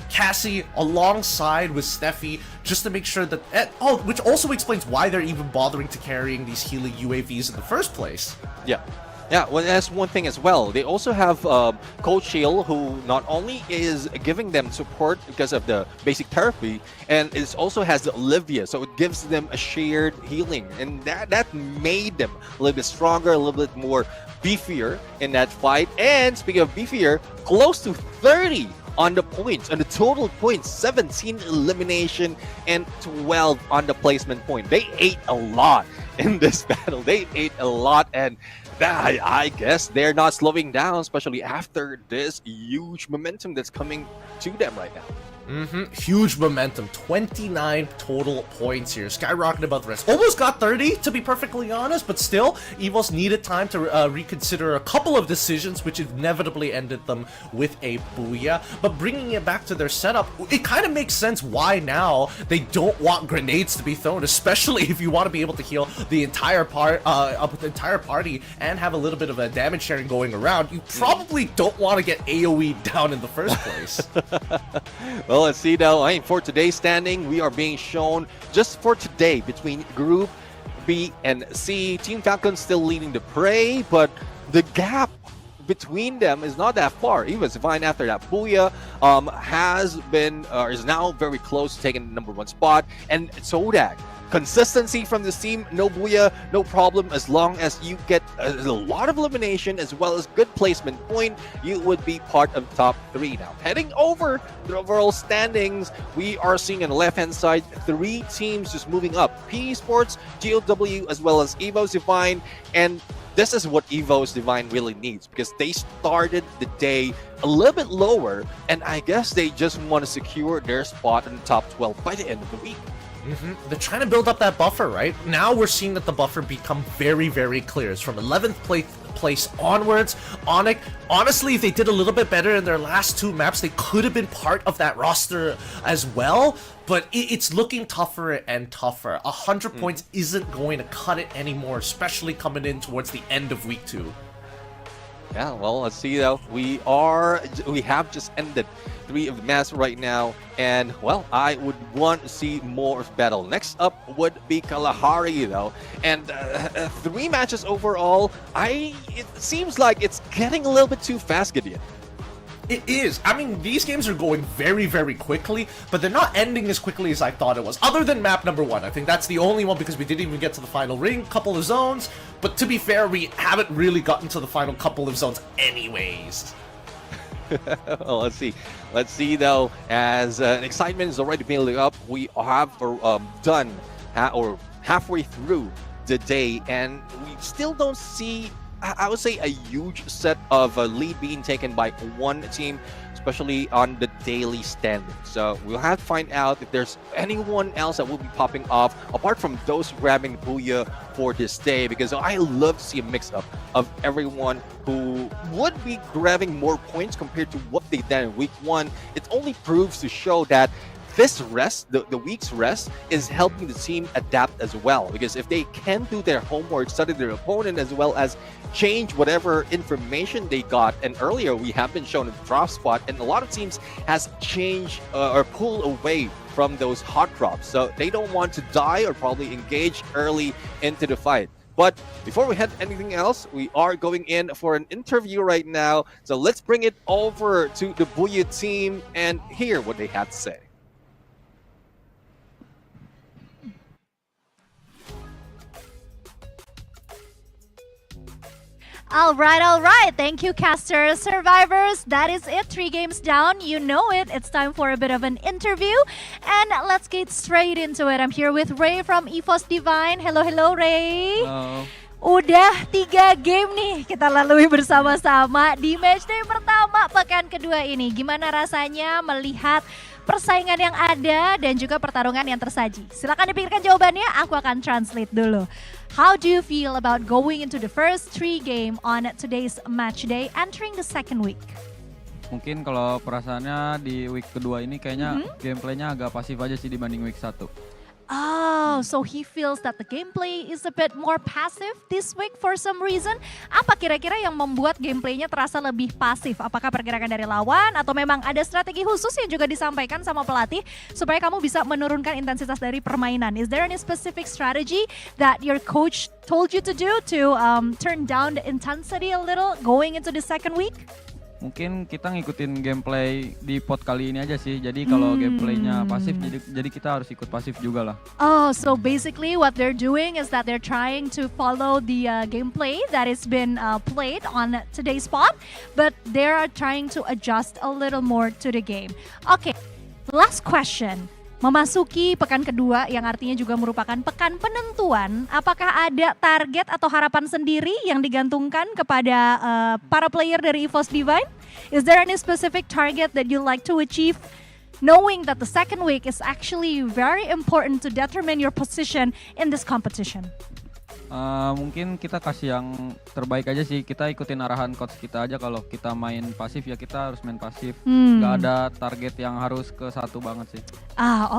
S3: Cassie alongside with Steffi just to make sure that which also explains why they're even bothering to carrying these healing UAVs in the first place.
S2: Yeah, well, that's one thing as well. They also have Coach Shield, who not only is giving them support because of the basic therapy, and it also has the Olivia, so it gives them a shared healing, and that made them a little bit stronger, a little bit more beefier in that fight. And speaking of beefier, close to 30 on the points, on the total points, 17 elimination and 12 on the placement point. They ate a lot in this battle. They ate a lot, and I guess they're not slowing down, especially after this huge momentum that's coming to them right now.
S3: Huge momentum, 29 total points here, skyrocketed above the rest. Almost got 30, to be perfectly honest, but still, EVOS needed time to reconsider a couple of decisions, which inevitably ended them with a booyah. But bringing it back to their setup, it kind of makes sense why now they don't want grenades to be thrown, especially if you want to be able to heal the entire party and have a little bit of a damage sharing going around. You probably don't want to get AoE down in the first place.
S2: Well, let's see now. For today's standing, we are being shown just for today between Group B and C. Team Falcon still leading the prey, but the gap between them is not that far. Even Divine after that booyah is now very close to taking the #1 spot, and Sodak. Consistency from this team, no booyah, no problem. As long as you get a lot of elimination as well as good placement point, you would be part of top 3. Now, heading over the overall standings, we are seeing on the left-hand side 3 teams just moving up. PE Sports, GOW, as well as EVOS Divine, and this is what EVOS Divine really needs because they started the day a little bit lower, and I guess they just want to secure their spot in the top 12 by the end of the week.
S3: They're trying to build up that buffer, right? Now we're seeing that the buffer become very, very clear. It's from 11th place onwards. Onyx, honestly, if they did a little bit better in their last 2 maps, they could have been part of that roster as well. But it's looking tougher and tougher. 100 points isn't going to cut it anymore, especially coming in towards the end of week 2.
S2: Yeah, well, let's see though. We have just ended 3 of the maps right now, and well, I would want to see more of battle. Next up would be Kalahari though, and 3 matches overall. It seems like it's getting a little bit too fast, Gideon.
S3: It is. I mean, these games are going very, very quickly, but they're not ending as quickly as I thought it was. Other than map #1, I think that's the only one because we didn't even get to the final ring, couple of zones. But to be fair, we haven't really gotten to the final couple of zones anyways.
S2: Well, let's see. Let's see though, as excitement is already building up. We have done or halfway through the day, and we still don't see, I would say, a huge set of lead being taken by one team, especially on the daily standing. So we'll have to find out if there's anyone else that will be popping off apart from those grabbing booyah for this day, because I love to see a mix-up of everyone who would be grabbing more points compared to what they did in week 1. It only proves to show that this rest, the week's rest, is helping the team adapt as well. Because if they can do their homework, study their opponent, as well as change whatever information they got, and earlier we have been shown a drop spot, and a lot of teams has changed or pulled away from those hot drops. So they don't want to die or probably engage early into the fight. But before we head anything else, we are going in for an interview right now. So let's bring it over to the booyah team and hear what they have to say.
S4: All right. Thank you, casters, survivors. That is it. 3 games down. You know it. It's time for a bit of an interview. And let's get straight into it. I'm here with Ray from EVOS Divine. Hello, Ray.
S5: Halo.
S4: Udah 3 game nih kita lalui bersama-sama di matchday pertama pekan kedua ini. Gimana rasanya melihat persaingan yang ada dan juga pertarungan yang tersaji? Silakan dipikirkan jawabannya, aku akan translate dulu. How do you feel about going into the first 3 game on today's match day, entering the second week?
S5: Mungkin kalau perasaannya di week kedua ini kayaknya gameplaynya agak pasif aja sih dibanding week 1.
S4: Oh, so he feels that the gameplay is a bit more passive this week for some reason. Apa kira-kira yang membuat gameplaynya terasa lebih pasif? Apakah pergerakan dari lawan atau memang ada strategi khusus yang juga disampaikan sama pelatih supaya kamu bisa menurunkan intensitas dari permainan? Is there any specific strategy that your coach told you to do to turn down the intensity a little going into the second week?
S5: Mungkin kita ngikutin gameplay di pot kali ini aja sih. Jadi kalau gameplaynya pasif, jadi kita harus ikut pasif juga lah.
S4: Oh, so basically what they're doing is that they're trying to follow the gameplay that has been played on today's spot, but they are trying to adjust a little more to the game. Okay, last question. Memasuki pekan kedua yang artinya juga merupakan pekan penentuan, apakah ada target atau harapan sendiri yang digantungkan kepada para player dari EVOS Divine? Is there any specific target that you like to achieve knowing that the second week is actually very important to determine your position in this competition?
S5: Mungkin kita kasih yang terbaik aja sih. Kita ikutin arahan coach kita aja. Kalau kita main pasif ya kita harus main pasif. Gak ada target yang harus ke satu banget sih.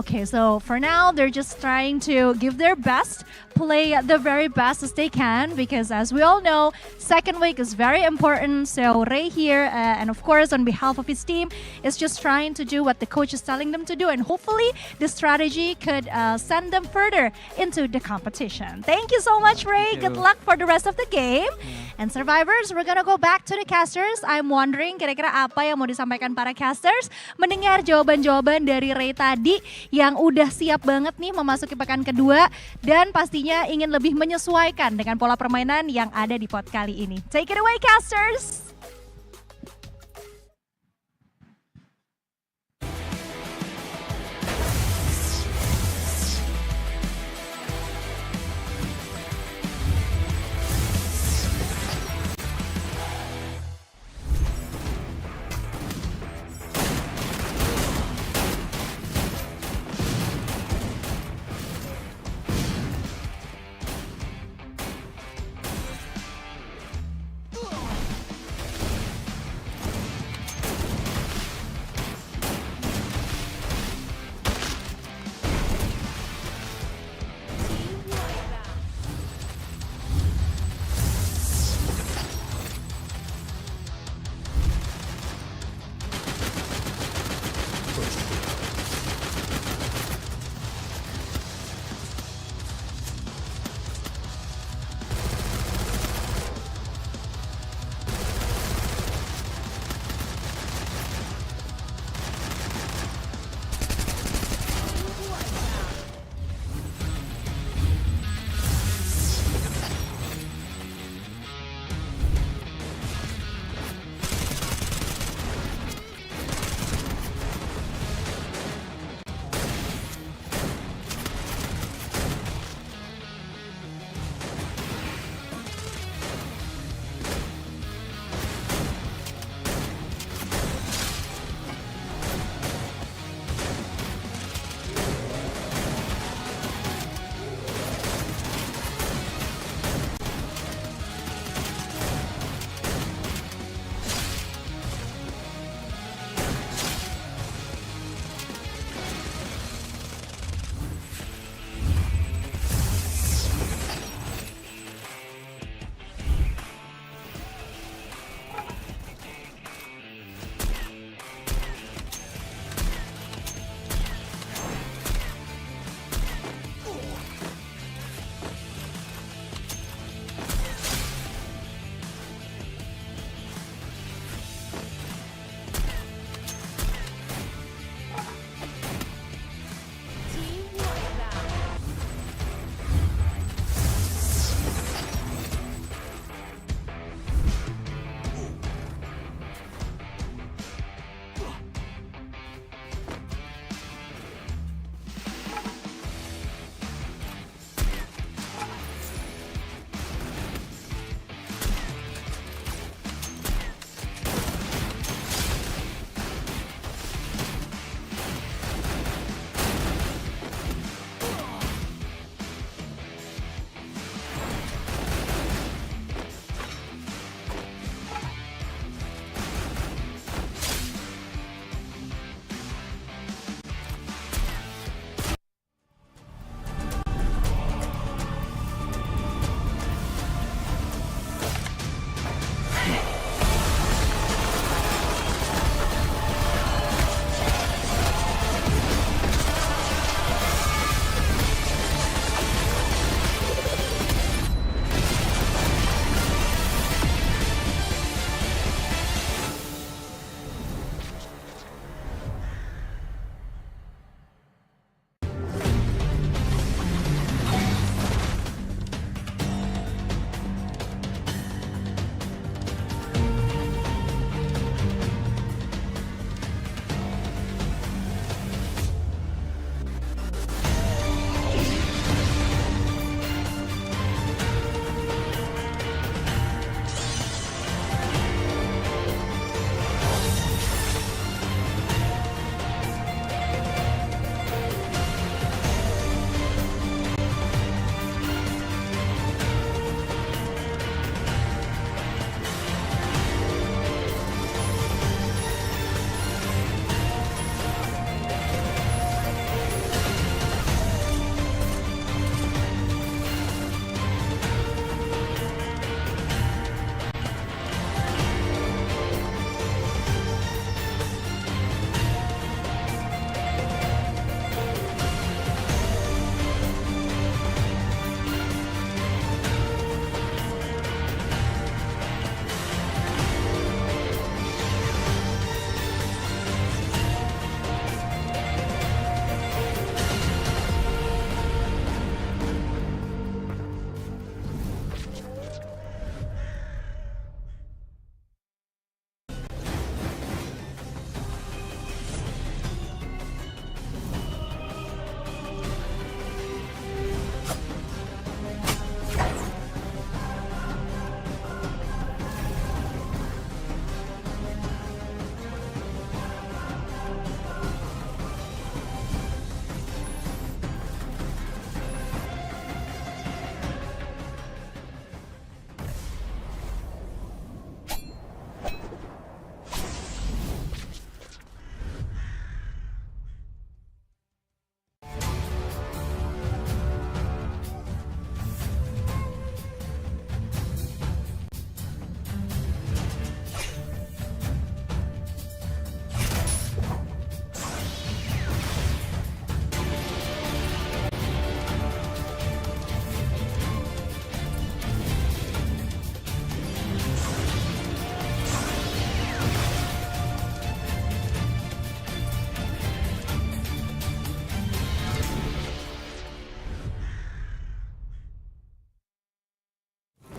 S4: Okay. So for now, they're just trying to give their best, play the very best as they can, because as we all know, second week is very important. So Ray here, and of course on behalf of his team, is just trying to do what the coach is telling them to do, and hopefully this strategy could send them further into the competition. Thank you so much, Ray. Good luck for the rest of the game. And survivors, we're gonna go back to the casters. I'm wondering kira-kira apa yang mau disampaikan para casters mendengar jawaban-jawaban dari Ray tadi yang udah siap banget nih memasuki pekan kedua dan pastinya ingin lebih menyesuaikan dengan pola permainan yang ada di pot kali ini. Take it away, casters!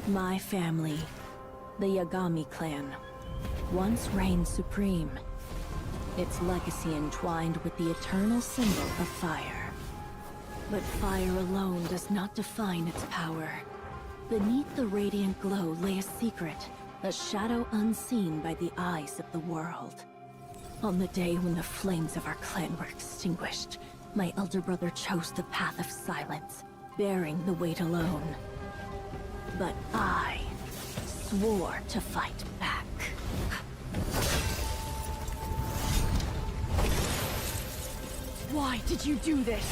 S1: My family, the Yagami clan, once reigned supreme. Its legacy entwined with the eternal symbol of fire. But fire alone does not define its power. Beneath the radiant glow lay a secret, a shadow unseen by the eyes of the world. On the day when the flames of our clan were extinguished, my elder brother chose the path of silence, bearing the weight alone. But I swore to fight back. Why did you do this?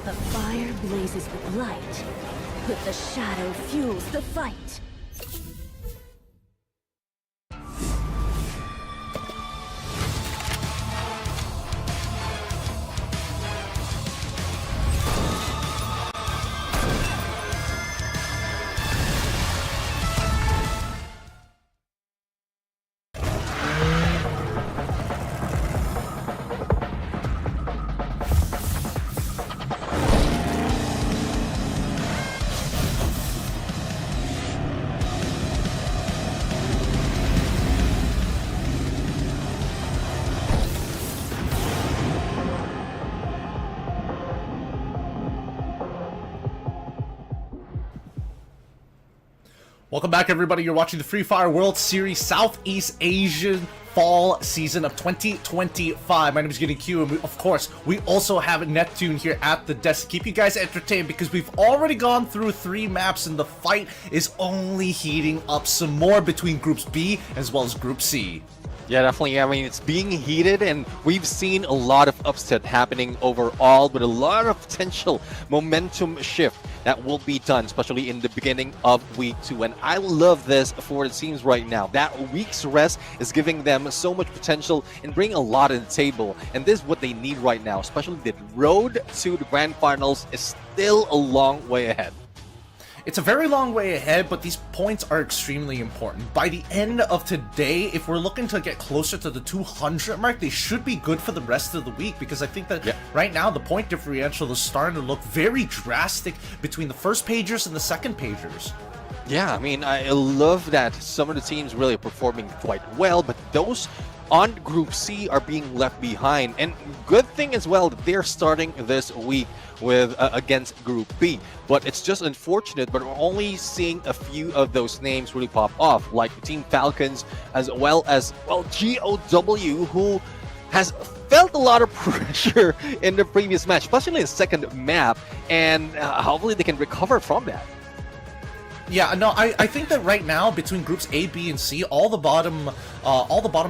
S1: The fire blazes with light, but the shadow fuels the fight.
S3: Welcome back, everybody. You're watching the Free Fire World Series Southeast Asian Fall Season of 2025. My name is Getting Q, and of course, we also have Neptune here at the desk to keep you guys entertained because we've already gone through 3 maps and the fight is only heating up some more between Groups B as well as Group C.
S2: Yeah, definitely. I mean, it's being heated, and we've seen a lot of upset happening overall, with a lot of potential momentum shift that will be done, especially in the beginning of week 2. And I love this for the teams right now. That week's rest is giving them so much potential and bringing a lot to the table. And this is what they need right now, especially the road to the grand finals is still a long way ahead.
S3: It's a very long way ahead, but these points are extremely important. By the end of today, if we're looking to get closer to the 200 mark, they should be good for the rest of the week, because I think that right now the point differential is starting to look very drastic between the first pagers and the second pagers.
S2: Yeah, I mean, I love that some of the teams really are performing quite well, but those on Group C are being left behind. And good thing as well that they're starting this week with against Group B. But it's just unfortunate, but we're only seeing a few of those names really pop off, like Team Falcons, as well as, well, GOW, who has felt a lot of pressure in the previous match, especially in the second map, and hopefully they can recover from that.
S3: Yeah, no, I think that right now between groups A, B, and C, all the bottom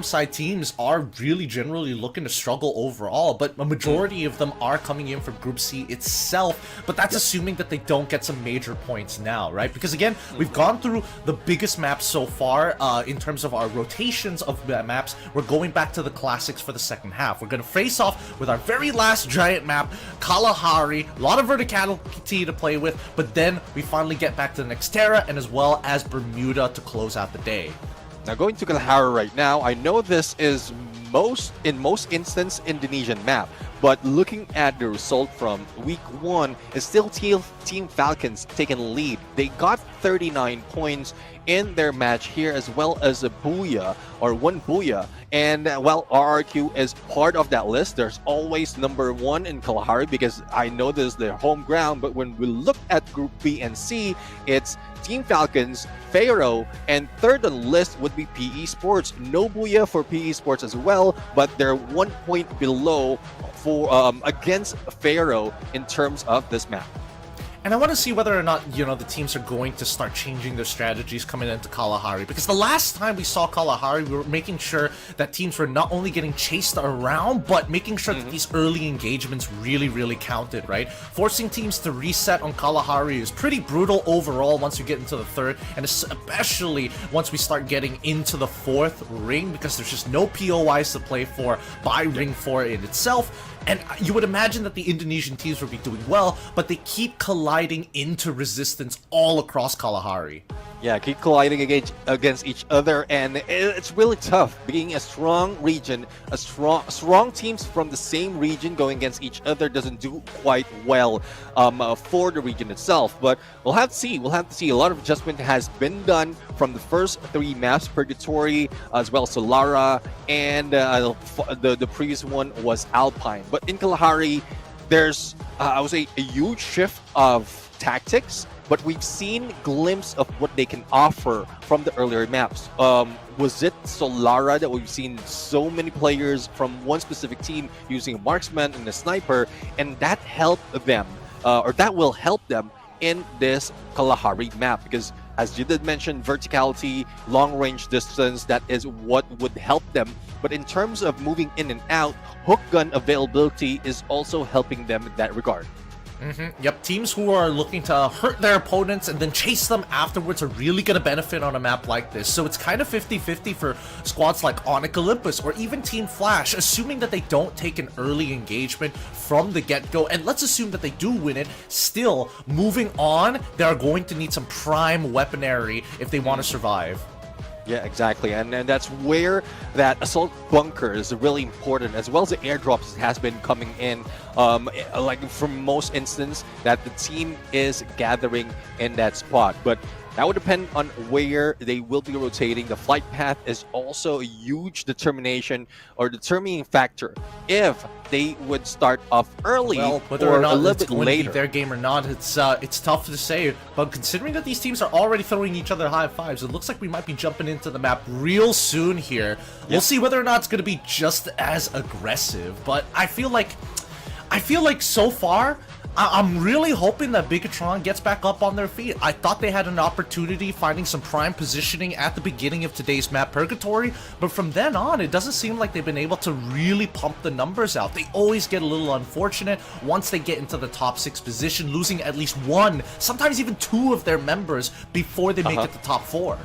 S3: side teams are really generally looking to struggle overall, but a majority of them are coming in from Group C itself. But that's assuming that they don't get some major points now, right? Because again, we've gone through the biggest maps so far in terms of our rotations of maps. We're going back to the classics for the second half. We're going to face off with our very last giant map, Kalahari. A lot of verticality to play with, but then we finally get back to the Nextera and as well as Bermuda to close out the day.
S2: Now going to Kalahari right now, I know this is in most instance Indonesian map, but looking at the result from week 1, is still Team Falcons taking lead. They got 39 points in their match here, as well as a booyah, or 1 booyah. And while RRQ is part of that list, there's always number 1 in Kalahari, because I know this is their home ground. But when we look at Group B and C, it's Team Falcons, Pharaoh, and third on the list would be PE Sports. No booyah for PE Sports as well, but they're 1 point below for against Pharaoh in terms of this map.
S3: And I want to see whether or not, you know, the teams are going to start changing their strategies coming into Kalahari. Because the last time we saw Kalahari, we were making sure that teams were not only getting chased around, but making sure that these early engagements really counted, right? Forcing teams to reset on Kalahari is pretty brutal overall once you get into the third, and especially once we start getting into the fourth ring, because there's just no POIs to play for by Ring 4 in itself. And you would imagine that the Indonesian teams would be doing well, but they keep colliding into resistance all across Kalahari.
S2: Yeah, keep colliding against each other, and it's really tough being a strong region. A strong teams from the same region going against each other doesn't do quite well for the region itself. But we'll have to see. We'll have to see. A lot of adjustment has been done from the first 3 maps, Purgatory as well as Solara, and the previous one was Alpine. But in Kalahari, there's I would say a huge shift of tactics. But we've seen glimpse of what they can offer from the earlier maps. Was it Solara that we've seen so many players from one specific team using a marksman and a sniper, and that helped them, or that will help them in this Kalahari map? Because as you did mention, verticality, long range distance, that is what would help them. But in terms of moving in and out, hook gun availability is also helping them in that regard.
S3: Yep, teams who are looking to hurt their opponents and then chase them afterwards are really going to benefit on a map like this. So it's kind of 50-50 for squads like Onyx Olympus or even Team Flash, assuming that they don't take an early engagement from the get-go. And let's assume that they do win it. Still, moving on, they're going to need some prime weaponry if they want to survive.
S2: Yeah, exactly, and that's where that assault bunker is really important, as well as the airdrops has been coming in. Like from most instances, that the team is gathering in that spot, but that would depend on where they will be rotating. The flight path is also a huge determination or determining factor if they would start off early
S3: whether
S2: or
S3: or not
S2: a little
S3: it's
S2: bit
S3: going to be
S2: later.
S3: their game or not, it's tough to say. But considering that these teams are already throwing each other high fives, it looks like we might be jumping into the map real soon here. We'll see whether or not it's going to be just as aggressive. But I feel like so far, I'm really hoping that Bigatron gets back up on their feet. I thought they had an opportunity finding some prime positioning at the beginning of today's map, Purgatory, but from then on, it doesn't seem like they've been able to really pump the numbers out. They always get a little unfortunate once they get into the top 6 position, losing at least 1, sometimes even 2 of their members before they make it to top 4.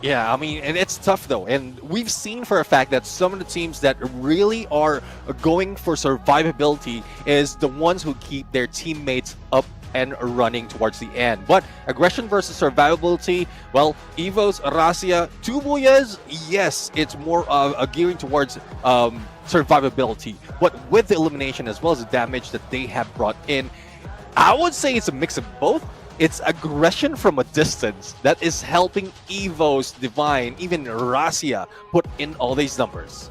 S2: Yeah, I mean, and it's tough though, and we've seen for a fact that some of the teams that really are going for survivability is the ones who keep their teammates up and running towards the end. But aggression versus survivability, well, Evo's, Rasia, Tubuyas, yes, it's more gearing towards survivability, but with the elimination as well as the damage that they have brought in, I would say it's a mix of both. It's aggression from a distance that is helping Evo's, Divine, even Rasia put in all these numbers.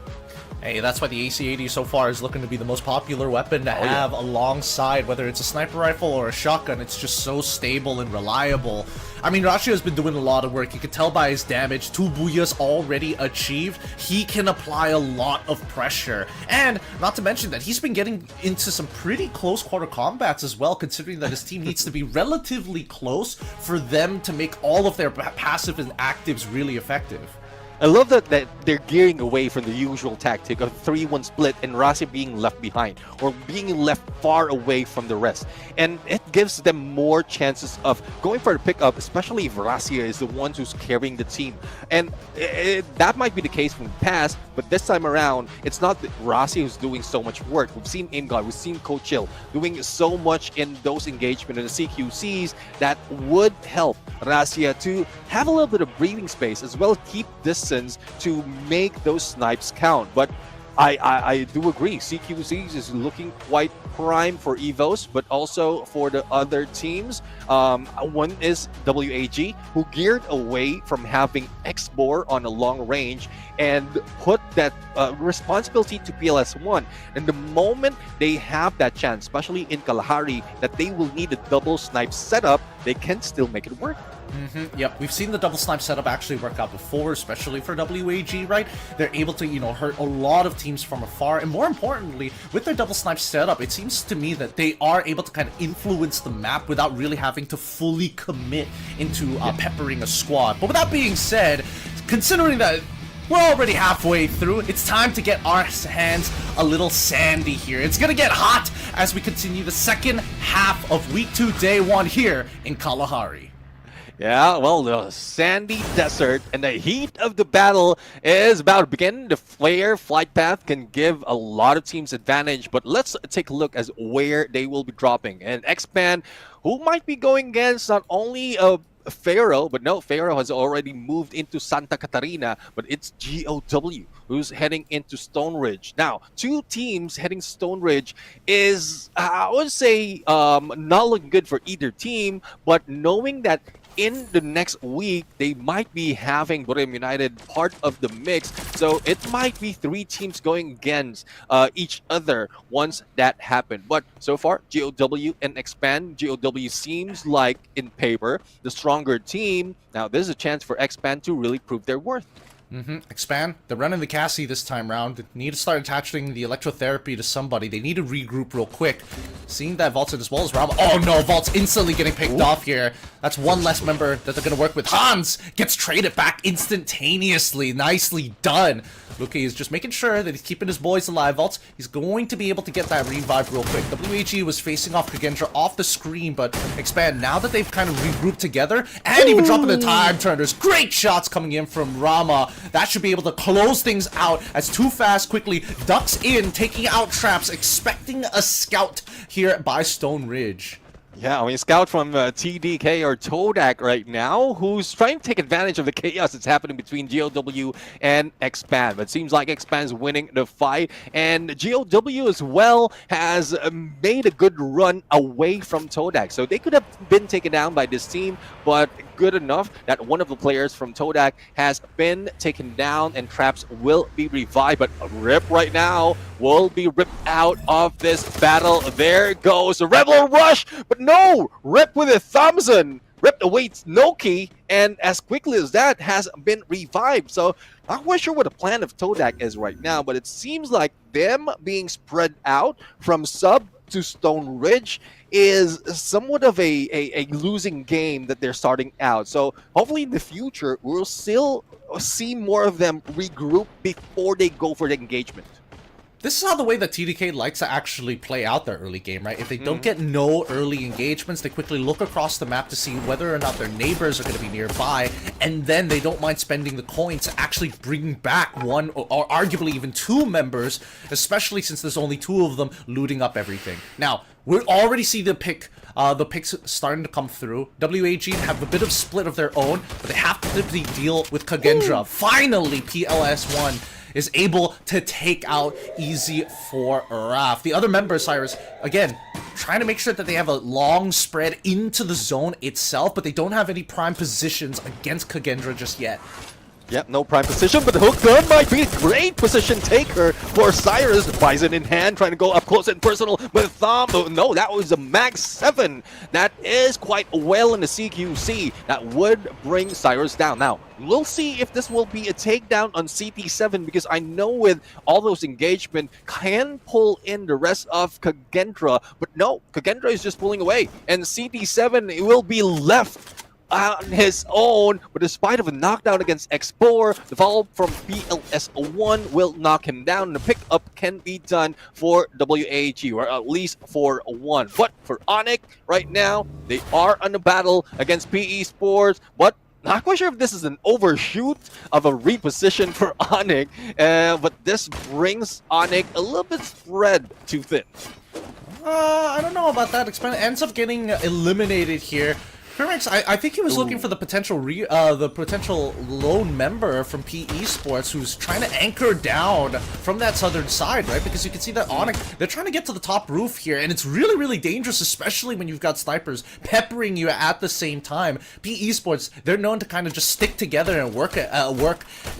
S3: Hey, that's why the AC-80 so far is looking to be the most popular weapon to have alongside, whether it's a sniper rifle or a shotgun. It's just so stable and reliable. I mean, Rashi has been doing a lot of work. You can tell by his damage, 2 Booyahs already achieved. He can apply a lot of pressure. And not to mention that he's been getting into some pretty close quarter combats as well, considering that his team needs to be relatively close for them to make all of their passive and actives really effective.
S2: I love that they're gearing away from the usual tactic of 3-1 split and Rasia being left behind or being left far away from the rest. And it gives them more chances of going for the pickup, especially if Rasia is the one who's carrying the team. And that might be the case from the past, but this time around, it's not Rasia who's doing so much work. We've seen Imgod, we've seen Coach Chill doing so much in those engagements and the CQCs that would help Rasia to have a little bit of breathing space as well as keep distance to make those snipes count. But I do agree, CQCs is looking quite prime for Evos, but also for the other teams. One is WAG, who geared away from having X-Bore on a long range and put that responsibility to PLS1. And the moment they have that chance, especially in Kalahari, that they will need a double snipe setup, they can still make it work.
S3: Yep, we've seen the double snipe setup actually work out before, especially for WAG, right? They're able to, hurt a lot of teams from afar, and more importantly, with their double snipe setup, it seems to me that they are able to kind of influence the map without really having to fully commit into peppering a squad. But with that being said, considering that we're already halfway through, it's time to get our hands a little sandy here. It's gonna get hot as we continue the second half of Week 2, Day 1 here in Kalahari.
S2: Yeah, well, the sandy desert and the heat of the battle is about to begin. The flare flight path can give a lot of teams advantage, but let's take a look as where they will be dropping. And X-Pan, who might be going against not only a Pharaoh, but no, Pharaoh has already moved into Santa Catarina, but it's GOW who's heading into Stone Ridge. Now, two teams heading Stone Ridge is, I would say, not looking good for either team, but knowing that in the next week, they might be having Borem United part of the mix. So it might be three teams going against each other once that happened. But so far, GOW and Expand. GOW seems like, in paper, the stronger team. Now, there's a chance for Expand to really prove their worth.
S3: Expand. They're running the Cassie this time round. They need to start attaching the electrotherapy to somebody. They need to regroup real quick. Seeing that Vault's as well as Rama. Oh no, Vault's instantly getting picked off here. That's one less member that they're going to work with. Hans gets traded back instantaneously. Nicely done. Luki is just making sure that he's keeping his boys alive. Vault's, he's going to be able to get that revive real quick. WAG was facing off Kagendra off the screen, but Expand, now that they've kind of regrouped together, and even dropping the time turners. Great shots coming in from Rama. That should be able to close things out as Too Fast quickly ducks in, taking out traps, expecting a scout here by Stone Ridge.
S2: Yeah, I mean, scout from TDK or Todak right now, who's trying to take advantage of the chaos that's happening between GOW and Expand. But it seems like Expand's winning the fight, and GOW as well has made a good run away from Todak. So they could have been taken down by this team, but good enough that one of the players from Todak has been taken down and traps will be revived. But Rip right now will be ripped out of this battle. There goes the Rebel Rush, but no! Rip with a Thompson ripped away Noki, and as quickly as that has been revived. So not quite sure what the plan of Todak is right now, but it seems like them being spread out from Sub to Stone Ridge is somewhat of a losing game that they're starting out. So hopefully in the future, we'll still see more of them regroup before they go for the engagement.
S3: This is how the way that TDK likes to actually play out their early game, right? If they don't get no early engagements, they quickly look across the map to see whether or not their neighbors are going to be nearby, and then they don't mind spending the coins to actually bring back one or arguably even two members, especially since there's only two of them looting up everything. Now, we already see the picks starting to come through. WAG have a bit of split of their own, but they have to deal with Kagendra. Finally, PLS1 is able to take out easy for Raf. The other members, Cyrus, again, trying to make sure that they have a long spread into the zone itself, but they don't have any prime positions against Kagendra just yet.
S2: Yep, no prime position, but the hook gun might be a great position taker for Cyrus. Bison in hand, trying to go up close and personal with Thumb. Oh, no, that was a Max 7. That is quite well in the CQC. That would bring Cyrus down. Now, we'll see if this will be a takedown on CT7, because I know with all those engagement can pull in the rest of Kagendra, but no, Kagendra is just pulling away, and CT7 will be left on his own. But despite of a knockdown against X4, the follow from PLS1 will knock him down, and the pickup can be done for WAG, or at least for one. But for Onyx right now, they are on the battle against PE Sports, but not quite sure if this is an overshoot of a reposition for Onyx, but this brings Onyx a little bit spread too thin.
S3: I don't know about that. Expand ends up getting eliminated here. Kermix, I think he was looking for the potential lone member from PE Sports who's trying to anchor down from that southern side, right? Because you can see that Onyx, they're trying to get to the top roof here, and it's really, really dangerous, especially when you've got snipers peppering you at the same time. PE Sports, they're known to kind of just stick together and work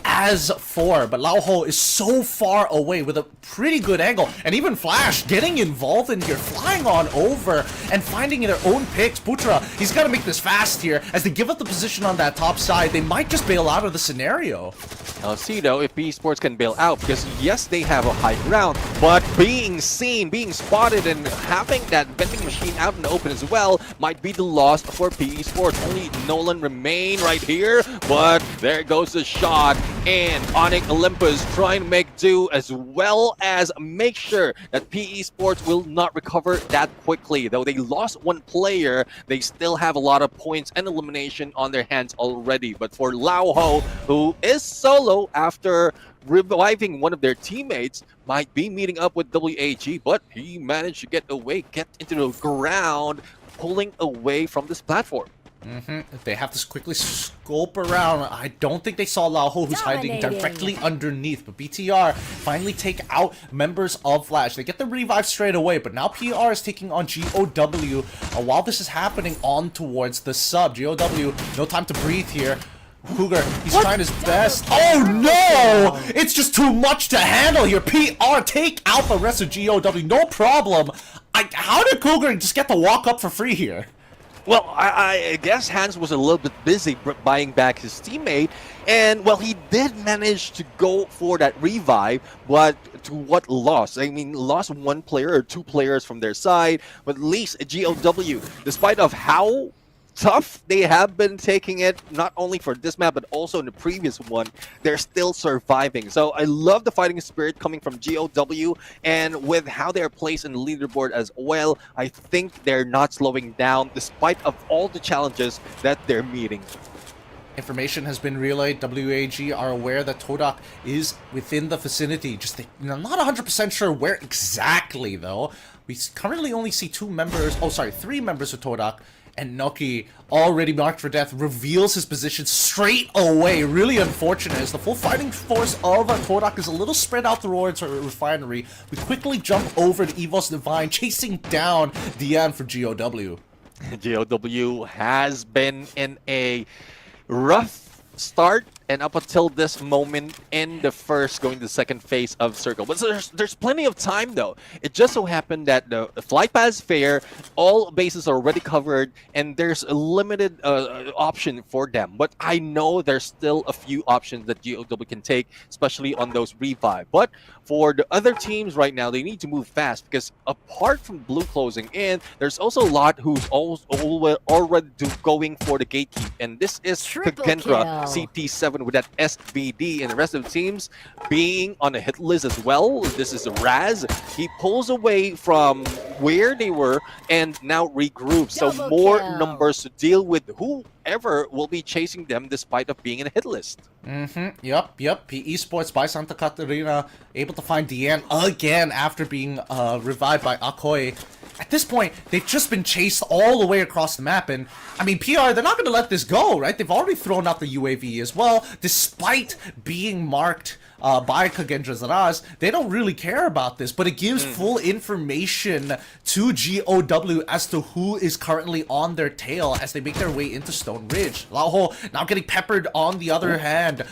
S3: as four, but Lao Ho is so far away with a pretty good angle, and even Flash getting involved in here, flying on over and finding their own picks. Putra, he's got to make this fast here as they give up the position on that top side. They might just bail out of the scenario.
S2: I'll see though if PE Sports can bail out, because yes, they have a high ground, but being seen, being spotted, and having that vending machine out in the open as well might be the loss for PE Sports. Only Nolan remain right here, but there goes the shot, and Onyx Olympus trying to make do as well as make sure that PE Sports will not recover that quickly. Though they lost one player, they still have a lot of points and elimination on their hands already. But for Lao Ho, who is solo after reviving one of their teammates, might be meeting up with WAG, but he managed to get away, get into the ground, pulling away from this platform.
S3: They have to quickly scope around. I don't think they saw Lao Ho, who's hiding directly underneath. But BTR finally take out members of Flash. They get the revive straight away, but now PR is taking on GOW. While this is happening, on towards the sub. GOW, no time to breathe here. Cougar, he's trying his best. Oh no! It's just too much to handle here. PR take out the rest of GOW, no problem. How did Cougar just get to walk up for free here?
S2: Well, I guess Hans was a little bit busy buying back his teammate, and well, he did manage to go for that revive, but to what loss? I mean, lost one player or two players from their side, but at least GOW, despite of how tough they have been taking it, not only for this map but also in the previous one, they're still surviving. So I love the fighting spirit coming from GOW, and with how they're placed in the leaderboard as well, I think they're not slowing down despite of all the challenges that they're meeting.
S3: Information has been relayed. WAG are aware that Todak is within the vicinity. I'm not 100% sure where exactly though. We currently only see three members of Todak. And Noki, already marked for death, reveals his position straight away. Really unfortunate, as the full fighting force of Todak is a little spread out towards her refinery. We quickly jump over to Evos Divine, chasing down Dian for GOW.
S2: GOW has been in a rough start, and up until this moment in the first going to the second phase of Circle. But there's plenty of time though. It just so happened that the flight path is fair, all bases are already covered, and there's a limited option for them. But I know there's still a few options that GOW can take, especially on those revive. But for the other teams right now, they need to move fast, because apart from blue closing in, there's also a lot who's already going for the gatekeep. And this is Kagendra, CT7 with that SVD, and the rest of the teams being on a hit list as well. This is Raz. He pulls away from where they were and now regroups. So more numbers to deal with whoever will be chasing them despite of being in a hit list.
S3: Yep. PE Sports by Santa Catarina able to find Dian again after being revived by Akoy. At this point, they've just been chased all the way across the map, and I mean, PR, they're not going to let this go, right? They've already thrown out the UAV as well, despite being marked by Kagendra's Raz. They don't really care about this, but it gives full information to GOW as to who is currently on their tail as they make their way into Stone Ridge. Laoho now getting peppered on the other hand.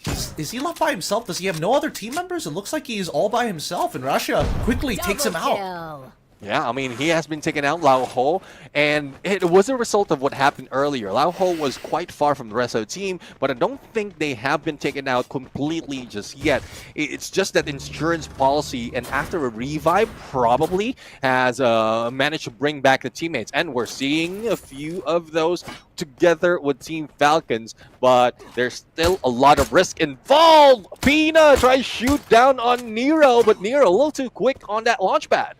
S3: Is he left by himself? Does he have no other team members? It looks like he's all by himself, and Russia quickly takes him out.
S2: Yeah, I mean, he has been taken out, Lao Ho, and it was a result of what happened earlier. Lao Ho was quite far from the rest of the team, but I don't think they have been taken out completely just yet. It's just that insurance policy, and after a revive, probably has managed to bring back the teammates. And we're seeing a few of those together with Team Falcons, but there's still a lot of risk involved. Pina tries to shoot down on Nero, but Nero a little too quick on that launch pad.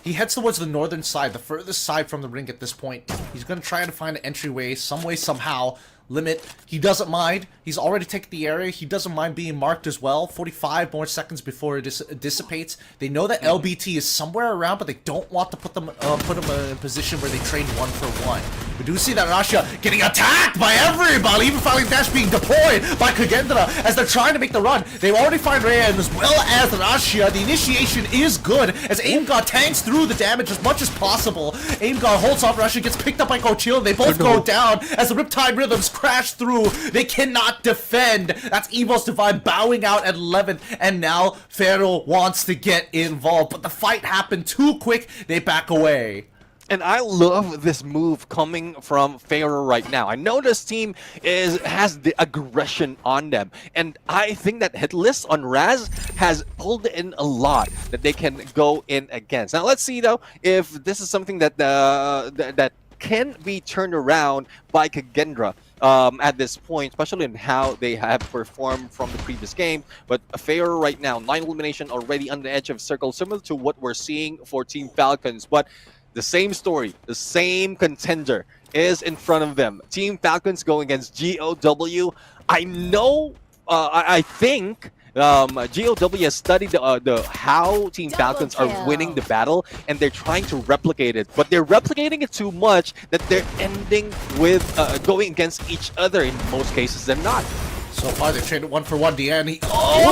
S3: He heads towards the northern side, the furthest side from the ring at this point. He's going to try to find an entryway, some way, somehow. Limit, he doesn't mind. He's already taken the area. He doesn't mind being marked as well. 45 more seconds before it dissipates. They know that LBT is somewhere around, but they don't want to put them in a position where they trade 1-for-1. We do see that Russia getting attacked by everybody, even Falcon Dash being deployed by Kagendra as they're trying to make the run. They already find Rhea, and as well as Russia, the initiation is good as AimGod tanks through the damage as much as possible. AimGod holds off Russia, gets picked up by Coachil. They both go down as the Riptide Rhythms crash through. They cannot defend. That's Evos Divine bowing out at 11th, and now Pharaoh wants to get involved, but the fight happened too quick. They back away.
S2: And I love this move coming from Pharaoh right now. I know this team has the aggression on them, and I think that hit list on Raz has pulled in a lot that they can go in against. Now let's see though if this is something that that can be turned around by Kagendra at this point, especially in how they have performed from the previous game. But Pharaoh right now, 9 elimination already on the edge of circle, similar to what we're seeing for Team Falcons. But the same story, the same contender is in front of them. Team Falcons going against GOW. I know, I think GOW has studied the how Team Falcons are winning the battle, and they're trying to replicate it. But they're replicating it too much that they're ending with going against each other in most cases than not.
S3: So far, they traded 1-for-1. Deanne,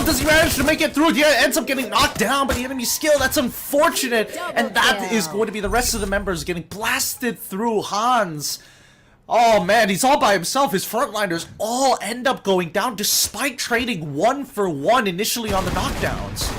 S3: does he manage to make it through? Deanne ends up getting knocked down by the enemy skill. That's unfortunate. And that is going to be the rest of the members getting blasted through. Hans. Oh man, he's all by himself. His frontliners all end up going down despite trading 1-for-1 initially on the knockdowns.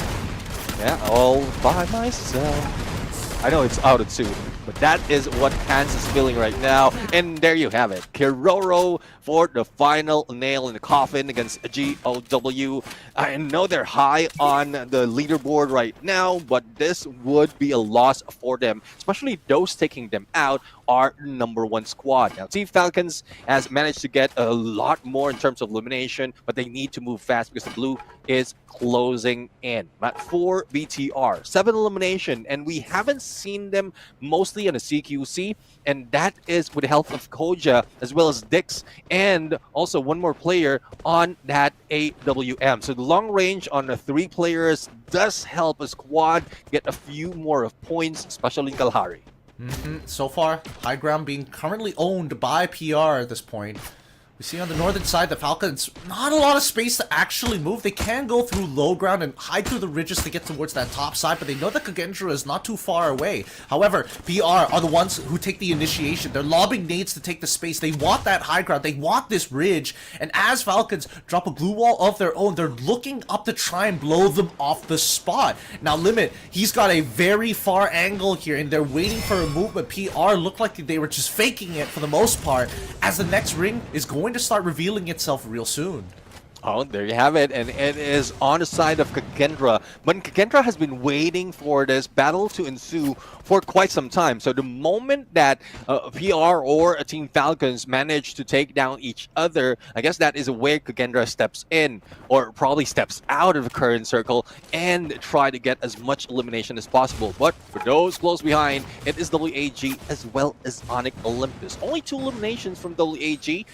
S2: Yeah, all by myself. I know it's out of two, but that is what Hans is feeling right now. And there you have it. Kiroro for the final nail in the coffin against GOW. I know they're high on the leaderboard right now, but this would be a loss for them, especially those taking them out are #1 squad. Now, Team Falcons has managed to get a lot more in terms of elimination, but they need to move fast because the blue is closing in. At 4 BTR, 7 elimination, and we haven't seen them mostly on the CQC, and that is with the help of Koja as well as Dix, and also one more player on that AWM. So the long range on the 3 players does help a squad get a few more of points, especially in Kalahari.
S3: So far, high ground being currently owned by PR at this point. We see on the northern side, the Falcons, not a lot of space to actually move. They can go through low ground and hide through the ridges to get towards that top side, but they know that Kagendra is not too far away. However, PR are the ones who take the initiation. They're lobbing nades to take the space. They want that high ground. They want this ridge. And as Falcons drop a glue wall of their own, they're looking up to try and blow them off the spot. Now, Limit, he's got a very far angle here, and they're waiting for a movement. PR looked like they were just faking it for the most part, as the next ring is going to start revealing itself real soon.
S2: Oh, there you have it, and it is on the side of Kagendra. But Kagendra has been waiting for this battle to ensue for quite some time. So the moment that PR or a Team Falcons manage to take down each other, I guess that is where Kagendra steps in, or probably steps out of the current circle and try to get as much elimination as possible. But for those close behind, it is WAG as well as Onyx Olympus. Only 2 eliminations from WAG.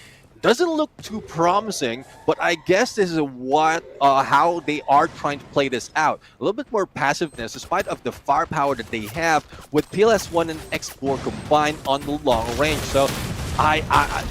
S2: Doesn't look too promising, but I guess this is what how they are trying to play this out. A little bit more passiveness, despite of the firepower that they have with PLS1 and X4 combined on the long range. So,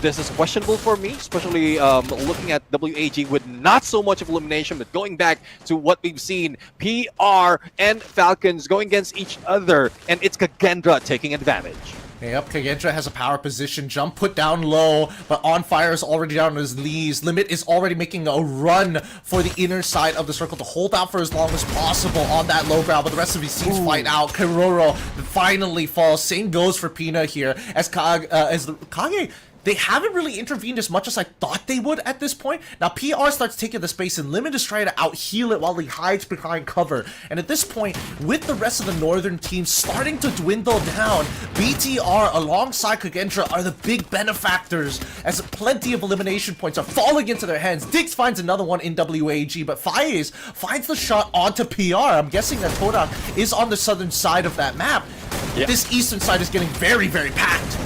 S2: this is questionable for me, especially looking at WAG with not so much of elimination, but going back to what we've seen, PR and Falcons going against each other, and it's Kagendra taking advantage.
S3: Yep, Kagendra has a power position, jump put down low, but On Fire is already down on his knees. Limit is already making a run for the inner side of the circle to hold out for as long as possible on that low ground, but the rest of his teams fight out. Kiroro finally falls. Same goes for Pina here, as Kage... They haven't really intervened as much as I thought they would at this point. Now, PR starts taking the space, and Limit is trying to out-heal it while he hides behind cover. And at this point, with the rest of the northern team starting to dwindle down, BTR alongside Kagendra are the big benefactors, as plenty of elimination points are falling into their hands. Dix finds another one in WAG, but Faiz finds the shot onto PR. I'm guessing that Torak is on the southern side of that map.
S2: Yeah.
S3: This eastern side is getting very, very packed.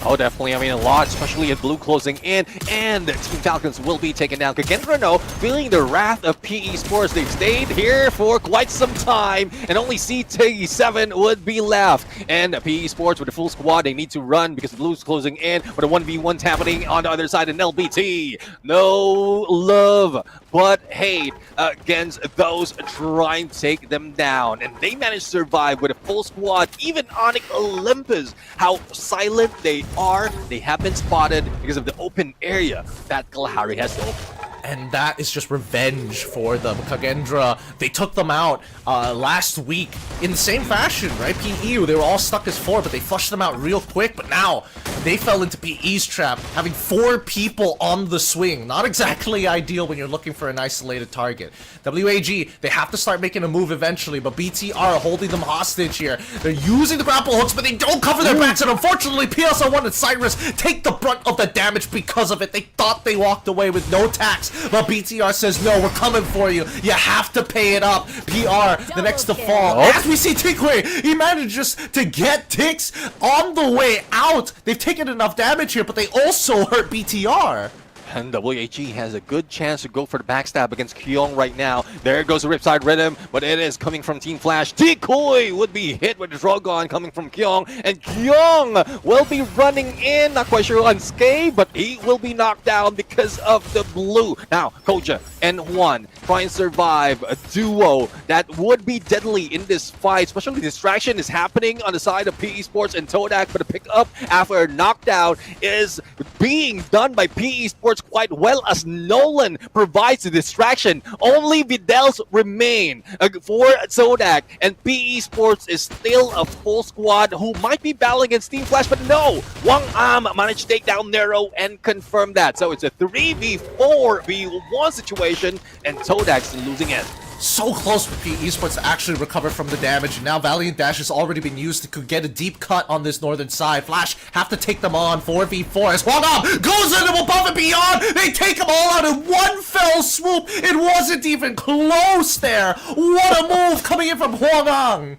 S2: Oh, definitely. I mean, a lot, especially at blue closing in, and Team Falcons will be taken down. Kagendra, no, feeling the wrath of PE Sports. They've stayed here for quite some time, and only CT7 would be left. And PE Sports with a full squad, they need to run because the blue's closing in, but a 1v1's happening on the other side in LBT. No love, but hate against those trying to take them down. And they managed to survive with a full squad, even Onyx Olympus. How silent they have been spotted because of the open area that Kalahari has to open.
S3: And that is just revenge for them. Kagendra, they took them out last week in the same fashion, right? PE, they were all stuck as 4, but they flushed them out real quick. But now, they fell into PE's trap, having 4 people on the swing. Not exactly ideal when you're looking for an isolated target. WAG, they have to start making a move eventually, but BTR are holding them hostage here. They're using the grapple hooks, but they don't cover their backs, and unfortunately, PSL1 and Cyrus take the brunt of the damage because of it. They thought they walked away with no tax, but BTR says, no, we're coming for you. You have to pay it up. PR, the next to fall. As we see Tikwe, he manages to get Tix on the way out. They've taken enough damage here, but they also hurt BTR.
S2: And WHE has a good chance to go for the backstab against Kyung right now. There goes the Ripside Rhythm, but it is coming from Team Flash. Decoy would be hit with the Drogon coming from Kyung, and Kyung will be running in. Not quite sure unscathed, but he will be knocked down because of the blue. Now, Koja and Juan try and survive a duo that would be deadly in this fight, especially distraction is happening on the side of PE Sports, and Todak, but the pickup after a knockdown is being done by PE Sports quite well as Nolan provides the distraction. Only Videls remain for Zodak, and PE Sports is still a full squad who might be battling against Team Flash, but no! Wang Am managed to take down Nero and confirm that. So it's a 3v4v1 situation, and Todak's losing it.
S3: So close for PE Esports to actually recover from the damage, and now Valiant Dash has already been used to could get a deep cut on this northern side. Flash have to take them on 4v4 as Hwangam goes into above and beyond. They take them all out in one fell swoop. It wasn't even close there. What a move coming in from Hwangam.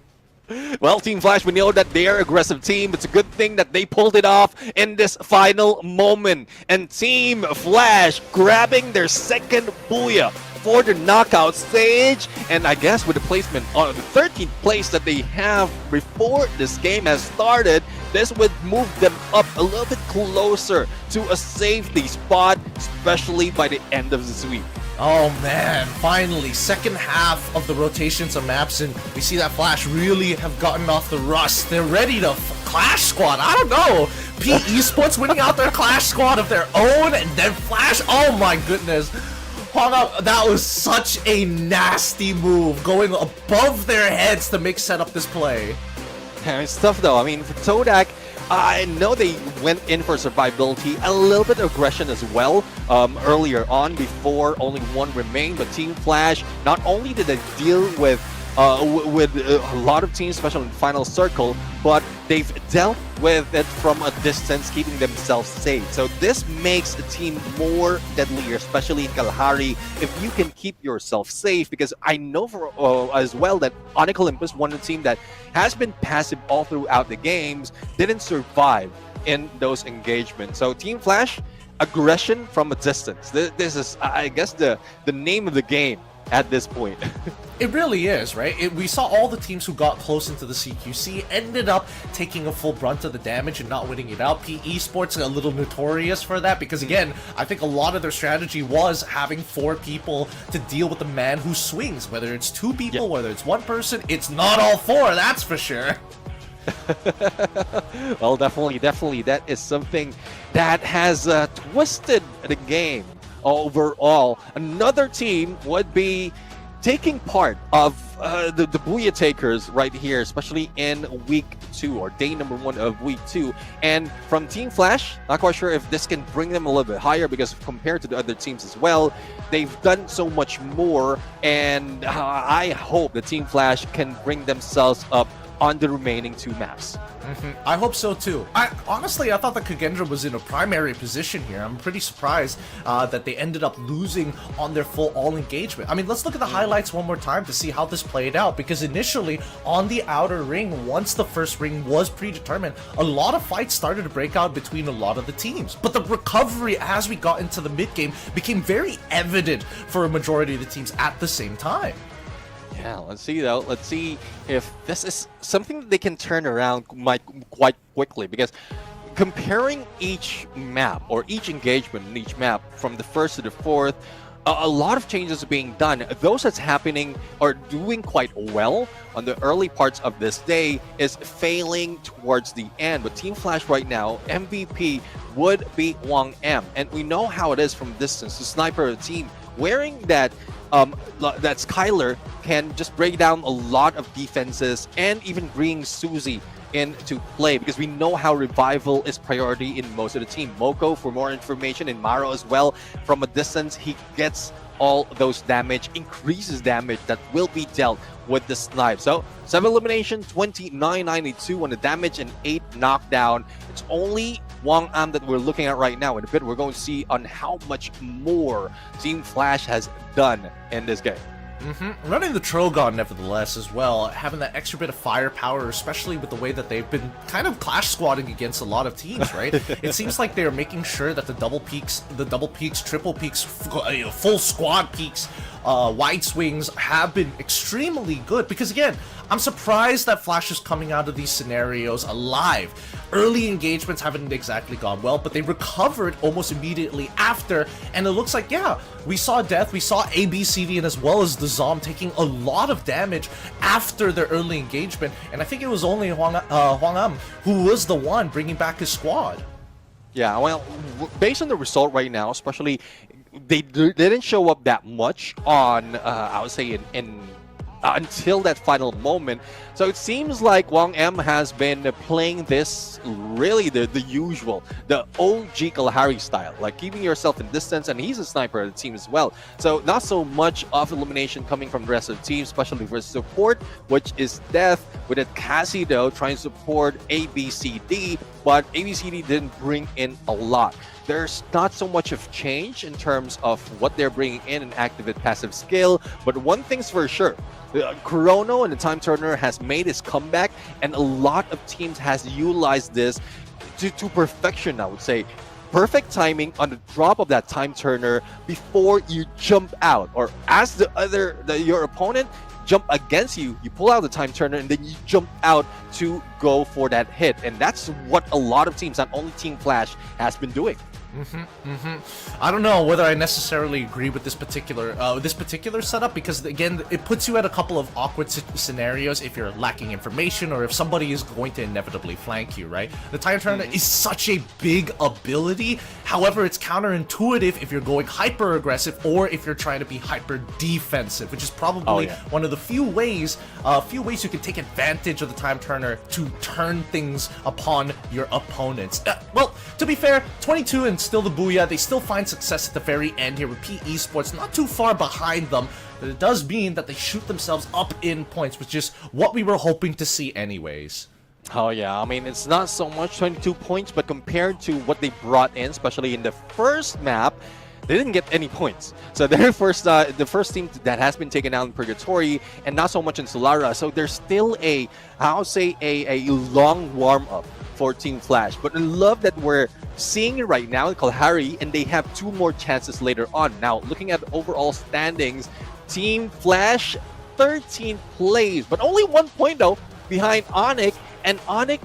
S2: Well, Team Flash, we know that they are an aggressive team. It's a good thing that they pulled it off in this final moment. And Team Flash grabbing their second booyah for the knockout stage, and I guess with the placement on the 13th place that they have before this game has started, this would move them up a little bit closer to a safety spot, especially by the end of the sweep.
S3: Oh man, finally, second half of the rotations of maps, and we see that Flash really have gotten off the rust. They're ready to Clash Squad. I don't know. PE Sports winning out their Clash Squad of their own, and then Flash. Oh my goodness. That was such a nasty move, going above their heads to make set up this play.
S2: Yeah, it's tough though. I mean, for Todak, I know they went in for survivability, a little bit of aggression as well earlier on before only one remained. But Team Flash, not only did they deal with a lot of teams, especially in the final circle, but they've dealt with it from a distance, keeping themselves safe. So this makes the team more deadlier, especially in Kalahari, if you can keep yourself safe. Because I know for as well that Onyx Olympus, one of the team that has been passive all throughout the games, didn't survive in those engagements. So Team Flash, aggression from a distance. This is, I guess, the name of the game at this point.
S3: It really is, right? We saw all the teams who got close into the CQC ended up taking a full brunt of the damage and not winning it out. PE Sports are a little notorious for that because, again, I think a lot of their strategy was having 4 people to deal with the man who swings. Whether it's 2 people, whether it's 1 person, it's not all 4, that's for sure.
S2: Well, definitely. That is something that has twisted the game overall. Another team would be taking part of the Booyah Takers right here, especially in week 2 or day number 1 of week 2. And from Team Flash, not quite sure if this can bring them a little bit higher because compared to the other teams as well, they've done so much more. And I hope the Team Flash can bring themselves up on the remaining 2 maps.
S3: I hope so too. Honestly, I thought that Kagendra was in a primary position here. I'm pretty surprised that they ended up losing on their full all engagement. I mean, let's look at the highlights one more time to see how this played out, because initially on the outer ring, once the first ring was predetermined, a lot of fights started to break out between a lot of the teams. But the recovery as we got into the mid game became very evident for a majority of the teams at the same time.
S2: Yeah, let's see though. Let's see if this is something that they can turn around quite quickly, because comparing each map or each engagement in each map from the 1st to the 4th, a lot of changes are being done. Those that's happening are doing quite well on the early parts of this day is failing towards the end. But Team Flash right now, MVP would be Wang M. And we know how it is from distance. The sniper of the team wearing that Skylar can just break down a lot of defenses and even bring Suzy into play, because we know how revival is priority in most of the team. Moko for more information, and Maro as well. From a distance, he gets all those damage, increases damage that will be dealt with the snipe. So 7 elimination, 2992 on the damage, and 8 knockdown. It's only Wang Am that we're looking at right now. In a bit, we're going to see on how much more Team Flash has done in this game.
S3: Running the Trogon, nevertheless, as well, having that extra bit of firepower, especially with the way that they've been kind of clash squatting against a lot of teams, right? It seems like they're making sure that the double peaks, triple peaks, full squad peaks, wide swings have been extremely good. Because again, I'm surprised that Flash is coming out of these scenarios alive. Early engagements haven't exactly gone well, but they recovered almost immediately after, and it looks like, yeah, we saw death, we saw ABCD, and as well as the Zom taking a lot of damage after their early engagement, and I think it was only Huang Am who was the one bringing back his squad.
S2: Yeah, well, based on the result right now, especially, they didn't show up that much on, I would say, until that final moment. So it seems like Wang M has been playing this really the usual, the OG Kalahari style, like keeping yourself in distance, and he's a sniper of the team as well. So not so much of elimination coming from the rest of the team, especially for support, which is Death, with a Cassie though trying to support ABCD, but ABCD didn't bring in a lot. There's not so much of change in terms of what they're bringing in active passive skill, but one thing's for sure, Chrono and the Time Turner has made his comeback, and a lot of teams has utilized this to perfection, I would say. Perfect timing on the drop of that Time Turner before you jump out, or as your opponent jump against you, you pull out the Time Turner and then you jump out to go for that hit. And that's what a lot of teams, not only Team Flash, has been doing.
S3: I don't know whether I necessarily agree with this particular setup, because again, it puts you at a couple of awkward scenarios if you're lacking information or if somebody is going to inevitably flank you, right? The Time Turner is such a big ability. However, it's counterintuitive if you're going hyper aggressive or if you're trying to be hyper defensive, which is probably one of the few ways you can take advantage of the Time Turner to turn things upon your opponents. Well, to be fair, 22 and still the Booyah, they still find success at the very end here with P Esports not too far behind them, but it does mean that they shoot themselves up in points, which is what we were hoping to see anyways.
S2: Oh yeah, I mean, it's not so much 22 points, but compared to what they brought in, especially in the first map, they didn't get any points. So their the first team that has been taken out in Purgatory, and not so much in Solara. So there's still a long warm-up for Team Flash. But I love that we're seeing it right now in Kalahari, and they have 2 more chances later on. Now, looking at overall standings, Team Flash 13th place, but only 1 point though behind Onyx. And Onyx,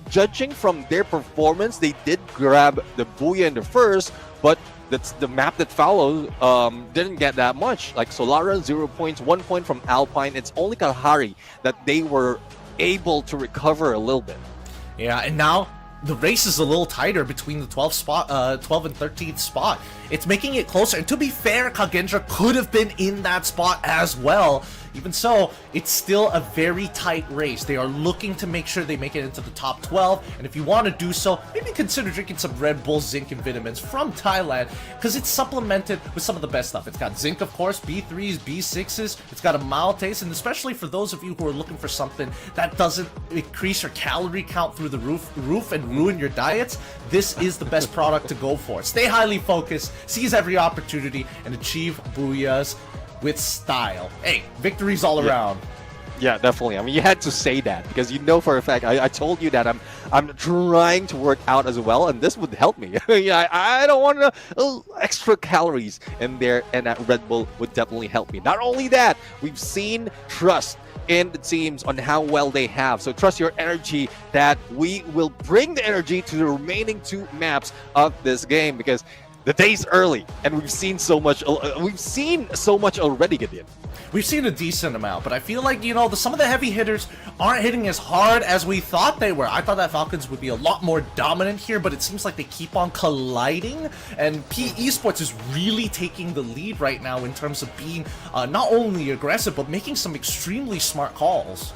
S2: judging from their performance, they did grab the Booyah in the first, but that's the map that followed didn't get that much. Like Solara, 0 points, 1 point from Alpine. It's only Kalahari that they were able to recover a little bit.
S3: Yeah, and now the race is a little tighter between the 12 and 13th spot. It's making it closer. And to be fair, Kagendra could have been in that spot as well. Even so, it's still a very tight race. They are looking to make sure they make it into the top 12. And if you want to do so, maybe consider drinking some Red Bull Zinc and vitamins from Thailand, because it's supplemented with some of the best stuff. It's got zinc, of course, B3s, B6s. It's got a mild taste. And especially for those of you who are looking for something that doesn't increase your calorie count through the roof and ruin your diets, this is the best product to go for. Stay highly focused, seize every opportunity, and achieve Booyahs with style. Hey, victories all around.
S2: Yeah, definitely. I mean, you had to say that because you know for a fact. I told you that I'm trying to work out as well, and this would help me. Yeah, I don't want extra calories in there, and that Red Bull would definitely help me. Not only that, we've seen trust in the teams on how well they have. So trust your energy that we will bring the energy to the remaining 2 maps of this game, because the day's early, and we've seen so much. We've seen so much already, Gideon.
S3: We've seen a decent amount, but I feel like, you know, some of the heavy hitters aren't hitting as hard as we thought they were. I thought that Falcons would be a lot more dominant here, but it seems like they keep on colliding, and P Esports is really taking the lead right now in terms of being not only aggressive, but making some extremely smart calls.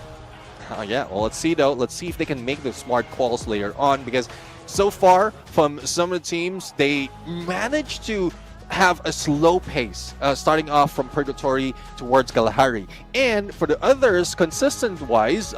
S2: Yeah, well, let's see though. Let's see if they can make the smart calls later on, because so far from some of the teams, they managed to have a slow pace, starting off from Purgatory towards Kalahari. And for the others, consistently wise,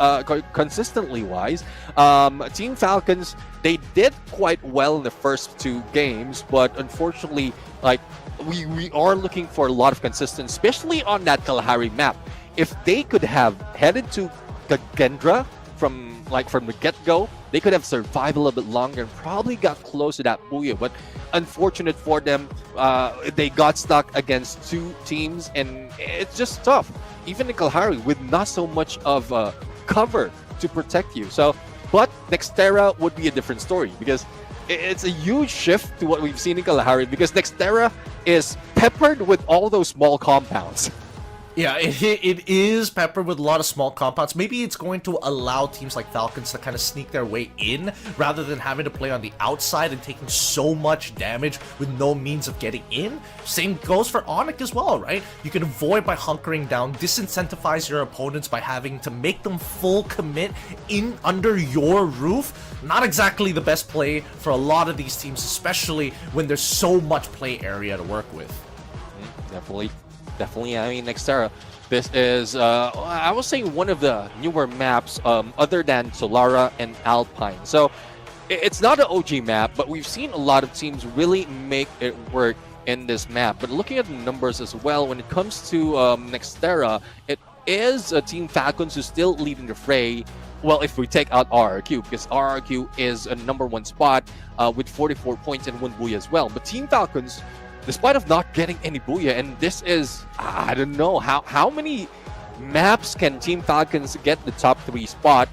S2: Team Falcons, they did quite well in the first 2 games, but unfortunately, like, we are looking for a lot of consistency, especially on that Kalahari map. If they could have headed to Kagendra from the get-go, they could have survived a little bit longer and probably got close to that Booyah. But unfortunate for them, they got stuck against two teams, and it's just tough. Even in Kalahari, with not so much of cover to protect you. So, but Nextera would be a different story, because it's a huge shift to what we've seen in Kalahari, because Nextera is peppered with all those small compounds.
S3: Yeah, it is peppered with a lot of small compounds. Maybe it's going to allow teams like Falcons to kind of sneak their way in rather than having to play on the outside and taking so much damage with no means of getting in. Same goes for Onyx as well, right? You can avoid by hunkering down, disincentivize your opponents by having to make them full commit in under your roof. Not exactly the best play for a lot of these teams, especially when there's so much play area to work with.
S2: Definitely. I mean, Nextera, this is, I would say, one of the newer maps other than Solara and Alpine. So it's not an OG map, but we've seen a lot of teams really make it work in this map. But looking at the numbers as well, when it comes to Nextera, it is Team Falcons who's still leading the fray. Well, if we take out RRQ, because RRQ is a #1 spot with 44 points and 1 Booyah as well. But Team Falcons, despite of not getting any Booyah, and this is, I don't know, how many maps can Team Falcons get the top 3 spot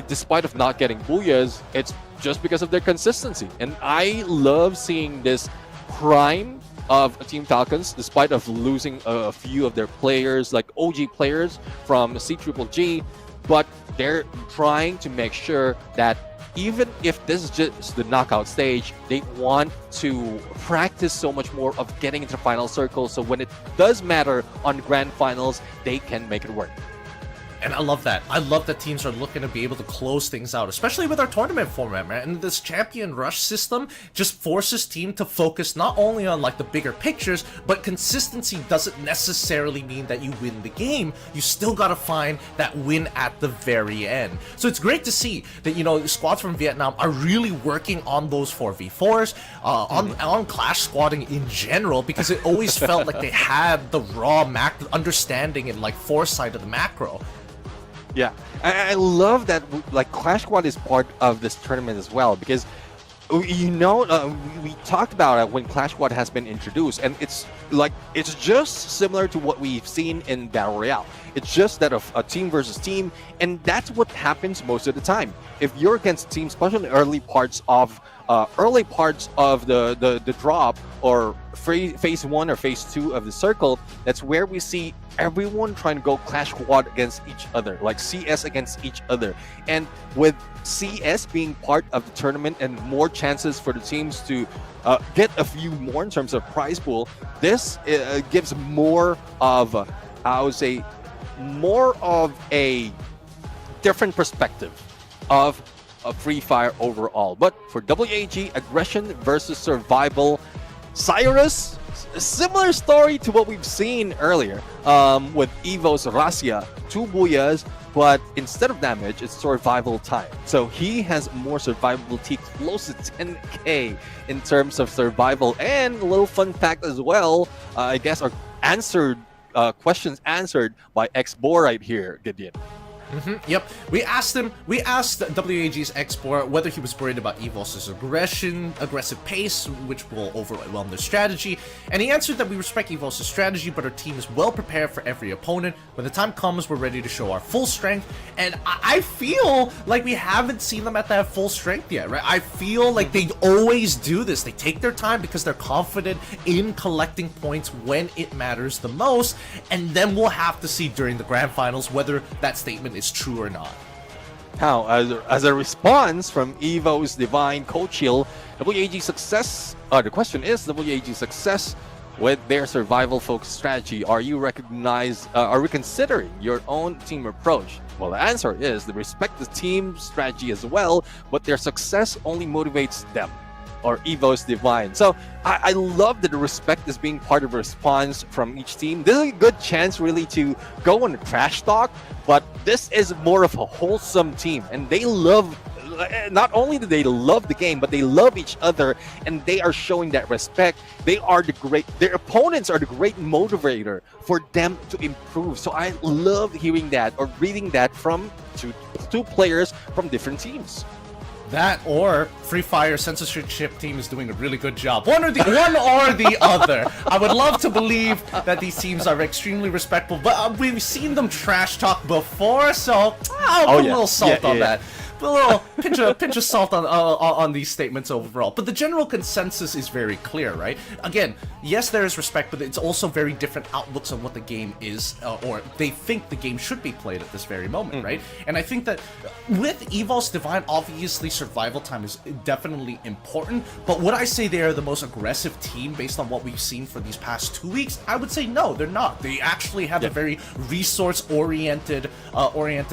S2: despite of not getting Booyahs? It's just because of their consistency. And I love seeing this prime of Team Falcons, despite of losing a few of their players, like OG players from CGGG, but they're trying to make sure that even if this is just the knockout stage, they want to practice so much more of getting into the final circle, so when it does matter on grand finals, they can make it work.
S3: And I love that. I love that teams are looking to be able to close things out, especially with our tournament format, man. And this champion rush system just forces team to focus not only on like the bigger pictures, but consistency doesn't necessarily mean that you win the game. You still gotta find that win at the very end. So it's great to see that, you know, squads from Vietnam are really working on those 4v4s, on clash squadding in general, because it always felt like they had the raw understanding and like foresight of the macro.
S2: Yeah, I love that, like, Clash Squad is part of this tournament as well, because, you know, we talked about it when Clash Squad has been introduced, and it's just similar to what we've seen in Battle Royale. It's just that of a team versus team, and that's what happens most of the time. If you're against teams, especially in the early parts of the drop, or phase 1 or phase 2 of the circle, that's where we see everyone trying to go Clash Squad against each other, like CS against each other. And with CS being part of the tournament and more chances for the teams to get a few more in terms of prize pool, this gives more of, I would say, more of a different perspective of Free Fire overall. But for WAG, aggression versus survival, Cyrus, a similar story to what we've seen earlier with Evo's Rasia, 2 Booyahs, but instead of damage, it's survival time. So he has more survivability, close to 10k in terms of survival. And a little fun fact as well, I guess our questions answered by X-Bor right here, Gideon.
S3: Yep, we asked WAG's Export whether he was worried about EVOS' aggressive pace, which will overwhelm their strategy, and he answered that we respect EVOS' strategy, but our team is well prepared for every opponent. When the time comes, we're ready to show our full strength, and I feel like we haven't seen them at that full strength yet, right? I feel like they always do this. They take their time because they're confident in collecting points when it matters the most, and then we'll have to see during the grand finals whether that statement is true or not.
S2: How, as a response from Evo's Divine Coach Hill, WAG success, the question is, WAG success with their survival-focused strategy, are you considering your own team approach? Well, the answer is they respect the team strategy as well, but their success only motivates them, or Evo's Divine. So I love that the respect is being part of a response from each team. This is a good chance really to go on a trash talk, but this is more of a wholesome team, and they love not only do they love the game, but they love each other, and they are showing that respect. Their opponents are the great motivator for them to improve. So I love hearing that or reading that from two players from different teams.
S3: That or Free Fire censorship team is doing a really good job. One or the other. I would love to believe that these teams are extremely respectful, but we've seen them trash talk before, so I'll put a little salt on that. Put a little pinch of salt on these statements overall. But the general consensus is very clear, right? Again, yes, there is respect, but it's also very different outlooks on what the game is, or they think the game should be played at this very moment, right? And I think that with Evol's Divine, obviously survival time is definitely important, but would I say they are the most aggressive team based on what we've seen for these past 2 weeks? I would say no, they're not. They actually have a very resource-oriented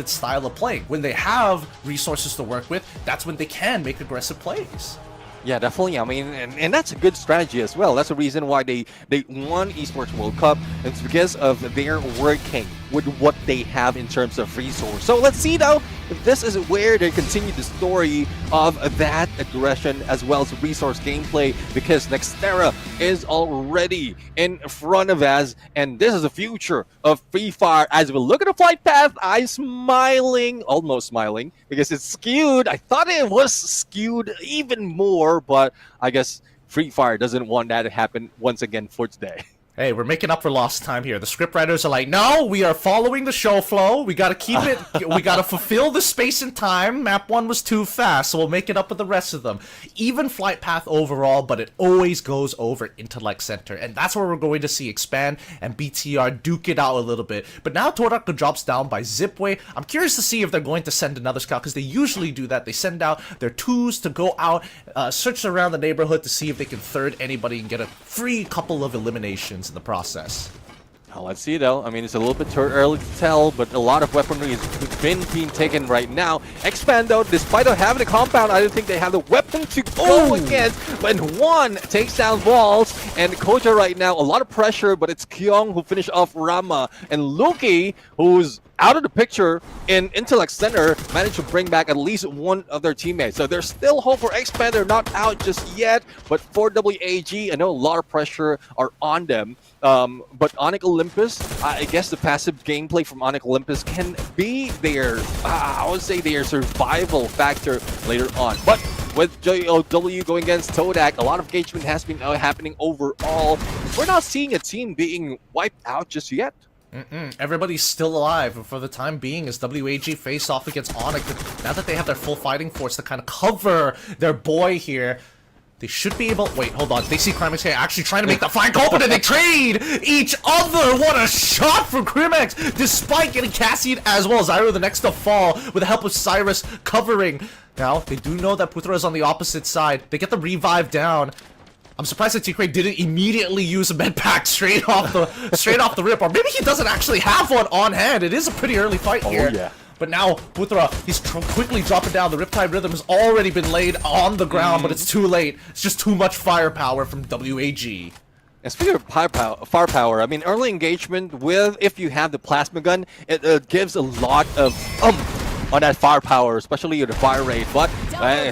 S3: style of playing. When they have resources to work with, that's when they can make aggressive plays.
S2: Yeah, definitely. I mean, and that's a good strategy as well. That's the reason why they won Esports World Cup. It's because of their working with what they have in terms of resource. So let's see now if this is where they continue the story of that aggression as well as resource gameplay, because Nextera is already in front of us, and this is the future of Free Fire. As we look at the flight path, I'm smiling, almost smiling, because it's skewed. I thought it was skewed even more, but I guess Free Fire doesn't want that to happen once again for today.
S3: Hey, we're making up for lost time here. The scriptwriters are like, no, we are following the show flow. We gotta keep it, we gotta fulfill the space and time. Map 1 was too fast, so we'll make it up with the rest of them. Even flight path overall, but it always goes over Intellect Center. And that's where we're going to see Expand and BTR duke it out a little bit. But now Toraka drops down by Zipway. I'm curious to see if they're going to send another scout, because they usually do that. They send out their twos to go out, search around the neighborhood to see if they can third anybody and get a free couple of eliminations in the process.
S2: Well, let's see though. I mean, it's a little bit too early to tell, but a lot of weaponry is being taken right now. Expand though, despite of having a compound, I don't think they have the weapon to go against. When one takes down walls, and Koja right now, a lot of pressure, but it's Kyung who finished off Rama, and Luki, who's out of the picture in Intellect Center, managed to bring back at least one of their teammates. So there's still hope for Expand. They're not out just yet, but for WAG, I know a lot of pressure are on them. But Onyx Olympus, I guess the passive gameplay from Onyx Olympus can be their, I would say their survival factor later on. But with JOW going against Todak, a lot of engagement has been happening overall. We're not seeing a team being wiped out just yet.
S3: Everybody's still alive, and for the time being, as WAG face off against Onyx, now that they have their full fighting force to kind of cover their boy here, they should be able. Wait, hold on. They see Crimex here actually trying to make the flank open, and they trade each other. What a shot from Crimex, despite getting Cassian as well. Zyro the next to fall with the help of Cyrus covering. Now, they do know that Putra is on the opposite side. They get the revive down. I'm surprised that T-Cray didn't immediately use a med pack straight off the rip, or maybe he doesn't actually have one on hand. It is a pretty early fight here.
S2: Yeah.
S3: But now Putra, he's quickly dropping down. The Riptide Rhythm has already been laid on the ground, but it's too late. It's just too much firepower from WAG.
S2: And speaking of firepower, I mean, early engagement with, if you have the plasma gun, it gives a lot of on that firepower, especially the fire rate. But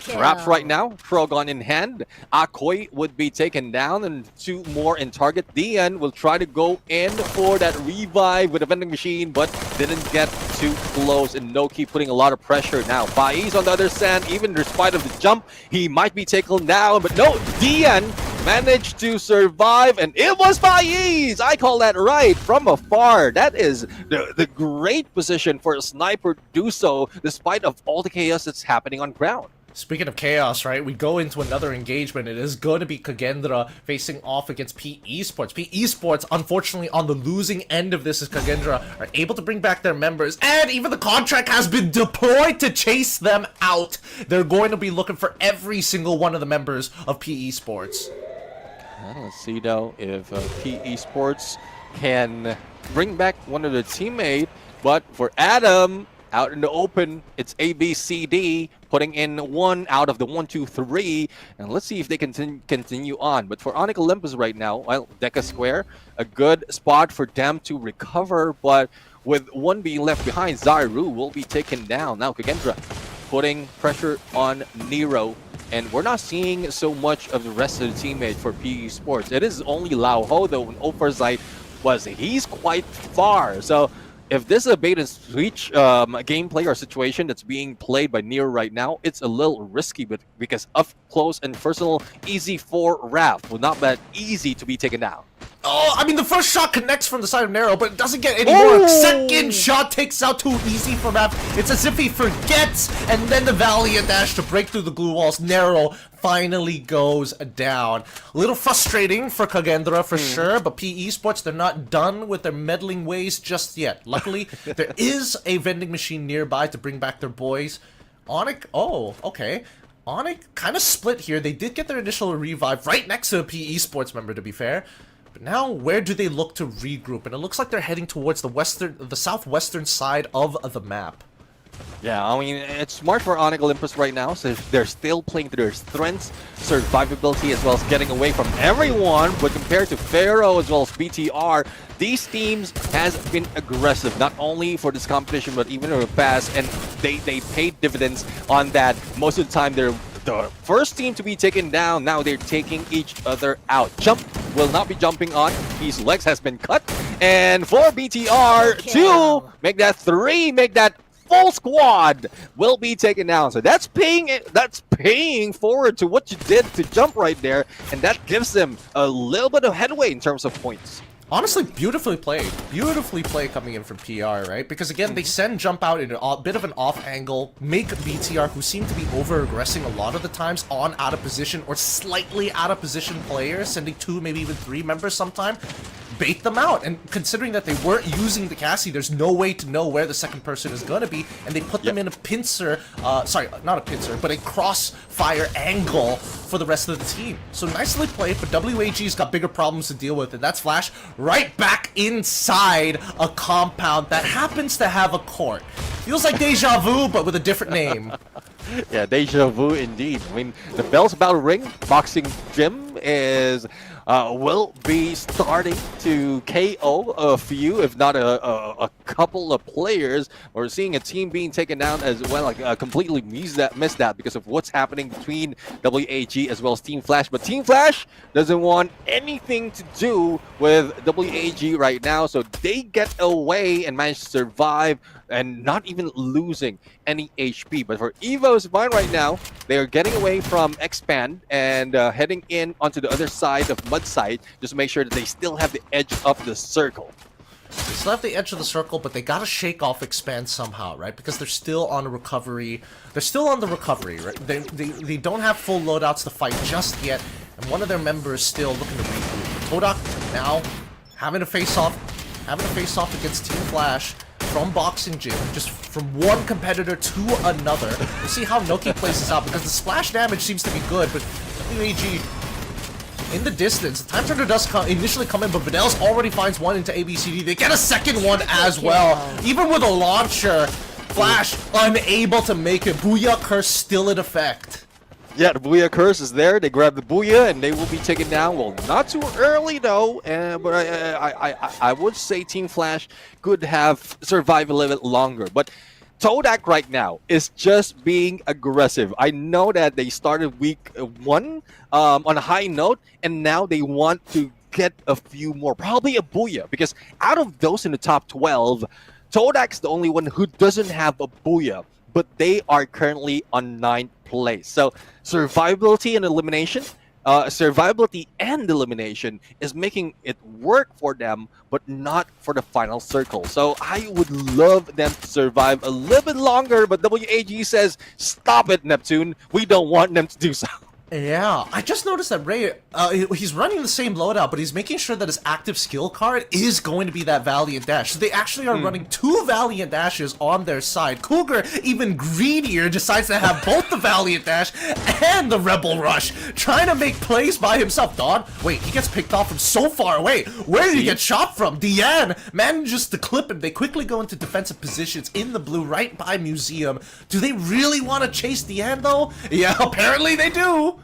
S2: traps right now, Trogon in hand. Akoy would be taken down, and two more in target. DN will try to go in for that revive with a vending machine, but didn't get too close. And Noki putting a lot of pressure now. Faiz on the other side, even despite of the jump, he might be taken down, but no, DN managed to survive, and it was Faiz! I call that right, from afar. That is the great position for a sniper to do so, despite of all the chaos that's happening on ground.
S3: Speaking of chaos, right, we go into another engagement. It is going to be Kagendra facing off against P Esports. P Esports, unfortunately, on the losing end of this, is Kagendra are able to bring back their members, and even the contract has been deployed to chase them out. They're going to be looking for every single one of the members of P Esports.
S2: Let's see though if P Esports can bring back one of their teammates, but for Adam, out in the open, it's ABCD putting in one out of the 1, 2, 3, and let's see if they can continue on. But for Onyx Olympus right now, well, Deca Square, a good spot for them to recover, but with one being left behind, Zyru will be taken down. Now Kagendra putting pressure on Nero. And we're not seeing so much of the rest of the teammate for PE Sports. It is only Lao Ho, though, in oversight he's quite far. So if this is a bait and switch gameplay or situation that's being played by Nero right now, it's a little risky because up close and personal, easy for Raph. Well, not that easy to be taken down.
S3: Oh, I mean, the first shot connects from the side of Nero, but it doesn't get any more. Second shot takes out too easy for Raph. It's as if he forgets, and then the Valiant Dash to break through the glue walls. Nero finally goes down. A little frustrating for Kagendra for sure, but PE Sports, they're not done with their meddling ways just yet. Luckily, there is a vending machine nearby to bring back their boys. Onyx, oh, okay. Onyx kind of split here. They did get their initial revive right next to a PE Sports member, to be fair. But now, where do they look to regroup? And it looks like they're heading towards the southwestern side of the map.
S2: Yeah, I mean, it's smart for Onyx Olympus right now, so they're still playing to their strengths, survivability, as well as getting away from everyone. But compared to Pharaoh as well as BTR, these teams has been aggressive, not only for this competition, but even in the past, and they paid dividends on that. Most of the time, they're the first team to be taken down. Now they're taking each other out. Jump will not be jumping on. His legs has been cut. And for BTR, 2, make that 3, make that full squad will be taken down. So that's paying forward to what you did to jump right there, and that gives them a little bit of headway in terms of points.
S3: Honestly, beautifully played. Beautifully played coming in from PR, right? Because again, they send Jump out in a bit of an off angle, make BTR, who seem to be over-aggressing a lot of the times, on out of position or slightly out of position players, sending 2, maybe even 3 members sometime, bait them out. And considering that they weren't using the Cassie, there's no way to know where the second person is going to be, and they put them in a pincer, sorry, not a pincer, but a crossfire angle for the rest of the team. So nicely played, but WAG's got bigger problems to deal with, and that's Flash right back inside a compound that happens to have a court. Feels like Deja Vu, but with a different name.
S2: Yeah, Deja Vu indeed. I mean, the bell's about to ring. Boxing Gym is will be starting to KO a few, if not a couple of players. We're seeing a team being taken down as well. Like completely missed that because of what's happening between WAG as well as Team Flash. But Team Flash doesn't want anything to do with WAG right now, so they get away and manage to survive and not even losing any HP. But for Evo's mind right now, they are getting away from Expand and heading in onto the other side of Mudside just to make sure that they still have the edge of the circle.
S3: They still have the edge of the circle, but they gotta shake off Expand somehow, right? Because they're still on a recovery. They're still on the recovery, right? They don't have full loadouts to fight just yet, and one of their members still looking to regroup. Todak now having a face-off against Team Flash from Boxing Gym, just from one competitor to another. We'll see how Noki plays this out, because the splash damage seems to be good, but WAG in the distance. The Time Turner does initially come in, but Vidal's already finds one into ABCD. They get a second one as well. Even with a launcher, Flash unable to make it. Booyah Curse still in effect.
S2: Yeah, the Booyah Curse is there. They grab the Booyah and they will be taken down. Well, not too early though, but I would say Team Flash could have survived a little bit longer. But Todak right now is just being aggressive. I know that they started week 1 on a high note, and now they want to get a few more, probably a Booyah, because out of those in the top 12, Todak's the only one who doesn't have a Booyah, but they are currently on 9th place. So survivability and elimination, is making it work for them, but not for the final circle. So I would love them to survive a little bit longer, but WAG says, stop it, Neptune. We don't want them to do so.
S3: Yeah, I just noticed that Ray, he's running the same loadout, but he's making sure that his active skill card is going to be that Valiant Dash. So they actually are running 2 Valiant Dashes on their side. Cougar, even greedier, decides to have both the Valiant Dash and the Rebel Rush, trying to make plays by himself. Dawn, wait, he gets picked off from so far away. Where did he get shot from? Diane manages to clip him. They quickly go into defensive positions in the blue right by Museum. Do they really want to chase Diane, though? Yeah, apparently they do.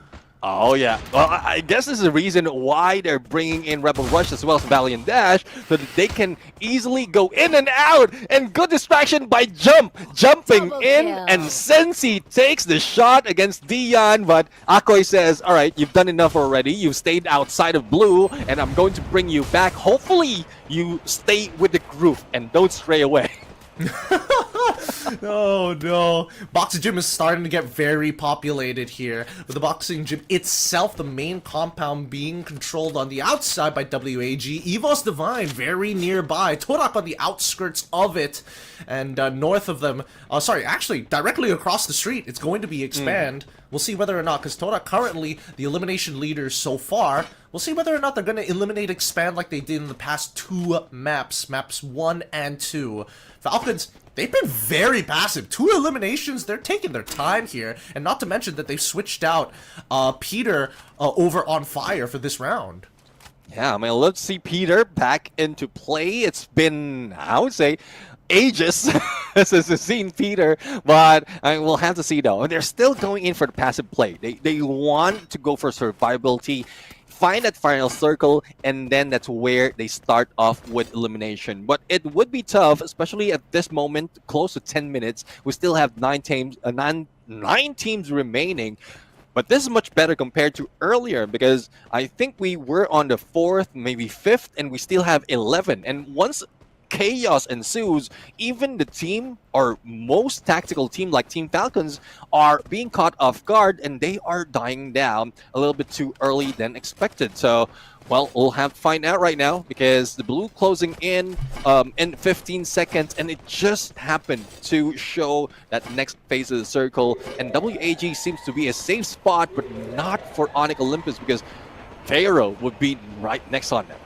S2: Oh yeah, well I guess this is the reason why they're bringing in Rebel Rush as well as Valiant Dash, so that they can easily go in and out, and good distraction by jumping
S1: Double
S2: in,
S1: kill.
S2: and Sensi takes the shot against Dion, but Akoy says, alright, you've done enough already, you've stayed outside of blue, and I'm going to bring you back. Hopefully you stay with the group and don't stray away.
S3: Oh no. Boxing gym is starting to get very populated here, with the boxing gym itself, the main compound, being controlled on the outside by WAG. Evos Divine very nearby, Torak on the outskirts of it, and north of them, actually directly across the street, it's going to be Expand. We'll see whether or not, because Torak currently the elimination leaders so far. We'll see whether or not they're going to eliminate Expand like they did in the past 2 maps 1 and 2. Falcons, they've been very passive. 2 eliminations, they're taking their time here. And not to mention that they've switched out Peter over on fire for this round.
S2: Yeah, I mean, let's see Peter back into play. It's been, I would say, ages since we've seen Peter, but I mean, we'll have to see though. They're still going in for the passive play. They want to go for survivability, find that final circle, and then that's where they start off with elimination. But it would be tough, especially at this moment, close to 10 minutes. We still have 9 teams remaining. But this is much better compared to earlier, because I think we were on the 4th, maybe 5th, and we still have 11. And once chaos ensues, even the team, or most tactical team like Team Falcons, are being caught off guard, and they are dying down a little bit too early than expected. So, well, we'll have to find out right now, because the blue closing in 15 seconds, and it just happened to show that next phase of the circle, and WAG seems to be a safe spot, but not for Onyx Olympus, because Pharaoh would be right next on them.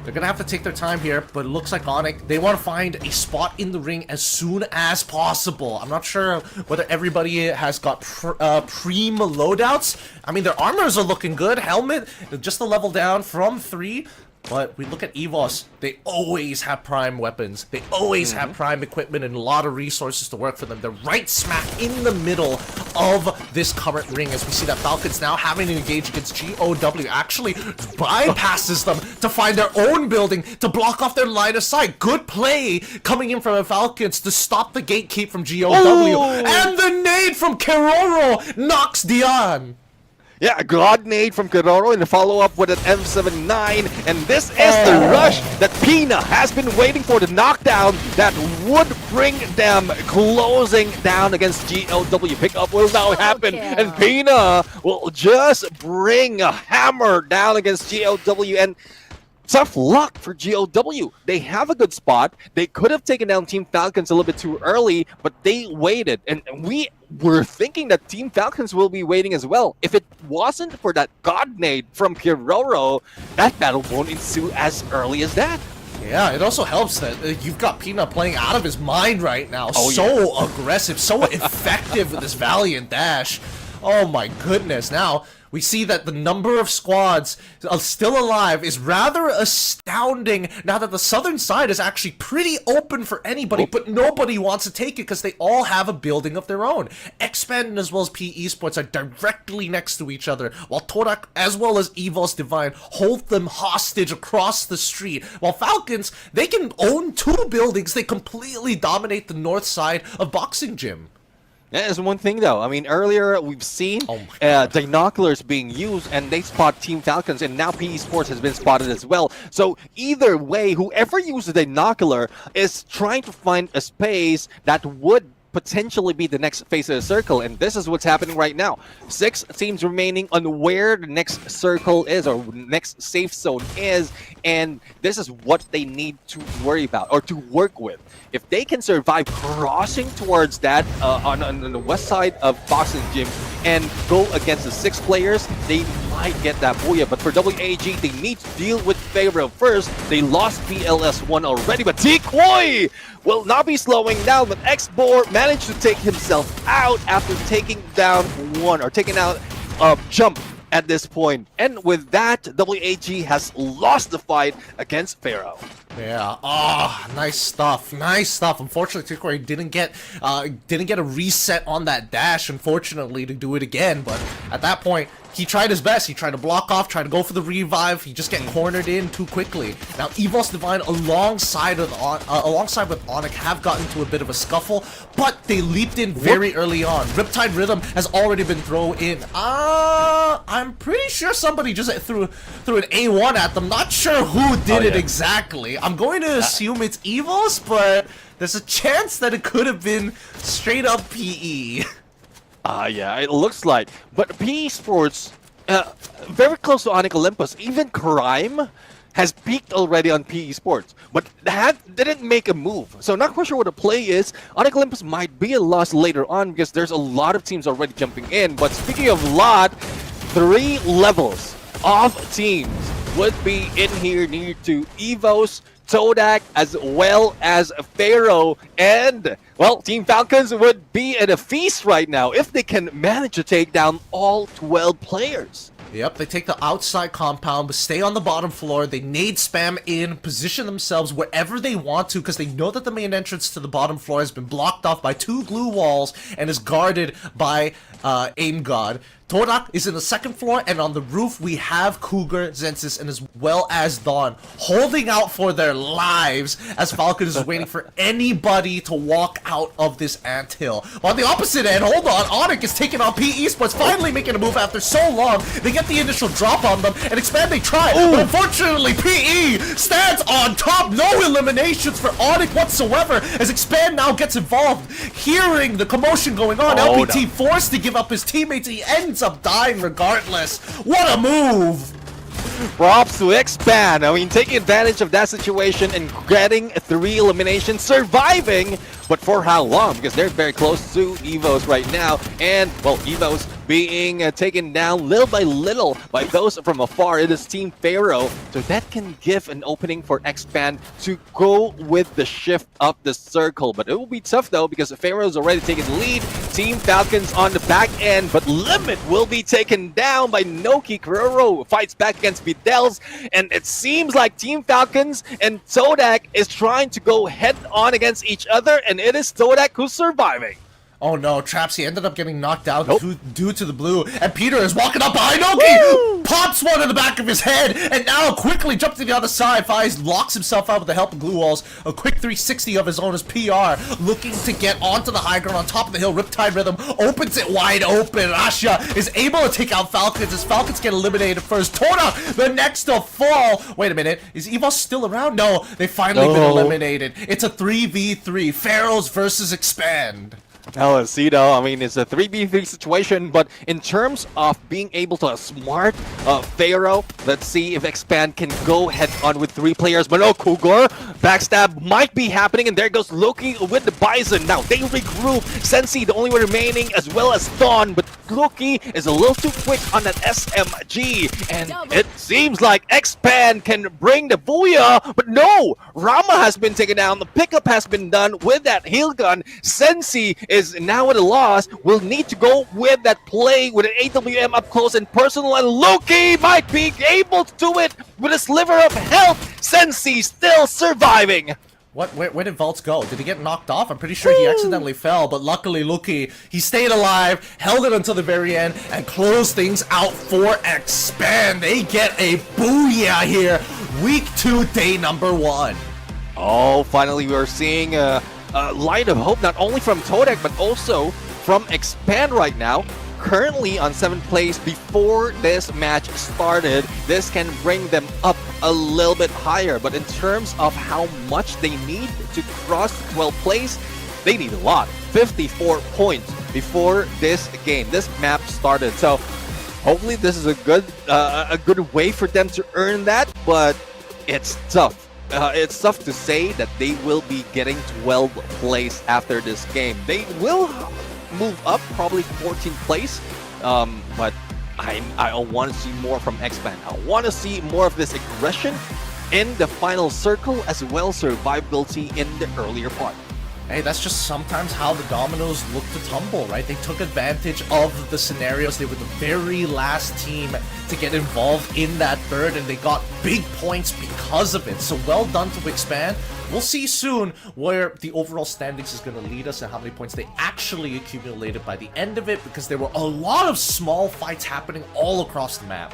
S3: They're gonna have to take their time here, but it looks like Onyx, they want to find a spot in the ring as soon as possible. I'm not sure whether everybody has got prime loadouts. I mean, their armors are looking good. Helmet, just a level down from 3. But we look at EVOS, they always have prime weapons. They always have prime equipment and a lot of resources to work for them. They're right smack in the middle of this current ring, as we see that Falcons now having to engage against GOW actually bypasses them to find their own building to block off their line of sight. Good play coming in from the Falcons to stop the gatekeep from GOW. And the nade from Keroro knocks Dion.
S2: Yeah, a God nade from Keroro in the follow-up with an M79, and this is the rush that Pina has been waiting for, the knockdown that would bring them closing down against GOW. Pickup will now happen, and Pina will just bring a hammer down against GOW, and tough luck for GOW. They have a good spot. They could have taken down Team Falcons a little bit too early, but they waited. And we were thinking that Team Falcons will be waiting as well. If it wasn't for that God nade from Keroro, that battle won't ensue as early as that.
S3: Yeah, it also helps that you've got Peanut playing out of his mind right now. Aggressive, so effective with this Valiant Dash. Oh my goodness. Now, we see that the number of squads still alive is rather astounding now that the southern side is actually pretty open for anybody, but nobody wants to take it because they all have a building of their own. Expand as well as P Esports are directly next to each other, while Torak as well as Evos Divine hold them hostage across the street. While Falcons, they can own 2 buildings, they completely dominate the north side of Boxing Gym.
S2: That is one thing though. I mean, earlier we've seen binoculars being used, and they spot Team Falcons, and now PE Sports has been spotted as well. So either way, whoever uses the binocular is trying to find a space that would potentially be the next phase of the circle, and this is what's happening right now. 6 teams remaining on where the next circle is, or next safe zone is, and this is what they need to worry about or to work with. If they can survive crossing towards that on the west side of Boxing Gym and go against the 6 players, they might get that booyah. But for WAG, they need to deal with Pharaoh first. They lost BLS1 already, but Decoy will not be slowing down. But Xbor managed to take himself out after taking down taking out Jump at this point. And with that, WAG has lost the fight against Pharaoh.
S3: Yeah. Oh, nice stuff. Nice stuff. Unfortunately, Tikori didn't get a reset on that dash, unfortunately, to do it again. But at that point, he tried his best. He tried to block off, tried to go for the revive. He just get cornered in too quickly. Now, EVOS Divine alongside with Onyx have gotten into a bit of a scuffle, but they leaped in very early on. Riptide Rhythm has already been thrown in. I'm pretty sure somebody just threw an A1 at them. Not sure who did it exactly. I'm going to assume it's EVOS, but there's a chance that it could have been straight up PE.
S2: Yeah, it looks like. But PE Sports, very close to Onyx Olympus. Even Crime has peaked already on PE Sports, but that didn't make a move. So not quite sure what the play is. Onyx Olympus might be a loss later on because there's a lot of teams already jumping in. But speaking of lot, 3 levels of teams would be in here near to EVOS, Todak, as well as Pharaoh, and, well, Team Falcons would be at a feast right now if they can manage to take down all 12 players.
S3: Yep, they take the outside compound, but stay on the bottom floor. They nade spam in, position themselves wherever they want to, because they know that the main entrance to the bottom floor has been blocked off by 2 glue walls and is guarded by Aim God. Todak is in the 2nd floor, and on the roof we have Cougar, Zensis, and as well as Dawn holding out for their lives as Falcons is waiting for anybody to walk out of this anthill. On the opposite end, hold on, Onyx is taking on PE Sports, finally making a move after so long. They get the initial drop on them, and Expand they try, but unfortunately PE stands on top. No eliminations for Onyx whatsoever as Expand now gets involved. Hearing the commotion going on, LPT forced to give up his teammates. He ends up dying regardless. What a move!
S2: Props to Expand. I mean, taking advantage of that situation and getting 3 eliminations, surviving, but for how long? Because they're very close to EVOS right now, and, well, EVOS being taken down little by little by those from afar. It is Team Pharaoh, so that can give an opening for Expand to go with the shift up the circle. But it will be tough though, because Pharaoh's already taken the lead. Team Falcons on the back end, but Limit will be taken down by Noki. Kuroro fights back against Videls, and it seems like Team Falcons and Todak is trying to go head on against each other, and it is Todak who's surviving.
S3: Oh no, Traps, he ended up getting knocked out due to the blue, and Peter is walking up behind Noki, pops one in the back of his head, and now quickly jumps to the other side. Fies locks himself out with the help of glue walls. A quick 360 of his own as PR, looking to get onto the high ground on top of the hill. Riptide Rhythm opens it wide open. Rasha is able to take out Falcons as Falcons get eliminated first. Tona, the next to fall. Wait a minute, is EVOS still around? No, they finally been eliminated. It's a 3v3, Pharaohs versus Expand.
S2: Let's see though, I mean, it's a 3v3 situation, but in terms of being able to outsmart Pharaoh, let's see if Expand can go head on with 3 players. But no, Cougar, backstab might be happening, and there goes Loki with the Bison. Now they regroup, Sensi the only one remaining, as well as Dawn, but Loki is a little too quick on that SMG, and it seems like Expand can bring the booyah, but no! Rama has been taken down, the pickup has been done with that heal gun. Sensi is now at a loss, will need to go with that play with an AWM up close and personal, and Loki might be able to do it with a sliver of health. Sensi still surviving.
S3: Where did Vaults go? Did he get knocked off? I'm pretty sure he accidentally fell, but luckily Loki, he stayed alive, held it until the very end, and closed things out for Expand. They get a booyah here. Week 2, day number 1.
S2: Oh, finally we are seeing a light of hope, not only from Todak, but also from Expand right now. Currently on 7th place before this match started. This can bring them up a little bit higher, but in terms of how much they need to cross 12th place, they need a lot. 54 points before this game, this map started. So hopefully this is a good way for them to earn that, but it's tough. It's tough to say that they will be getting 12th place after this game. They will move up, probably 14th place, but I want to see more from Expand. I want to see more of this aggression in the final circle, as well as survivability in the earlier part.
S3: Hey, that's just sometimes how the dominoes look to tumble, right? They took advantage of the scenarios. They were the very last team to get involved in that third, and they got big points because of it. So well done to Expand. We'll see soon where the overall standings is going to lead us and how many points they actually accumulated by the end of it, because there were a lot of small fights happening all across the map.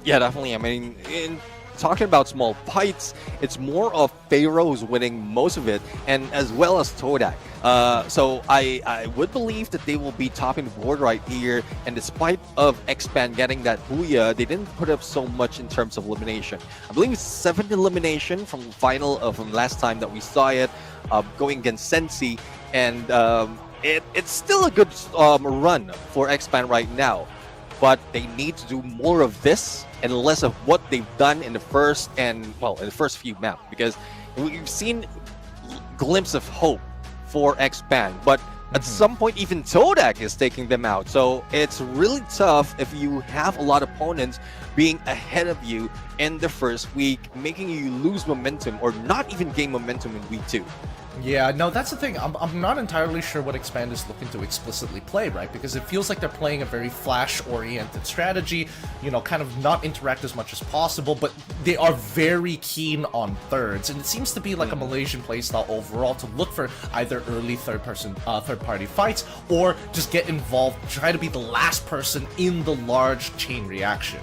S2: Yeah, definitely. I mean, in talking about small fights, it's more of Pharaohs winning most of it, and as well as Todak. So I would believe that they will be topping the board right here, and despite of Expand getting that booyah, they didn't put up so much in terms of elimination. I believe it's 7 elimination from final from last time that we saw it, going against Sensi, and it's still a good run for Expand right now. But they need to do more of this and less of what they've done in the first few maps, because we've seen glimpse of hope for Expand, but at some point even Todak is taking them out. So it's really tough if you have a lot of opponents being ahead of you in the first week, making you lose momentum or not even gain momentum in week 2.
S3: Yeah, no, that's the thing. I'm not entirely sure what Expand is looking to explicitly play, right? Because it feels like they're playing a very flash-oriented strategy, you know, kind of not interact as much as possible, but they are very keen on thirds. And it seems to be like a Malaysian playstyle overall to look for either early third-party fights, or just get involved, try to be the last person in the large chain reaction.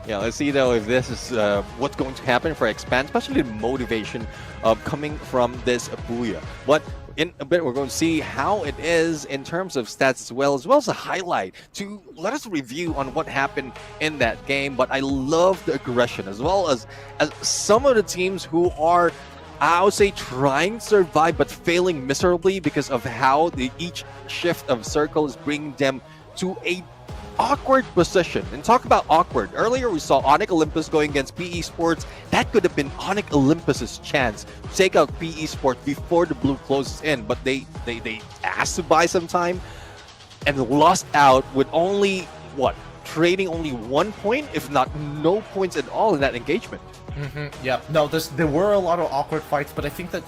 S2: Yeah, let's see though if this is what's going to happen for Expand, especially the motivation coming from this booyah. But in a bit, we're going to see how it is in terms of stats as well as a highlight to let us review on what happened in that game. But I love the aggression as well as some of the teams who are, I would say, trying to survive but failing miserably because of how each shift of circle is bringing them to a awkward position. And talk about awkward, earlier we saw Onyx Olympus going against PE Sports. That could have been Onyx Olympus's chance to take out PE Sports before the blue closes in, but they asked to buy some time and lost out with only trading only 1 point, if not no points at all in that engagement.
S3: Yeah, no, there were a lot of awkward fights, but I think that,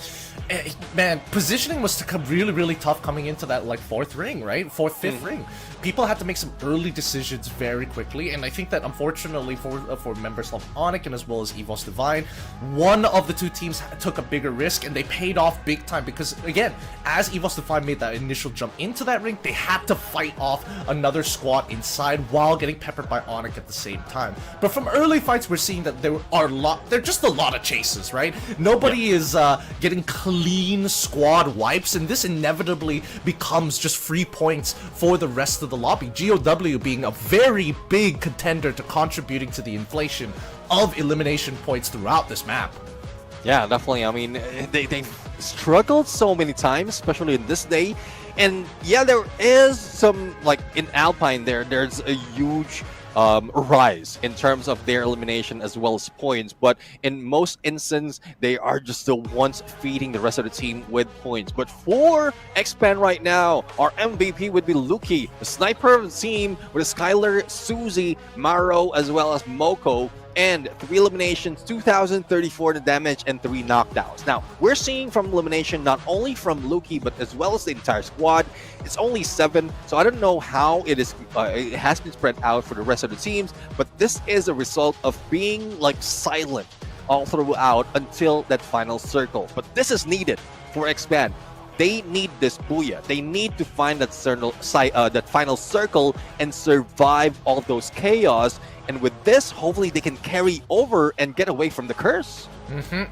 S3: man, positioning was really, really tough coming into that, like, 4th ring, right? 4th, 5th ring. People had to make some early decisions very quickly, and I think that, unfortunately, for members of Onyx and as well as EVOS Divine, one of the two teams took a bigger risk, and they paid off big time, because, again, as EVOS Divine made that initial jump into that ring, they had to fight off another squad inside while getting peppered by Onyx at the same time. But from early fights, we're seeing that there are they're just a lot of chases, right? Nobody is getting clean squad wipes, and this inevitably becomes just free points for the rest of the lobby. GOW being a very big contender to contributing to the inflation of elimination points throughout this map.
S2: Yeah, definitely. I mean, they've struggled so many times, especially in this day. And yeah, there is some, like in Alpine there's a huge rise in terms of their elimination as well as points, but in most instances they are just the ones feeding the rest of the team with points. But for Expand right now, our MVP would be Luki, the sniper of the team, with Skylar, Susie, Maro, as well as Moko, and 3 eliminations, 2,034 the damage, and 3 knockdowns. Now, we're seeing from elimination not only from Luki, but as well as the entire squad. It's only 7, so I don't know how it has been spread out for the rest of the teams, but this is a result of being like silent all throughout until that final circle. But this is needed for Expand. They need this booyah. They need to find that final circle and survive all those chaos. And with this, hopefully they can carry over and get away from the curse.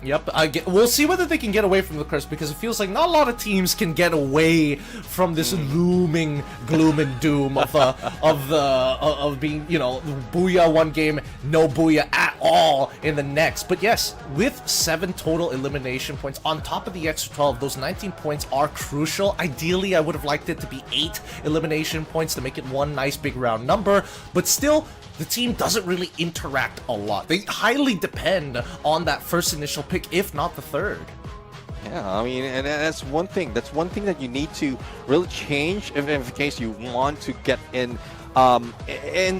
S3: Yep. We'll see whether they can get away from the curse, because it feels like not a lot of teams can get away from this looming gloom and doom of being, you know, booyah one game, no booyah at all in the next. But yes, with 7 total elimination points on top of the extra 12, those 19 points are crucial. Ideally, I would have liked it to be 8 elimination points to make it one nice big round number, but still, the team doesn't really interact a lot. They highly depend on that first initial pick, if not the third.
S2: Yeah, I mean, and that's one thing. That's one thing that you need to really change if in case you want to get in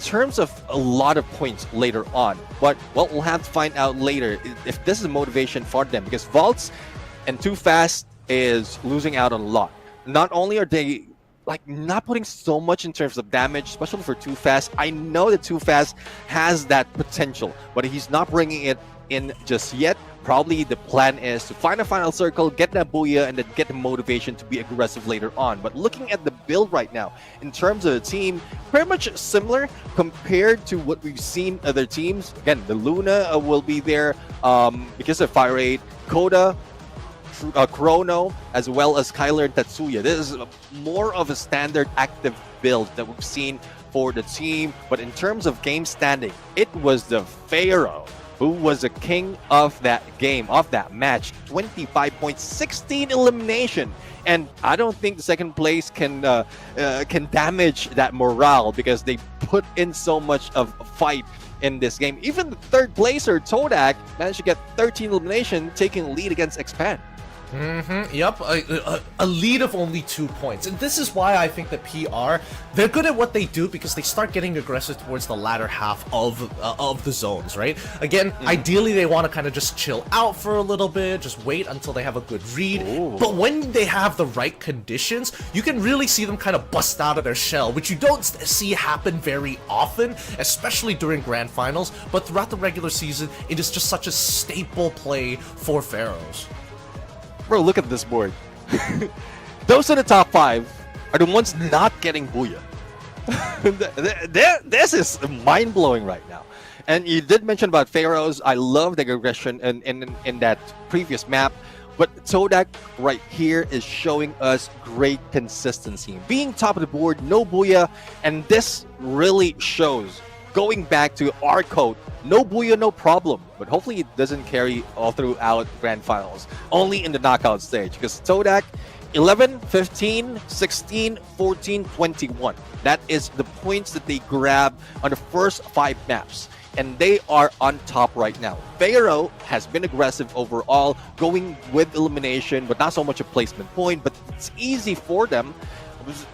S2: terms of a lot of points later on. But, well, we'll have to find out later if this is a motivation for them, because Vaults and Too Fast is losing out on a lot. Not only are they like not putting so much in terms of damage, especially for Too Fast. I know that Too Fast has that potential, but he's not bringing it in just yet. Probably the plan is to find a final circle, get that booyah, and then get the motivation to be aggressive later on. But looking at the build right now, in terms of the team, very much similar compared to what we've seen other teams. Again, the Luna will be there because of Fire 8, Coda, Chrono, as well as Kyler and Tatsuya. This is more of a standard active build that we've seen for the team. But in terms of game standing, it was the Pharaoh who was the king of that game, of that match. 25 points, 16 elimination. And I don't think the second place can damage that morale because they put in so much of a fight in this game. Even the third placer, Todak, managed to get 13 elimination, taking lead against Expand.
S3: Yep, a lead of only 2 points. And this is why I think that PR, they're good at what they do because they start getting aggressive towards the latter half of the zones, right? Again, ideally they want to kind of just chill out for a little bit, just wait until they have a good read.
S2: Ooh.
S3: But when they have the right conditions, you can really see them kind of bust out of their shell, which you don't see happen very often, especially during grand finals. But throughout the regular season, it is just such a staple play for Pharaohs.
S2: Bro, look at this board. Those in the top 5 are the ones not getting booyah. This is mind-blowing right now. And you did mention about Pharaohs. I love the aggression in that previous map. But Todak right here is showing us great consistency. Being top of the board, no booyah. And this really shows, going back to our code, no booyah, no problem. But hopefully it doesn't carry all throughout grand finals. Only in the knockout stage. Because Todak, 11, 15, 16, 14, 21. That is the points that they grab on the first 5 maps. And they are on top right now. Pharaoh has been aggressive overall, going with elimination, but not so much a placement point. But it's easy for them,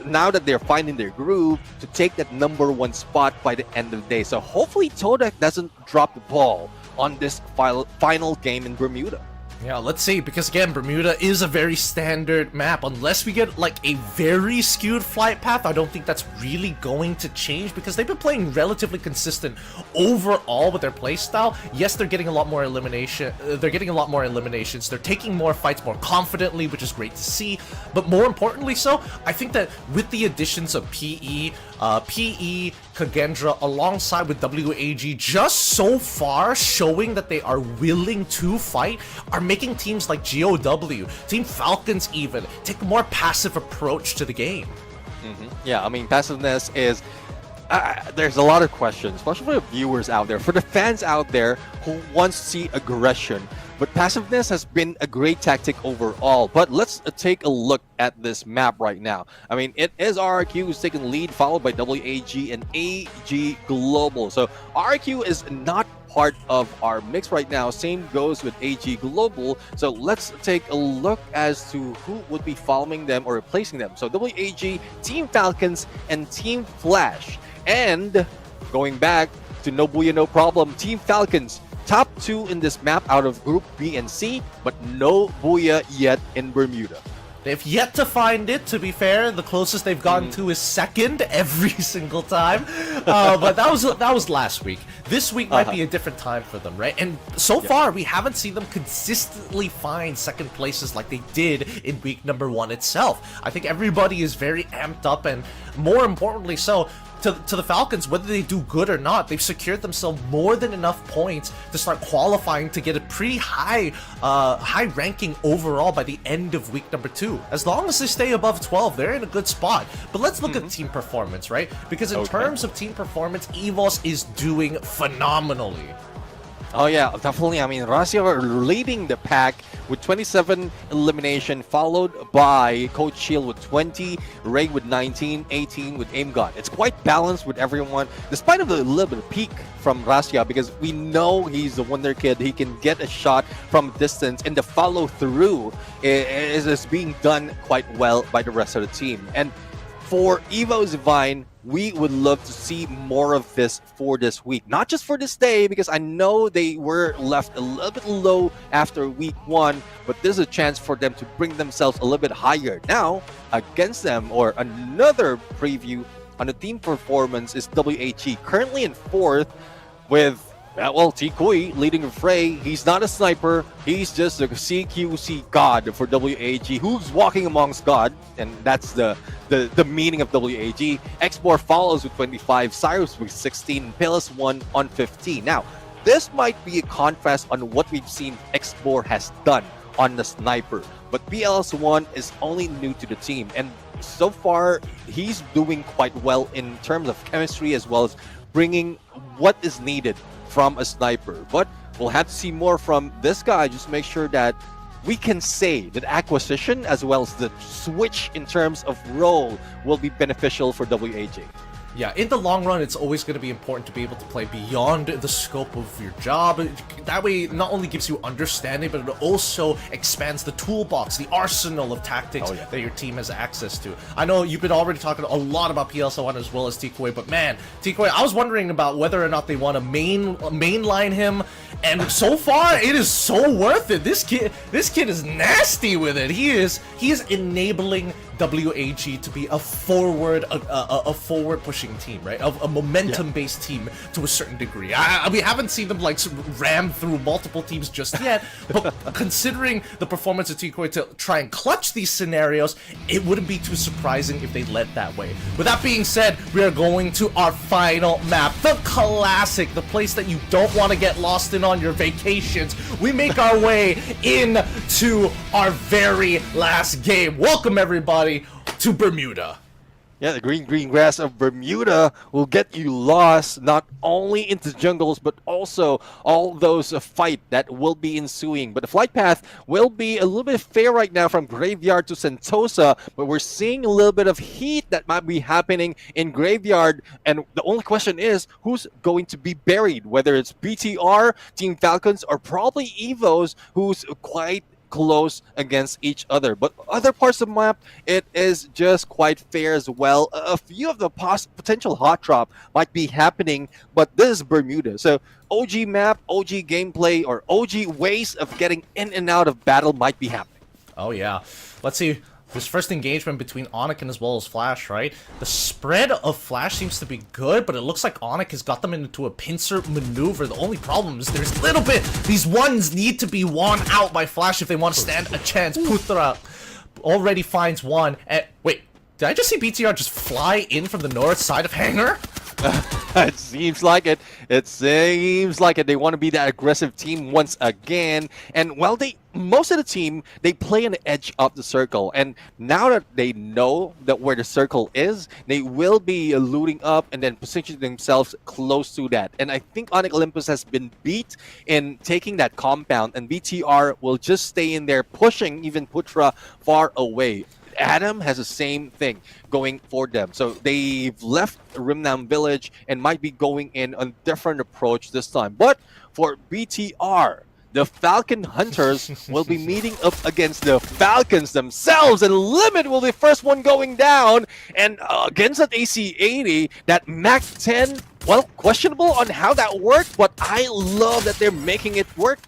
S2: now that they're finding their groove, to take that #1 spot by the end of the day. So hopefully Todak doesn't drop the ball on this final game in Bermuda.
S3: Yeah, let's see, because again, Bermuda is a very standard map. Unless we get like a very skewed flight path, I don't think that's really going to change because they've been playing relatively consistent overall with their playstyle. Yes, they're getting a lot more elimination. They're getting a lot more eliminations. They're taking more fights more confidently, which is great to see. But more importantly so, I think that with the additions of PE, Kagendra, alongside with WAG, just so far showing that they are willing to fight, are making teams like GOW, Team Falcons even, take a more passive approach to the game.
S2: Yeah, I mean, passiveness is... there's a lot of questions, especially for the viewers out there, for the fans out there who wants to see aggression. But passiveness has been a great tactic overall. But let's take a look at this map right now. I mean, it is RRQ who's taking lead, followed by WAG and AG Global. So RRQ is not part of our mix right now. Same goes with AG Global. So let's take a look as to who would be following them or replacing them. So WAG, Team Falcons, and Team Flash. And going back to no booyah, no problem, Team Falcons, top 2 in this map out of Group B and C, but no booyah yet in Bermuda.
S3: They've yet to find it, to be fair. The closest they've gotten to is second every single time. But that was last week. This week might be a different time for them, right? And so far, we haven't seen them consistently find second places like they did in week #1 itself. I think everybody is very amped up, and more importantly so, to the Falcons, whether they do good or not, they've secured themselves more than enough points to start qualifying to get a pretty high ranking overall by the end of week #2. As long as they stay above 12, they're in a good spot. But let's look at team performance, right? Because in terms of team performance, EVOS is doing phenomenally.
S2: Oh yeah, definitely. I mean, Razia are leading the pack with 27 elimination, followed by Coach Shield with 20, Ray with 19, 18 with Aim God. It's quite balanced with everyone, despite of the little bit of peak from Razia, because we know he's the wonder kid. He can get a shot from distance, and the follow through is being done quite well by the rest of the team. And for Evo's Divine, we would love to see more of this for this week. Not just for this day, because I know they were left a little bit low after week 1, but there's a chance for them to bring themselves a little bit higher. Now, against them, or another preview on the team performance is WAG, currently in 4th with T-Kui leading the fray. He's not a sniper. He's just a CQC god for WAG, who's walking amongst God, and that's the meaning of WAG. Xbor follows with 25, Cyrus with 16, Pilus1 on 15. Now, this might be a contrast on what we've seen Xbor has done on the sniper, but PLS1 is only new to the team, and so far he's doing quite well in terms of chemistry as well as bringing what is needed from a sniper. But we'll have to see more from this guy, just make sure that we can say that acquisition as well as the switch in terms of role will be beneficial for WAG.
S3: Yeah, in the long run, it's always going to be important to be able to play beyond the scope of your job. That way, it not only gives you understanding, but it also expands the toolbox, the arsenal of tactics that your team has access to. I know you've been already talking a lot about PLS1 as well as T-Kui, but man, T-Kui, I was wondering about whether or not they want to mainline him, and so far, it is so worth it. This kid is nasty with it. He is enabling WAG to be a forward pushing team, right? A momentum-based team to a certain degree. We haven't seen them like ram through multiple teams just yet, but considering the performance of T-Kui to try and clutch these scenarios, it wouldn't be too surprising if they led that way. With that being said, we are going to our final map, the classic, the place that you don't want to get lost in on your vacations. We make our way into our very last game. Welcome everybody to Bermuda.
S2: Yeah, the green grass of Bermuda will get you lost not only into jungles but also all those fight that will be ensuing. But the flight path will be a little bit fair right now from Graveyard to Sentosa, but we're seeing a little bit of heat that might be happening in Graveyard, and the only question is who's going to be buried, whether it's BTR, Team Falcons, or probably Evos, who's quite close against each other. But other parts of the map, it is just quite fair as well. A few of the potential hot drop might be happening, but this is Bermuda. So OG map, OG gameplay, or OG ways of getting in and out of battle might be happening.
S3: Oh yeah. Let's see. This first engagement between Onyx as well as Flash, right? The spread of Flash seems to be good, but it looks like Onyx has got them into a pincer maneuver. The only problem is there's a little bit... These ones need to be won out by Flash if they want to stand a chance. Putra already finds one. And wait, did I just see BTR just fly in from the north side of Hangar?
S2: It seems like it. It seems like it. They want to be that aggressive team once again. And while most of the team, they play on the edge of the circle. And now that they know that where the circle is, they will be looting up and then positioning themselves close to that. And I think Onyx Olympus has been beat in taking that compound, and BTR will just stay in there, pushing even Putra far away. Adam has the same thing going for them. So they've left Rimnam Village and might be going in a different approach this time. But for BTR, the Falcon Hunters will be meeting up against the Falcons themselves, and Limit will be the first one going down. And against that AC-80, that MAC-10, well, questionable on how that worked, but I love that they're making it work.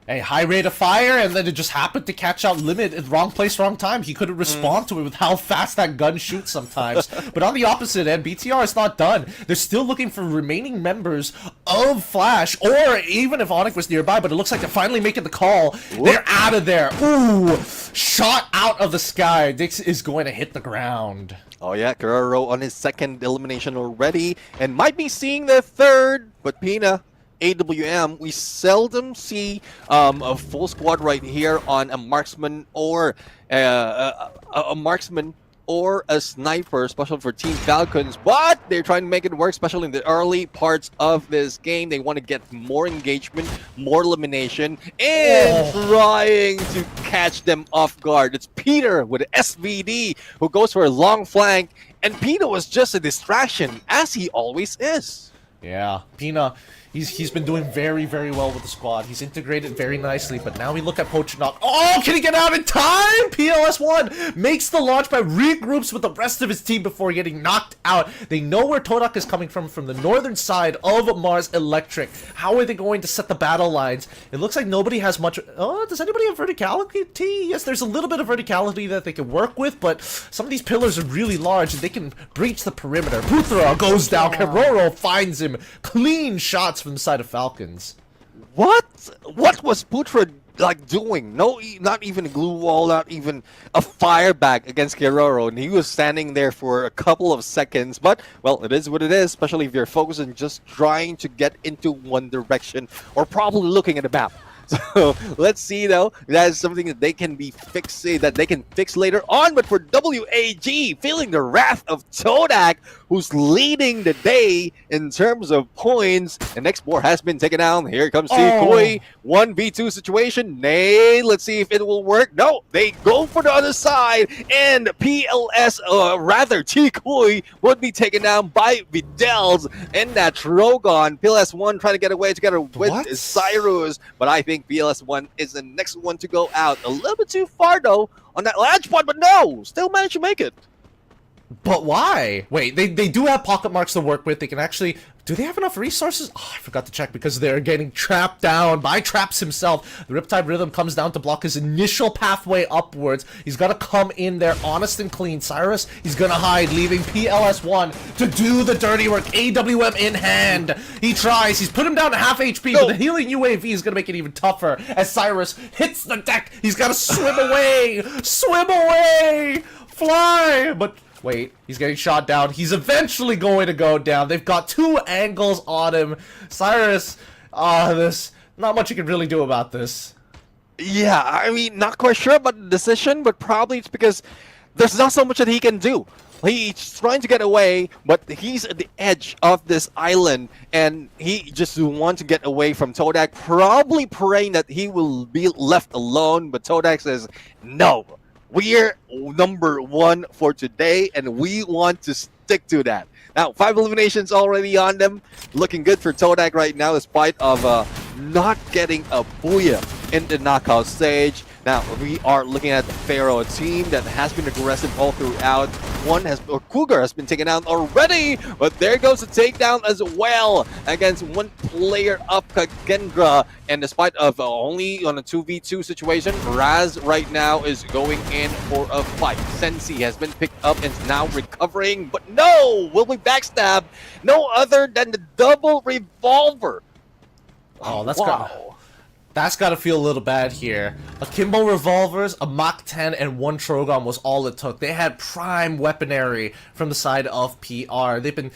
S3: A high rate of fire, and then it just happened to catch out Limit in wrong place, wrong time. He couldn't respond to it with how fast that gun shoots sometimes. But on the opposite end, BTR is not done. They're still looking for remaining members of Flash, or even if Onyx was nearby, but it looks like they're finally making the call. Whoop. They're out of there. Ooh, shot out of the sky. Dix is going to hit the ground.
S2: Oh yeah, Guerrero on his second elimination already, and might be seeing the third, but Pina... AWM, we seldom see a full squad right here on a marksman or a marksman or a sniper, especially for Team Falcons, but they're trying to make it work, especially in the early parts of this game. They want to get more engagement, more elimination, and trying to catch them off guard. It's Peter with an SVD who goes for a long flank, and Pina was just a distraction, as he always is.
S3: Yeah, Pina, He's been doing very, very well with the squad. He's integrated very nicely, but now we look at Pochinok. Oh, can he get out in time? PLS1 makes the launch pad, regroups with the rest of his team before getting knocked out. They know where Todak is coming from the northern side of Mars Electric. How are they going to set the battle lines? It looks like nobody has much... Oh, does anybody have verticality? Yes, there's a little bit of verticality that they can work with, but some of these pillars are really large and they can breach the perimeter. Puthra goes down. Keroro finds him. Clean shots from the side of Falcons.
S2: What was Putra like doing? No, not even a glue wall, not even a fire bag against Keroro, and he was standing there for a couple of seconds. But well, it is what it is, especially if you're focusing just trying to get into one direction or probably looking at the map. So let's see though. That is something that they can fix later on. But for WAG, feeling the wrath of Todak, who's leading the day in terms of points. The next board has been taken down. Here comes Tikui. 1v2 situation. Nay, let's see if it will work. No, they go for the other side. And Tikui would be taken down by Videls. And that Trogon. PLS1 trying to get away together with Cyrus. But I think PLS1 is the next one to go out. A little bit too far though on that latch point, but no, still managed to make it.
S3: But why? Wait, they do have pocket marks to work with. They can actually... Do they have enough resources? Oh, I forgot to check because they're getting trapped down by Traps himself. The Riptide Rhythm comes down to block his initial pathway upwards. He's got to come in there honest and clean. Cyrus, he's going to hide, leaving PLS1 to do the dirty work. AWM in hand. He tries. He's put him down to half HP, but the healing UAV is going to make it even tougher as Cyrus hits the deck. He's got to swim away. Swim away. Fly. But... wait, he's getting shot down. He's eventually going to go down. They've got two angles on him. Cyrus, there's not much you can really do about this.
S2: Yeah, I mean, not quite sure about the decision, but probably it's because there's not so much that he can do. He's trying to get away, but he's at the edge of this island, and he just wants to get away from Todak, probably praying that he will be left alone, but Todak says, no. We're number one for today, and we want to stick to that. Now, 5 eliminations already on them. Looking good for Todak right now, despite of not getting a booyah in the knockout stage. Now, we are looking at the Pharaoh team that has been aggressive all throughout. Cougar has been taken out already, but there goes the takedown as well against one player up, Kagendra. And despite of only on a 2v2 situation, Raz right now is going in for a fight. Sensi has been picked up and is now recovering, but no! Will be backstabbed. No other than the double revolver.
S3: Oh, that's gotta feel a little bad here. Akimbo revolvers, a Mach 10, and 1 Trogon was all it took. They had prime weaponry from the side of PR. They've been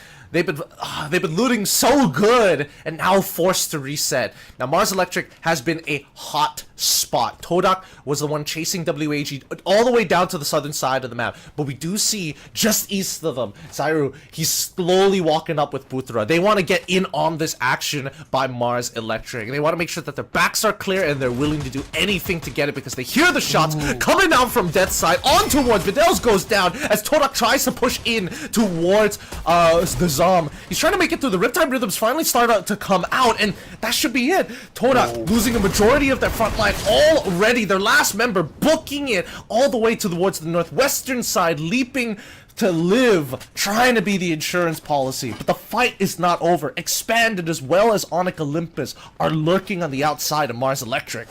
S3: looting so good and now forced to reset. Now Mars Electric has been a hot spot. Todak was the one chasing WAG all the way down to the southern side of the map, but we do see just east of them, Zairu, he's slowly walking up with Puthra. They want to get in on this action by Mars Electric. They want to make sure that their backs are clear and they're willing to do anything to get it because they hear the shots coming down from Death's side on towards Videls goes down as Todak tries to push in towards the Zom. He's trying to make it through. The Riptide Rhythms finally start to come out, and that should be it. Todak losing a majority of their front line already. Their last member booking it all the way towards the northwestern side, leaping to live, trying to be the insurance policy. But the fight is not over. Expanded as well as Onyx Olympus are lurking on the outside of Mars Electric.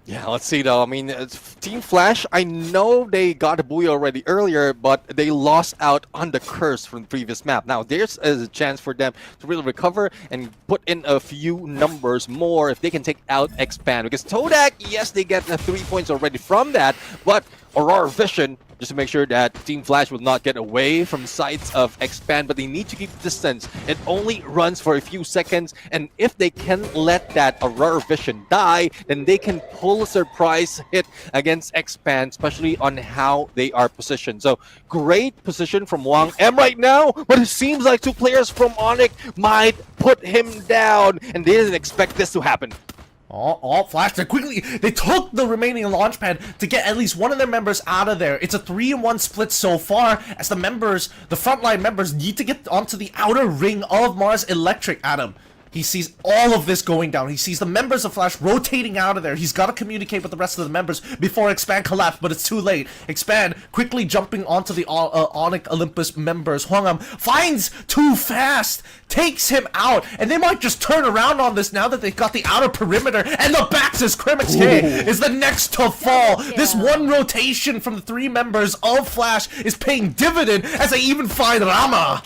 S2: Yeah, let's see though. I mean, Team Flash, I know they got a booyah already earlier, but they lost out on the curse from the previous map. Now, there's a chance for them to really recover and put in a few numbers more if they can take out Expand. Because Todak, yes, they get the 3 points already from that, but Aurora Vision, just to make sure that Team Flash will not get away from sights of Expand, but they need to keep distance. It only runs for a few seconds, and if they can let that Aurora Vision die, then they can pull a surprise hit against Expand, especially on how they are positioned. So, great position from Wang M right now, but it seems like 2 players from Onyx might put him down, and they didn't expect this to happen.
S3: Flash, they took the remaining launch pad to get at least one of their members out of there. It's a 3-1 split so far, as the frontline members need to get onto the outer ring of Mars Electric, Adam. He sees all of this going down. He sees the members of Flash rotating out of there. He's got to communicate with the rest of the members before Expand collapse, but it's too late. Expand quickly jumping onto the Onyx Olympus members. Hwangam finds Too Fast, takes him out, and they might just turn around on this now that they've got the outer perimeter, and the Bax's Crimix K is the next to fall. This one rotation from the 3 members of Flash is paying dividend as they even find Rama.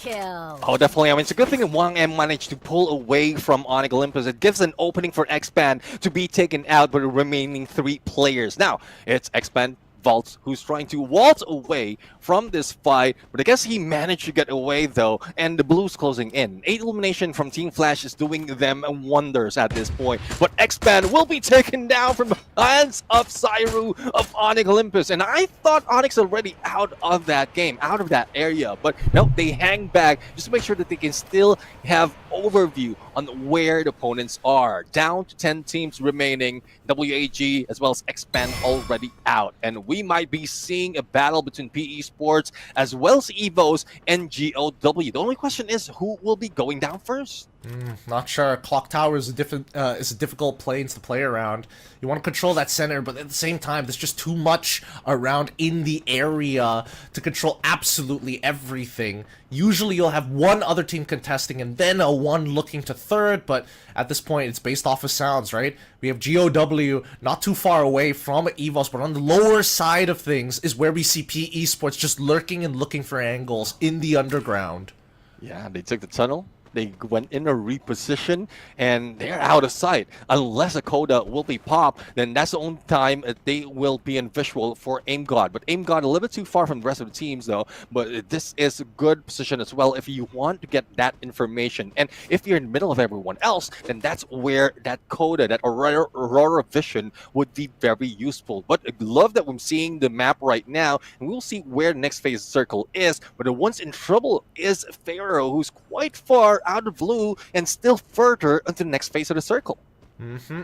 S2: Oh, definitely. I mean, it's a good thing that Wang M managed to pull away from Onyx Olympus. It gives an opening for Expand to be taken out by the remaining 3 players. Now, it's Expand Vaults who's trying to waltz away from this fight, but I guess he managed to get away though, and the Blues closing in. 8 elimination from Team Flash is doing them wonders at this point, but Expand will be taken down from the hands of Cyru of Onyx Olympus, and I thought Onyx already out of that game, out of that area, but no, they hang back just to make sure that they can still have overview on where the opponents are. Down to 10 teams remaining, WAG as well as Expand already out, and we might be seeing a battle between PE Sports as well as EVOS and GOW. The only question is who will be going down first?
S3: Not sure. Clock Tower is a difficult plane to play around. You want to control that center, but at the same time, there's just too much around in the area to control absolutely everything. Usually you'll have one other team contesting and then a one looking to third, but at this point it's based off of sounds, right? We have GOW not too far away from EVOS, but on the lower side of things is where we see PE Sports just lurking and looking for angles in the underground.
S2: Yeah, they took the tunnel. They went in a reposition, and they're out of sight. Unless a coda will be popped, then that's the only time they will be in visual for Aim God. But Aim God a little bit too far from the rest of the teams, though. But this is a good position as well if you want to get that information. And if you're in the middle of everyone else, then that's where that coda, that Aurora Vision, would be very useful. But I love that I'm seeing the map right now, and we'll see where the next phase circle is. But the one's in trouble is Pharaoh, who's quite far out of blue and still further into the next phase of the circle.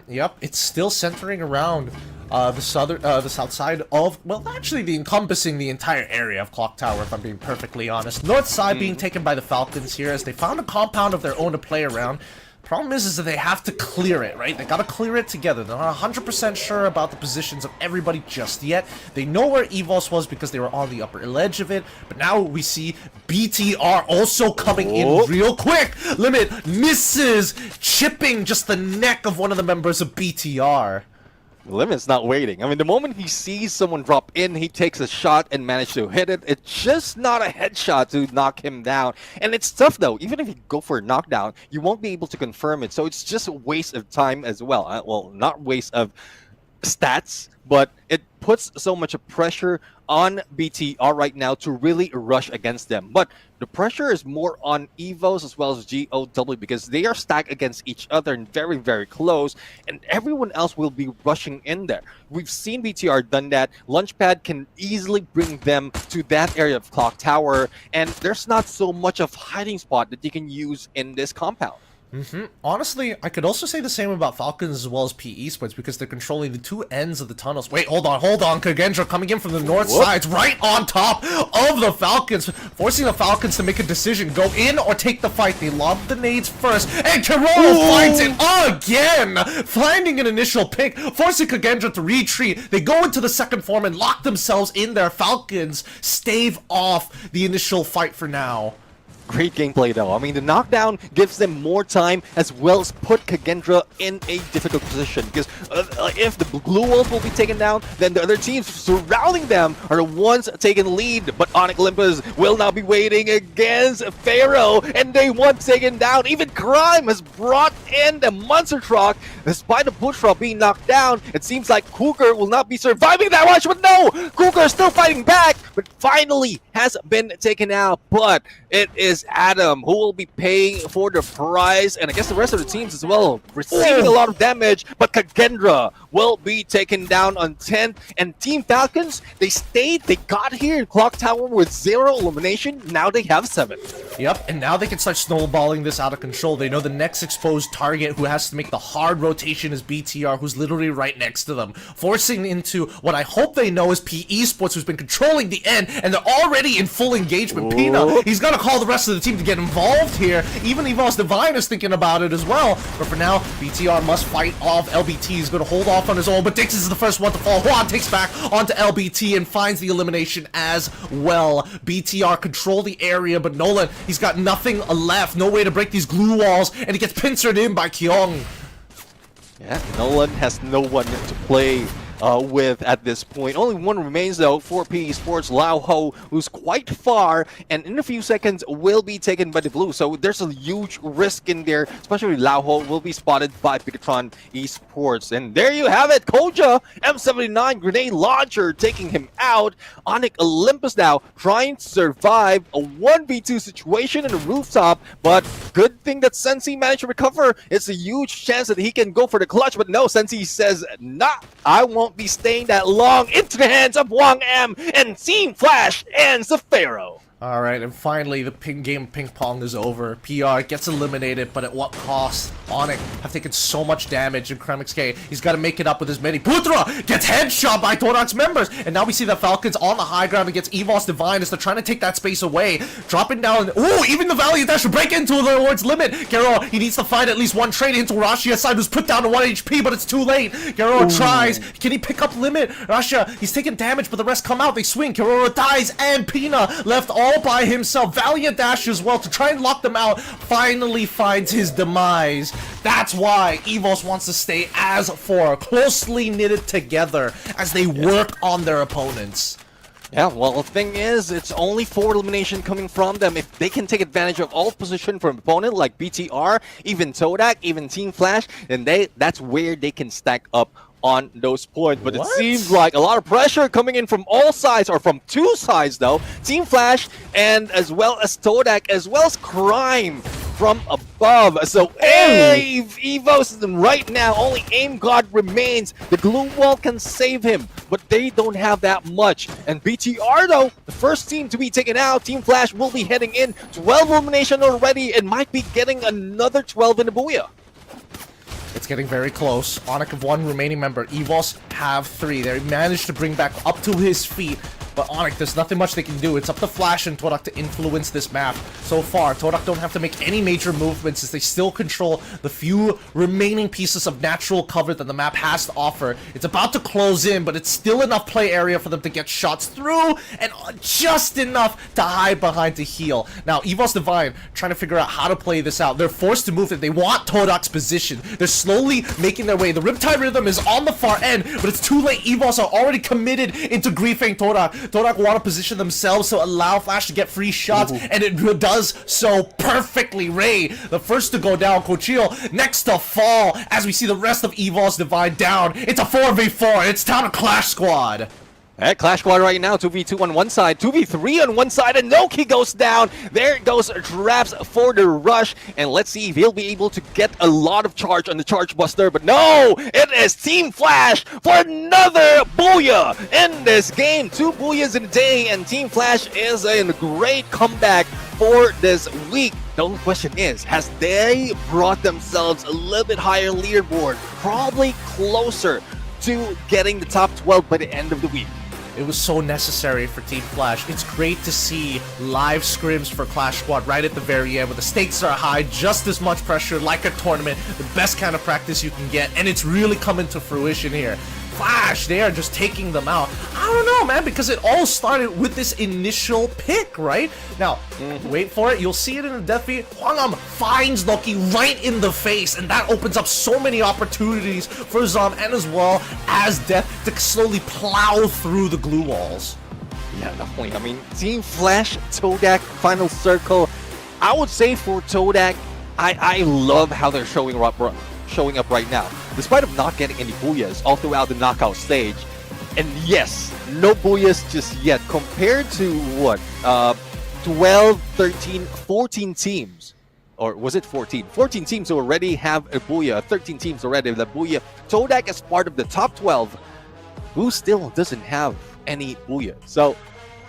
S3: Yep, it's still centering around the south side of, well, actually the encompassing the entire area of Clock Tower, if I'm being perfectly honest. North side being taken by the Falcons here as they found a compound of their own to play around. Problem is that they have to clear it, right? They gotta clear it together. They're not 100% sure about the positions of everybody just yet. They know where EVOS was because they were on the upper ledge of it, but now we see BTR also coming in real quick. Limit misses, chipping just the neck of one of the members of BTR.
S2: Limit's not waiting. I mean, the moment he sees someone drop in, he takes a shot and manages to hit it. It's just not a headshot to knock him down. And it's tough, though. Even if you go for a knockdown, you won't be able to confirm it. So it's just a waste of time as well. Well, not waste of stats, but it puts so much pressure on BTR right now to really rush against them. But the pressure is more on EVOS as well as GOW because they are stacked against each other and very, very close, and everyone else will be rushing in there. We've seen BTR done that. Launchpad can easily bring them to that area of Clock Tower, and there's not so much of hiding spot that you can use in this compound.
S3: Honestly, I could also say the same about Falcons as well as PE Sports because they're controlling the 2 ends of the tunnels. Wait, hold on. Kagendra coming in from the north side, right on top of the Falcons, forcing the Falcons to make a decision, go in or take the fight. They lob the nades first, and Kiroro finds it again, finding an initial pick, forcing Kagendra to retreat. They go into the second form and lock themselves in there. Falcons stave off the initial fight for now.
S2: Great gameplay though. I mean, the knockdown gives them more time as well as put Kagendra in a difficult position because if the Blue Wolves will be taken down, then the other teams surrounding them are the ones taking lead. But Onyx Olympus will now be waiting against Pharaoh, and they want taken down. Even Crime has brought in the Monster Truck. Despite the Bush Truck being knocked down, it seems like Cougar will not be surviving that much, but no! Cougar is still fighting back, but finally has been taken out. But it is Adam who will be paying for the prize, and I guess the rest of the teams as well, receiving a lot of damage, but Kagendra will be taken down on 10, and Team Falcons, they got here in Clock Tower with 0 elimination, now they have 7.
S3: Yep, and now they can start snowballing this out of control. They know the next exposed target who has to make the hard rotation is BTR, who's literally right next to them, forcing into what I hope they know is PE Sports, who's been controlling the end, and they're already in full engagement.
S2: Ooh.
S3: Pina, he's gonna call the rest of the team to get involved here. Even Evos Divine is thinking about it as well. But for now, BTR must fight off. LBT is gonna hold off on his own, but Dix is the first one to fall. Juan takes back onto LBT and finds the elimination as well. BTR control the area, but Nolan, he's got nothing left, no way to break these glue walls, and he gets pincered in by Kyung.
S2: Yeah, Nolan has no one to play with at this point. Only one remains though for PE Sports, Lao Ho, who's quite far, and in a few seconds will be taken by the blue. So there's a huge risk in there, especially Lao Ho will be spotted by Picatron Esports. And there you have it, Koja, M79 grenade launcher taking him out. Onyx Olympus now trying to survive a 1v2 situation in the rooftop, but good thing that Sensi managed to recover. It's a huge chance that he can go for the clutch, but no, Sensi says, nah, I won't be staying that long. Into the hands of Wang M and Team Flash and Zafiro.
S3: Alright, and finally the game of ping pong is over. PR gets eliminated, but at what cost? Onyx have taken so much damage, and Kremix K, he's got to make it up with his many. Putra gets headshot by Torak's members, and now we see the Falcons on the high ground against Evos Divine as they're trying to take that space away. Dropping down, ooh, even the Valiant Dash to break into the Lord's limit. Garo, he needs to find at least one trade into Rashia's side, who's put down to 1 HP, but it's too late. Garo tries, can he pick up limit? Rashia, he's taking damage, but the rest come out, they swing. Garo dies, and Pina left all by himself. Valiant Dash as well to try and lock them out, finally finds his demise. That's why Evos wants to stay as four, closely knitted together as they work on their opponents.
S2: Yeah, well, the thing is, it's only 4 elimination coming from them. If they can take advantage of all position from opponent like BTR, even Todak, even Team Flash, then that's where they can stack up on those points. But it seems like a lot of pressure coming in from all sides, or from 2 sides though. Team Flash and as well as Todak, as well as Crime from above. So Evos right now, only Aim God remains. The glue wall can save him, but they don't have that much. And BTR though, the first team to be taken out. Team Flash will be heading in 12 elimination already and might be getting another 12 in the Booyah.
S3: It's getting very close. Onyx of 1 remaining member. Evos have 3. They managed to bring back up to his feet. But Onyx, there's nothing much they can do. It's up to Flash and Torak to influence this map. So far, Torak don't have to make any major movements as they still control the few remaining pieces of natural cover that the map has to offer. It's about to close in, but it's still enough play area for them to get shots through and just enough to hide behind to heal. Now, Evos Divine trying to figure out how to play this out. They're forced to move it. They want Torak's position. They're slowly making their way. The Riptide Rhythm is on the far end, but it's too late. Evos are already committed into griefing Torak. Torak want to position themselves to allow Flash to get free shots, and it does so perfectly. Ray, the first to go down. Cochil next to fall as we see the rest of Evos Divine down. It's a 4v4. It's time to Clash Squad.
S2: Alright, Clash Squad right now, 2v2 on one side, 2v3 on one side, and Noki goes down. There goes Traps for the rush, and let's see if he'll be able to get a lot of charge on the Charge Buster, but no! It is Team Flash for another Booyah in this game. 2 Booyahs in a day, and Team Flash is a great comeback for this week. The only question is, has they brought themselves a little bit higher leaderboard? Probably closer to getting the top 12 by the end of the week.
S3: It was so necessary for Team Flash. It's great to see live scrims for Clash Squad right at the very end where the stakes are high, just as much pressure like a tournament, the best kind of practice you can get, and it's really coming to fruition here. Flash, they are just taking them out. I don't know, man, because it all started with this initial pick, right? Now, wait for it. You'll see it in the death feed. Hwangam finds Loki right in the face, and that opens up so many opportunities for Zom and as well as Death to slowly plow through the glue walls.
S2: Yeah, definitely. I mean, Team Flash, Todak, Final Circle. I would say for Todak, I love how they're showing up right now. Despite of not getting any Booyahs all throughout the knockout stage. And yes, no Booyahs just yet compared to what? 12, 13, 14 teams. Or was it 14? 14 teams already have a Booyah. 13 teams already have the Booyah. Todak is part of the top 12 who still doesn't have any Booyah. So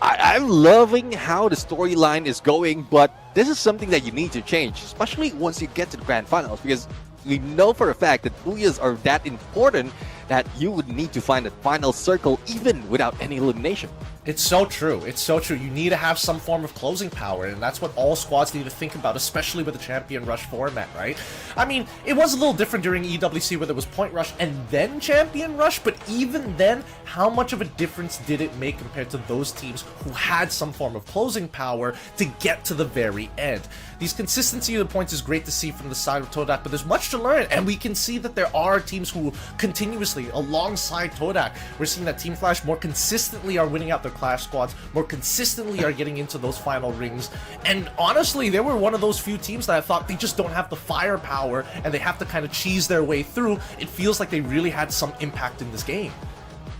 S2: I'm loving how the storyline is going, but this is something that you need to change, especially once you get to the grand finals, because we know for a fact that Booyahs are that important that you would need to find a final circle even without any elimination.
S3: It's so true. It's so true. You need to have some form of closing power, and that's what all squads need to think about, especially with the Champion Rush format, right? I mean, it was a little different during EWC where there was Point Rush and then Champion Rush, but even then, how much of a difference did it make compared to those teams who had some form of closing power to get to the very end? These consistency of the points is great to see from the side of Todak, but there's much to learn, and we can see that there are teams who continuously, alongside Todak, we're seeing that Team Flash more consistently are winning out their Clash squads, more consistently are getting into those final rings, and honestly, they were one of those few teams that I thought they just don't have the firepower, and they have to kind of cheese their way through. It feels like they really had some impact in this game.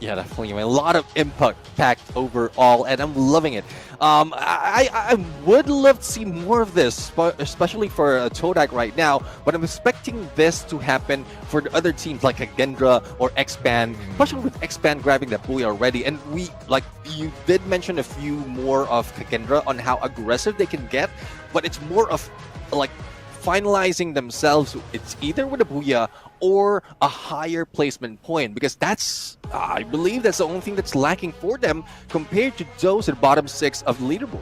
S2: Yeah, definitely. A lot of impact overall, and I'm loving it. I would love to see more of this, especially for Todak right now, but I'm expecting this to happen for the other teams like Agendra or X-Band, especially with X-Band grabbing that Booyah already. And we, like, you did mention a few more of Agendra on how aggressive they can get, but it's more of, like, finalizing themselves. It's either with a Booyah or a higher placement point, because that's, I believe that's the only thing that's lacking for them compared to those at the bottom 6 of the leaderboard.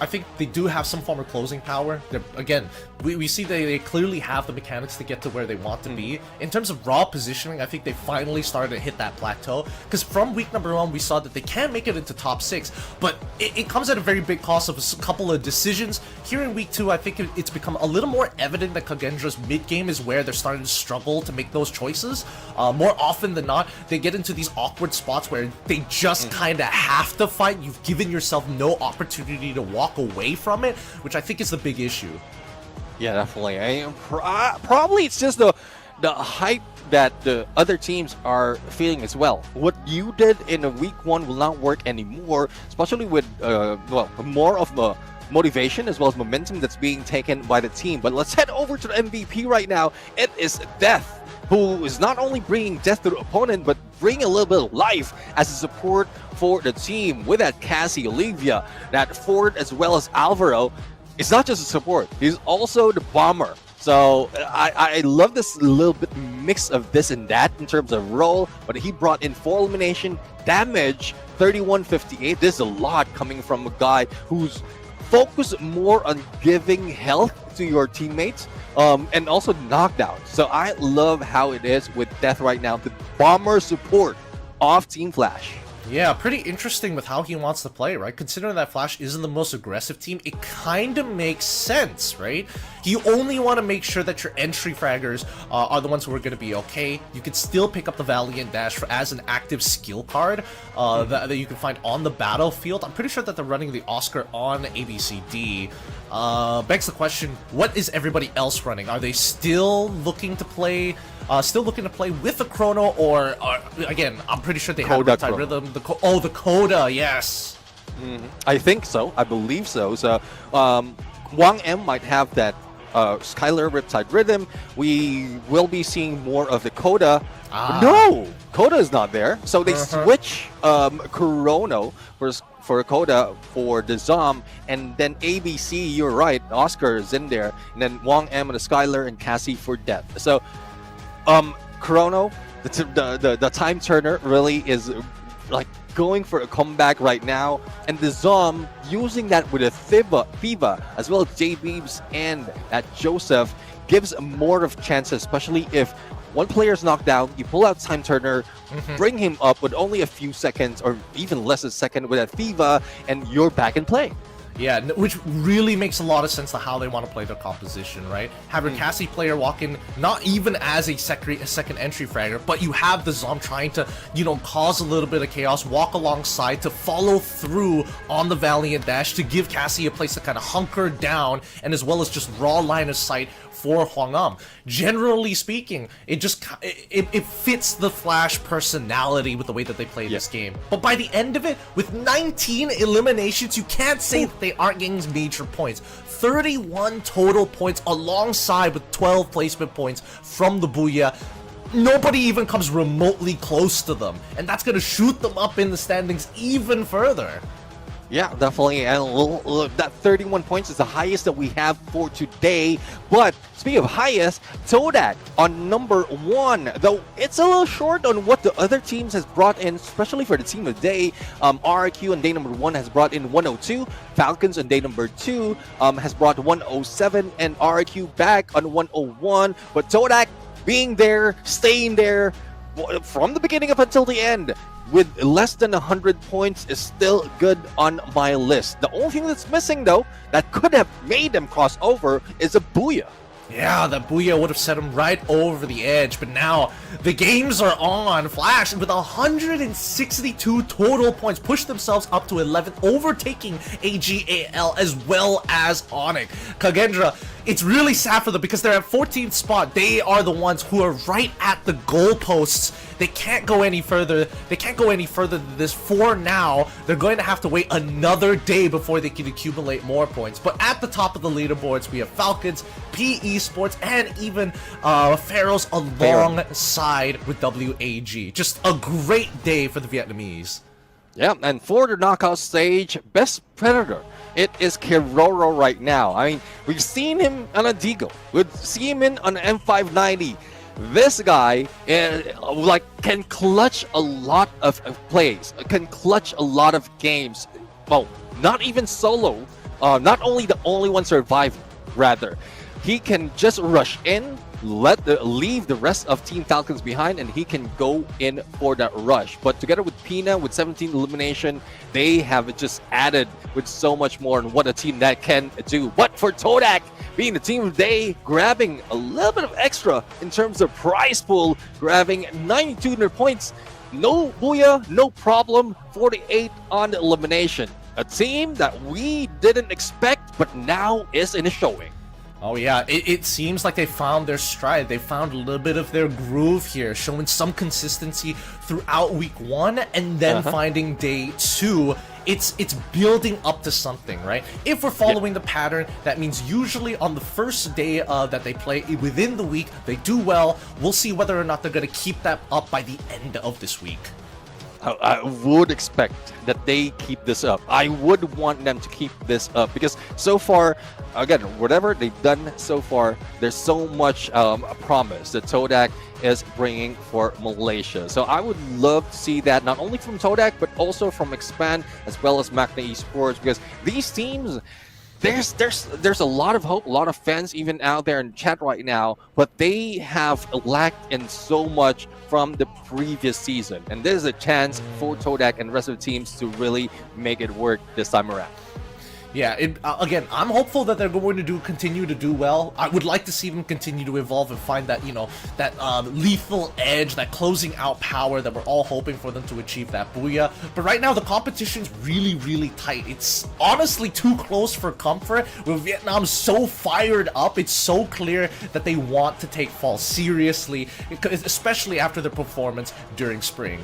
S3: I think they do have some form of closing power. Again, we see they clearly have the mechanics to get to where they want to be. In terms of raw positioning, I think they finally started to hit that plateau, because from week number 1 we saw that they can make it into top 6, but it comes at a very big cost of a couple of decisions. Here in week 2, I think it's become a little more evident that Kagendra's mid game is where they're starting to struggle to make those choices. More often than not, they get into these awkward spots where they just kind of have to fight. You've given yourself no opportunity to walk away from it, which I think is the big issue.
S2: Yeah, definitely. Probably it's just the hype that the other teams are feeling as well. What you did in a week 1 will not work anymore, especially with well, more of the motivation as well as momentum that's being taken by the team. But let's head over to the MVP right now. It is Death, who is not only bringing death to the opponent, but bringing a little bit of life as a support for the team with that Cassie, Olivia, that Ford, as well as Alvaro. It's not just a support, he's also the bomber. So I love this little bit mix of this and that in terms of role, but he brought in 4 elimination, damage 3158. There's a lot coming from a guy who's focused more on giving health to your teammates, and also knockdown. So I love how it is with Death right now, the bomber support of Team Flash.
S3: Yeah, pretty interesting with how he wants to play, right? Considering that Flash isn't the most aggressive team, it kind of makes sense, right? You only want to make sure that your entry fraggers are the ones who are going to be okay. You can still pick up the Valiant Dash as an active skill card that you can find on the battlefield. I'm pretty sure that they're running the Oscar on ABCD. Begs the question, what is everybody else running? Are they still looking to play with the Chrono, or again, I'm pretty sure they have Riptide Rhythm. The Coda, yes.
S2: I think so. I believe so. So Wang M might have that Skylar Riptide Rhythm. We will be seeing more of the Coda. No, Coda is not there. So they switch Chrono for Coda for the Zom, and then ABC, you're right, Oscar is in there, and then Wang M and the Skylar and Cassie for Death. So Chrono, the time turner, really is like going for a comeback right now, and the Zom using that with a Thiva as well as J-Beebs and that Joseph gives more of chances, especially if one player's knocked down, you pull out time turner, bring him up with only a few seconds or even less than a second with a Thiva, and you're back in play.
S3: Yeah, which really makes a lot of sense to how they want to play their composition, right? Have your Cassie player walk in, not even as a second entry fragger, but you have the Zom trying to, cause a little bit of chaos, walk alongside to follow through on the Valiant Dash to give Cassie a place to kind of hunker down, and as well as just raw line of sight for Hwangam. Generally speaking, it fits the Flash personality with the way that they play this game. But by the end of it, with 19 eliminations, you can't say that they aren't getting major points. 31 total points alongside with 12 placement points from the Booyah. nobody even comes remotely close to them. And that's going to shoot them up in the standings even further.
S2: Yeah, definitely. And that 31 points is the highest that we have for today. But speaking of highest, Todak on number 1. Though it's a little short on what the other teams has brought in, especially for the team of the day. RRQ on day number 1 has brought in 102. Falcons on day number 2 has brought 107. And RRQ back on 101. But Todak being there, staying there from the beginning up until the end, with less than 100 points is still good on my list. The only thing that's missing, though, that could have made them cross over is a Booyah.
S3: Yeah, that Booyah would have set him right over the edge, but now the games are on. Flash with 162 total points push themselves up to 11th, overtaking AGAL as well as Onyx. Kagendra, it's really sad for them because they're at 14th spot. They are the ones who are right at the goalposts. They can't go any further. They can't go any further than this for now. They're going to have to wait another day before they can accumulate more points. But at the top of the leaderboards, we have Falcons, PE Sports, and even Pharaohs alongside with WAG. Just a great day for the Vietnamese.
S2: Yeah, and for the knockout stage, best predator, it is Keroro right now. I mean, we've seen him on a Deagle. We've seen him on an M590. This guy can clutch a lot of plays, can clutch a lot of games. Well, not even solo, not only the only one surviving, rather. He can just rush in, leave the rest of Team Falcons behind, and he can go in for that rush. But together with Pina, with 17 elimination, they have just added with so much more on what a team that can do. But for Todak, being the team of the day, grabbing a little bit of extra in terms of prize pool, grabbing 92 points. No Booyah, no problem, 48 on elimination. A team that we didn't expect, but now is in a showing.
S3: Oh yeah, it seems like they found their stride. They found a little bit of their groove here, showing some consistency throughout week 1 and then finding day 2. It's building up to something, right? If we're following the pattern, that means usually on the first day that they play within the week, they do well. We'll see whether or not they're going to keep that up by the end of this week.
S2: I would expect that they keep this up. I would want them to keep this up because so far, again, whatever they've done so far, there's so much promise that Todak is bringing for Malaysia. So I would love to see that not only from Todak but also from Expand as well as Magna Esports, because these teams, there's a lot of hope, a lot of fans even out there in chat right now, but they have lacked in so much from the previous season, and there's a chance for Todak and the rest of the teams to really make it work this time around.
S3: Yeah, again, I'm hopeful that they're going to continue to do well. I would like to see them continue to evolve and find that, that lethal edge, that closing out power that we're all hoping for them to achieve, that Booyah. But right now, the competition's really, really tight. It's honestly too close for comfort. With Vietnam so fired up, it's so clear that they want to take fall seriously, especially after their performance during spring.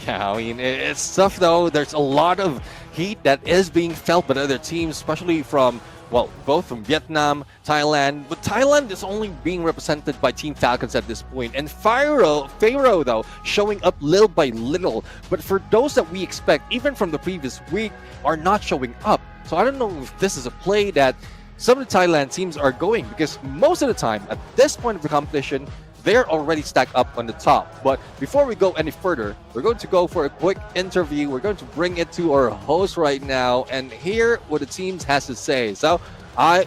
S2: Yeah, I mean, it's tough though. There's a lot of heat that is being felt by other teams, especially from, well, both from Vietnam, Thailand. But Thailand is only being represented by Team Falcons at this point. And Pharaoh, though, showing up little by little. But for those that we expect, even from the previous week, are not showing up. So I don't know if this is a play that some of the Thailand teams are going, because most of the time, at this point of the competition, they're already stacked up on the top. But before we go any further, we're going to go for a quick interview. We're going to bring it to our host right now and hear what the teams has to say. So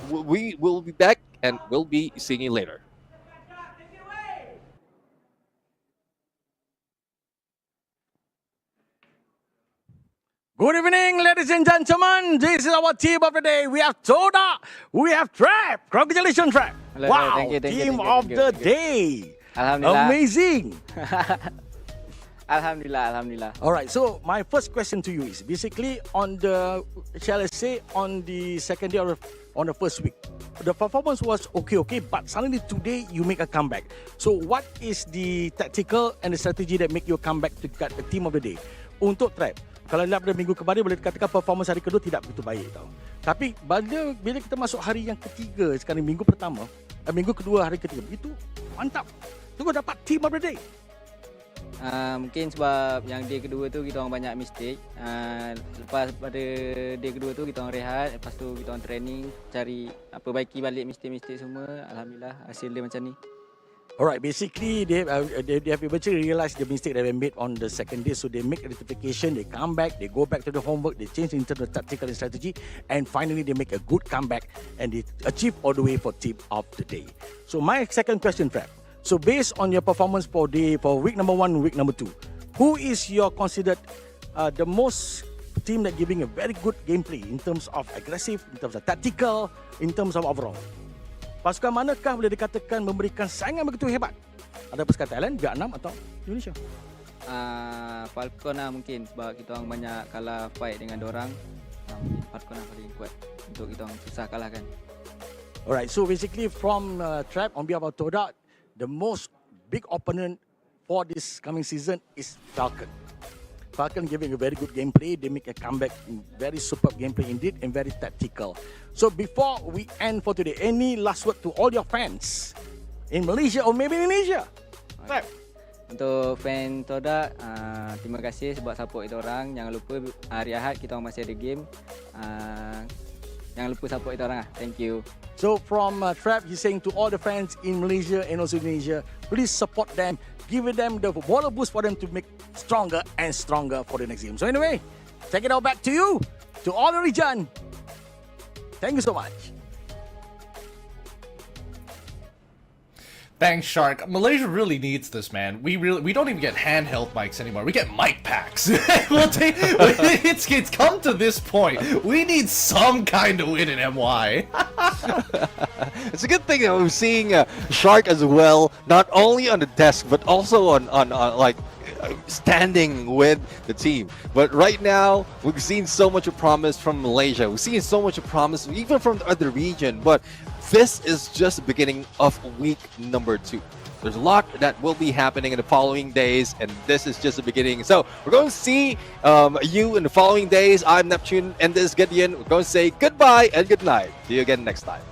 S2: we will be back and we'll be seeing you later.
S6: Good evening, ladies and gentlemen. This is our team of the day. We have Toda, we have Trap. Congratulations, Trap.
S7: Hello,
S6: wow,
S7: thank you,
S6: team of the day.
S7: Alhamdulillah.
S6: Amazing.
S7: Alhamdulillah.
S6: All right, so my first question to you is basically on the, shall I say, on the second day or on the first week, the performance was okay, but suddenly today you make a comeback. So what is the tactical and the strategy that make you come back to get the team of the day? Untuk Trap, kalau lihat pada minggu kemarin boleh dikatakan performance hari kedua tidak begitu baik tau. Tapi bila kita masuk hari yang ketiga sekarang, minggu kedua hari ketiga, itu mantap. untuk dapat team of the day?
S7: Mungkin sebab yang day kedua tu kita orang banyak mistake. Lepas pada day kedua tu kita orang rehat, lepas tu kita orang training, cari perbaiki balik mistake-mistake semua. Alhamdulillah hasil dia macam ni.
S6: Alright, basically they have eventually realized the mistake that they made on the second day, so they make a rectification, they come back, they go back to the homework, they change in terms of tactical and strategy, and finally they make a good comeback and they achieve all the way for team of the day. So my second question, Fred. So based on your performance for week number 1 and week number 2, who is your considered the most team that giving a very good gameplay in terms of aggressive, in terms of tactical, in terms of overall? Pasukan manakah boleh dikatakan memberikan saingan begitu hebat? Ada pasukan Thailand, Vietnam atau Indonesia?
S7: Falcon lah mungkin sebab kita orang banyak kalah fight dengan dorang. Mungkin Falcon lah paling kuat untuk kita orang susah kalahkan.
S6: Alright, so basically from Trap on behalf of Toda, the most big opponent for this coming season is Falcon. Falcon giving a very good gameplay. They make a comeback, very superb gameplay indeed, and very tactical. So before we end for today, any last word to all your fans in Malaysia or maybe Indonesia?
S7: Okay. Untuk fan Toda, terima kasih sebab support kita orang. Jangan lupa hari Ahad kita orang masih ada game. Jangan lupa support kita orang lah. Thank you.
S6: So from Trap, he's saying to all the fans in Malaysia and also Indonesia, please support them, give them the moral boost for them to make stronger and stronger for the next game. So anyway, take it all back to you, to all the region. Thank you so much.
S3: Thanks, Shark. Malaysia really needs this, man. We don't even get handheld mics anymore. We get mic packs. It's come to this point. We need some kind of win in MY.
S2: It's a good thing that we're seeing Shark as well, not only on the desk but also on like standing with the team. But right now we've seen so much of promise from Malaysia. We've seen so much of promise even from the other region. But this is just the beginning of week number 2. There's a lot that will be happening in the following days, and this is just the beginning. So we're going to see you in the following days. I'm Neptune, and this is Gideon. We're going to say goodbye and good night. See you again next time.